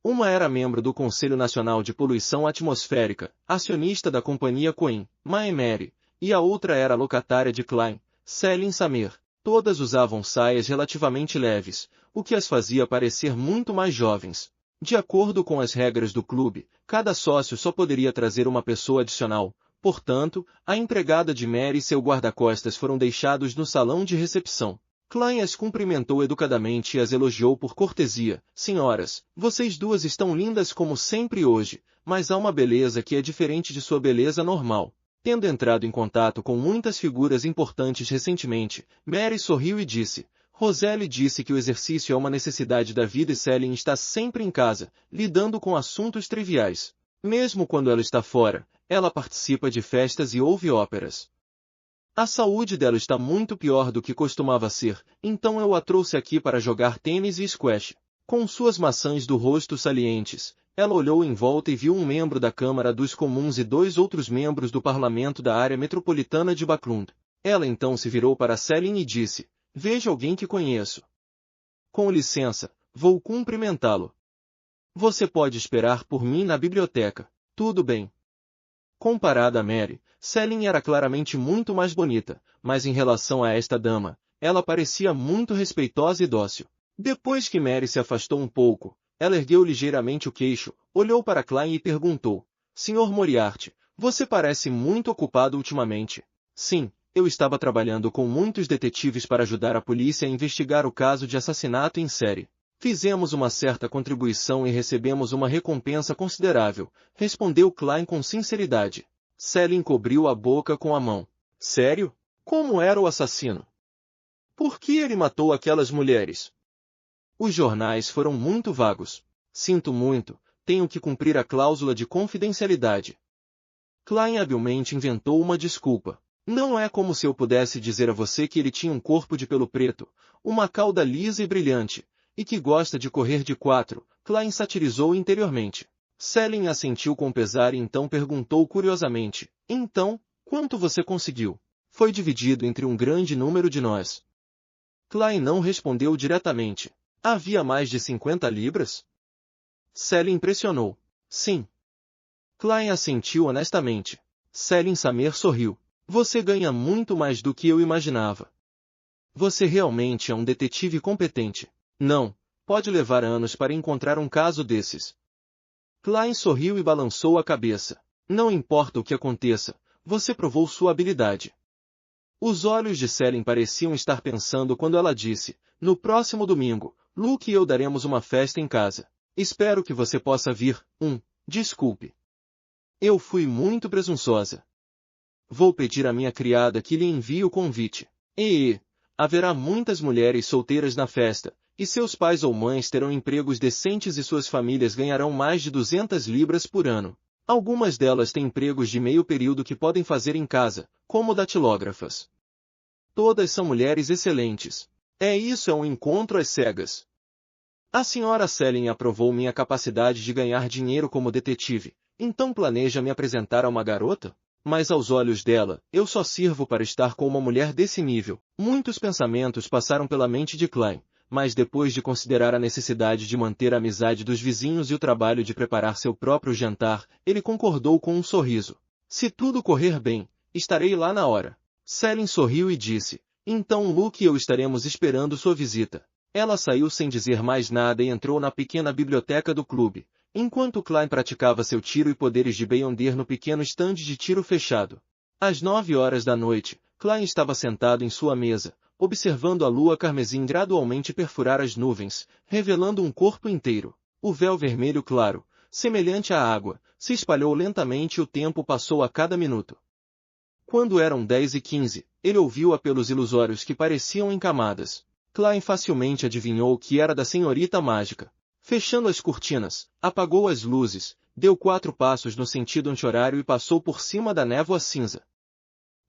Uma era membro do Conselho Nacional de Poluição Atmosférica, acionista da companhia Coin, Mary, e a outra era locatária de Klein, Selin Samer. Todas usavam saias relativamente leves, o que as fazia parecer muito mais jovens. De acordo com as regras do clube, cada sócio só poderia trazer uma pessoa adicional. Portanto, a empregada de Mary e seu guarda-costas foram deixados no salão de recepção. Klein as cumprimentou educadamente e as elogiou por cortesia. Senhoras, vocês duas estão lindas como sempre hoje, mas há uma beleza que é diferente de sua beleza normal. Tendo entrado em contato com muitas figuras importantes recentemente, Mary sorriu e disse, Roselle disse que o exercício é uma necessidade da vida e Selin está sempre em casa, lidando com assuntos triviais. Mesmo quando ela está fora, ela participa de festas e ouve óperas. A saúde dela está muito pior do que costumava ser, então eu a trouxe aqui para jogar tênis e squash. Com suas maçãs do rosto salientes, ela olhou em volta e viu um membro da Câmara dos Comuns e dois outros membros do parlamento da área metropolitana de Backlund. Ela então se virou para Selin e disse, veja alguém que conheço. Com licença, vou cumprimentá-lo. Você pode esperar por mim na biblioteca. Tudo bem. Comparada a Mary, Selin era claramente muito mais bonita, mas em relação a esta dama, ela parecia muito respeitosa e dócil. Depois que Mary se afastou um pouco, ela ergueu ligeiramente o queixo, olhou para Klein e perguntou, Sr. Moriarty, você parece muito ocupado ultimamente. Sim, eu estava trabalhando com muitos detetives para ajudar a polícia a investigar o caso de assassinato em série. Fizemos uma certa contribuição e recebemos uma recompensa considerável, respondeu Klein com sinceridade. Selin cobriu a boca com a mão. Sério? Como era o assassino? Por que ele matou aquelas mulheres? Os jornais foram muito vagos. Sinto muito, tenho que cumprir a cláusula de confidencialidade. Klein habilmente inventou uma desculpa. Não é como se eu pudesse dizer a você que ele tinha um corpo de pelo preto, uma cauda lisa e brilhante, e que gosta de correr de quatro, Klein satirizou interiormente. Selin assentiu com pesar e então perguntou curiosamente, então, quanto você conseguiu? Foi dividido entre um grande número de nós. Klein não respondeu diretamente. Havia mais de 50 libras? Selin pressionou. Sim. Klein assentiu honestamente. Selin Samer sorriu. Você ganha muito mais do que eu imaginava. Você realmente é um detetive competente. Não, pode levar anos para encontrar um caso desses. Klein sorriu e balançou a cabeça. Não importa o que aconteça, você provou sua habilidade. Os olhos de Selin pareciam estar pensando quando ela disse, no próximo domingo, Luke e eu daremos uma festa em casa. Espero que você possa vir. Desculpe. Eu fui muito presunçosa. Vou pedir à minha criada que lhe envie o convite. Haverá muitas mulheres solteiras na festa, e seus pais ou mães terão empregos decentes e suas famílias ganharão mais de 200 libras por ano. Algumas delas têm empregos de meio período que podem fazer em casa, como datilógrafas. Todas são mulheres excelentes. Isso é um encontro às cegas. A senhora Selin aprovou minha capacidade de ganhar dinheiro como detetive, então planeja me apresentar a uma garota? Mas aos olhos dela, eu só sirvo para estar com uma mulher desse nível. Muitos pensamentos passaram pela mente de Klein, mas depois de considerar a necessidade de manter a amizade dos vizinhos e o trabalho de preparar seu próprio jantar, ele concordou com um sorriso. Se tudo correr bem, estarei lá na hora. Selin sorriu e disse, então Luke e eu estaremos esperando sua visita. Ela saiu sem dizer mais nada e entrou na pequena biblioteca do clube, enquanto Klein praticava seu tiro e poderes de Beyonder no pequeno estande de tiro fechado. Às 9 horas da noite, Klein estava sentado em sua mesa, observando a lua carmesim gradualmente perfurar as nuvens, revelando um corpo inteiro. O véu vermelho claro, semelhante à água, se espalhou lentamente e o tempo passou a cada minuto. Quando eram 10h15, ele ouviu apelos ilusórios que pareciam em camadas. Klein facilmente adivinhou que era da senhorita mágica. Fechando as cortinas, apagou as luzes, deu 4 passos no sentido anti-horário e passou por cima da névoa cinza.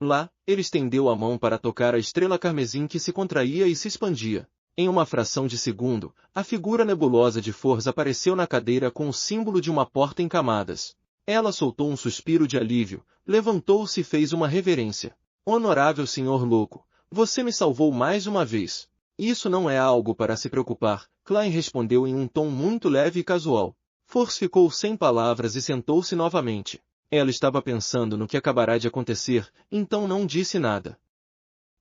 Lá, ele estendeu a mão para tocar a estrela carmesim que se contraía e se expandia. Em uma fração de segundo, a figura nebulosa de Forza apareceu na cadeira com o símbolo de uma porta em camadas. Ela soltou um suspiro de alívio, levantou-se e fez uma reverência. Honorável senhor louco, você me salvou mais uma vez. Isso não é algo para se preocupar, Klein respondeu em um tom muito leve e casual. Force ficou sem palavras e sentou-se novamente. Ela estava pensando no que acabará de acontecer, então não disse nada.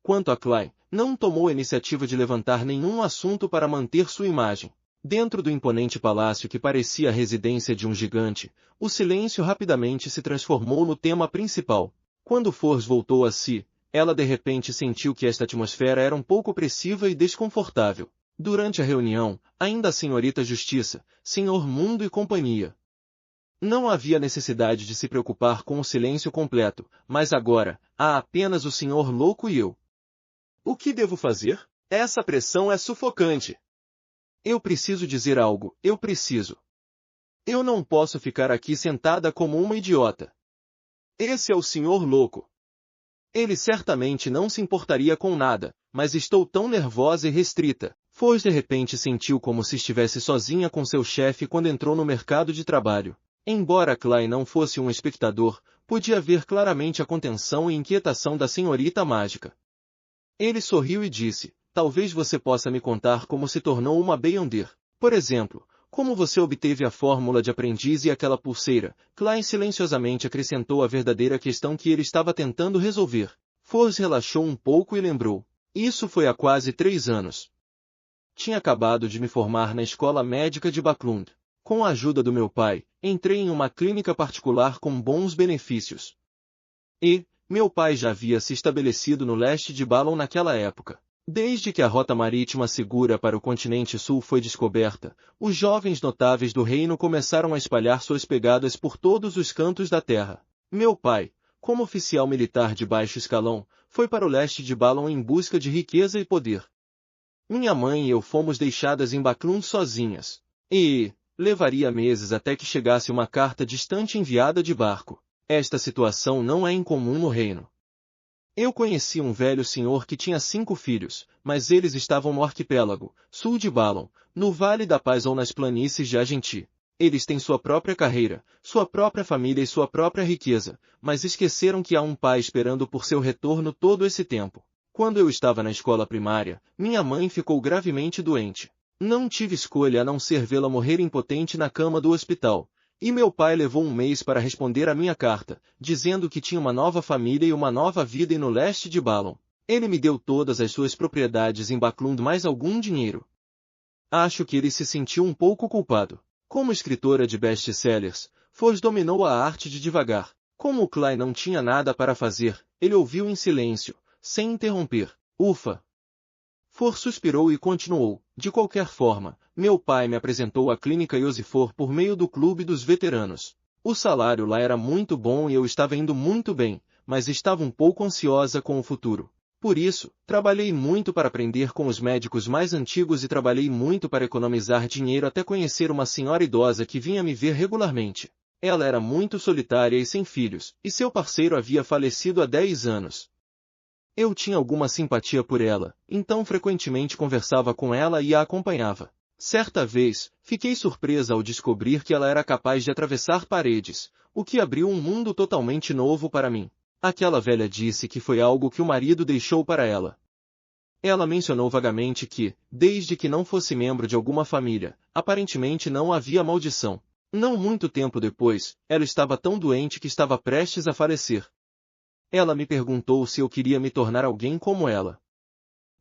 Quanto a Klein, não tomou a iniciativa de levantar nenhum assunto para manter sua imagem. Dentro do imponente palácio que parecia a residência de um gigante, o silêncio rapidamente se transformou no tema principal. Quando Force voltou a si, ela de repente sentiu que esta atmosfera era um pouco opressiva e desconfortável. Durante a reunião, ainda a senhorita Justiça, senhor Mundo e companhia. Não havia necessidade de se preocupar com o silêncio completo, mas agora, há apenas o senhor louco e eu. O que devo fazer? Essa pressão é sufocante. Eu preciso dizer algo, eu preciso. Eu não posso ficar aqui sentada como uma idiota. Esse é o senhor louco. Ele certamente não se importaria com nada, mas estou tão nervosa e restrita. Force de repente sentiu como se estivesse sozinha com seu chefe quando entrou no mercado de trabalho. Embora Klein não fosse um espectador, podia ver claramente a contenção e inquietação da senhorita mágica. Ele sorriu e disse, talvez você possa me contar como se tornou uma Beyonder. Por exemplo, como você obteve a fórmula de aprendiz e aquela pulseira. Klein silenciosamente acrescentou a verdadeira questão que ele estava tentando resolver. Force relaxou um pouco e lembrou. Isso foi há quase 3 anos. Tinha acabado de me formar na escola médica de Backlund. Com a ajuda do meu pai, entrei em uma clínica particular com bons benefícios. Meu pai já havia se estabelecido no leste de Balon naquela época. Desde que a rota marítima segura para o continente sul foi descoberta, os jovens notáveis do reino começaram a espalhar suas pegadas por todos os cantos da terra. Meu pai, como oficial militar de baixo escalão, foi para o leste de Balon em busca de riqueza e poder. Minha mãe e eu fomos deixadas em Backlund sozinhas. Levaria meses até que chegasse uma carta distante enviada de barco. Esta situação não é incomum no reino. Eu conheci um velho senhor que tinha 5 filhos, mas eles estavam no arquipélago, sul de Balon, no Vale da Paz ou nas planícies de Argenti. Eles têm sua própria carreira, sua própria família e sua própria riqueza, mas esqueceram que há um pai esperando por seu retorno todo esse tempo. Quando eu estava na escola primária, minha mãe ficou gravemente doente. Não tive escolha a não ser vê-la morrer impotente na cama do hospital. E meu pai levou um mês para responder a minha carta, dizendo que tinha uma nova família e uma nova vida e no leste de Balon. Ele me deu todas as suas propriedades em Backlund mais algum dinheiro. Acho que ele se sentiu um pouco culpado. Como escritora de best-sellers, Force dominou a arte de divagar. Como o Klein não tinha nada para fazer, ele ouviu em silêncio, sem interromper. Ufa! Force suspirou e continuou. De qualquer forma, meu pai me apresentou à clínica Iosifor por meio do clube dos veteranos. O salário lá era muito bom e eu estava indo muito bem, mas estava um pouco ansiosa com o futuro. Por isso, trabalhei muito para aprender com os médicos mais antigos e trabalhei muito para economizar dinheiro até conhecer uma senhora idosa que vinha me ver regularmente. Ela era muito solitária e sem filhos, e seu parceiro havia falecido há 10 anos. Eu tinha alguma simpatia por ela, então frequentemente conversava com ela e a acompanhava. Certa vez, fiquei surpresa ao descobrir que ela era capaz de atravessar paredes, o que abriu um mundo totalmente novo para mim. Aquela velha disse que foi algo que o marido deixou para ela. Ela mencionou vagamente que, desde que não fosse membro de alguma família, aparentemente não havia maldição. Não muito tempo depois, ela estava tão doente que estava prestes a falecer. Ela me perguntou se eu queria me tornar alguém como ela.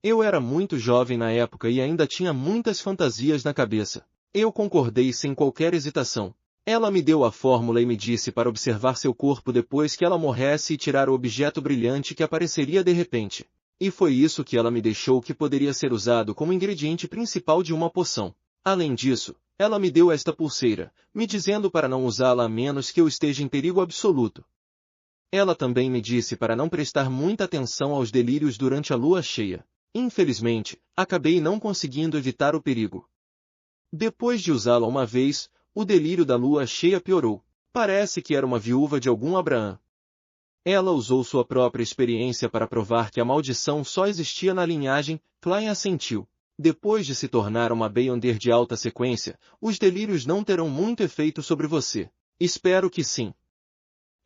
Eu era muito jovem na época e ainda tinha muitas fantasias na cabeça. Eu concordei sem qualquer hesitação. Ela me deu a fórmula e me disse para observar seu corpo depois que ela morresse e tirar o objeto brilhante que apareceria de repente. E foi isso que ela me deixou que poderia ser usado como ingrediente principal de uma poção. Além disso, ela me deu esta pulseira, me dizendo para não usá-la a menos que eu esteja em perigo absoluto. Ela também me disse para não prestar muita atenção aos delírios durante a lua cheia. Infelizmente, acabei não conseguindo evitar o perigo. Depois de usá-la uma vez, o delírio da lua cheia piorou. Parece que era uma viúva de algum Abraão. Ela usou sua própria experiência para provar que a maldição só existia na linhagem. Klein assentiu. Depois de se tornar uma Beyonder de alta sequência, os delírios não terão muito efeito sobre você. Espero que sim.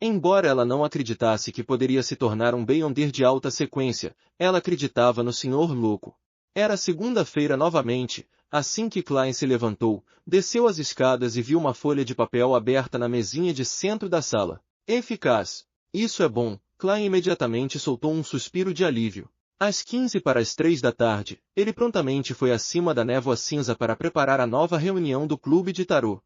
Embora ela não acreditasse que poderia se tornar um Beyonder de alta sequência, ela acreditava no Sr. Louco. Era segunda-feira novamente, assim que Klein se levantou, desceu as escadas e viu uma folha de papel aberta na mesinha de centro da sala. Eficaz. Isso é bom. Klein imediatamente soltou um suspiro de alívio. Às 15 para as 3 da tarde, ele prontamente foi acima da névoa cinza para preparar a nova reunião do clube de tarô.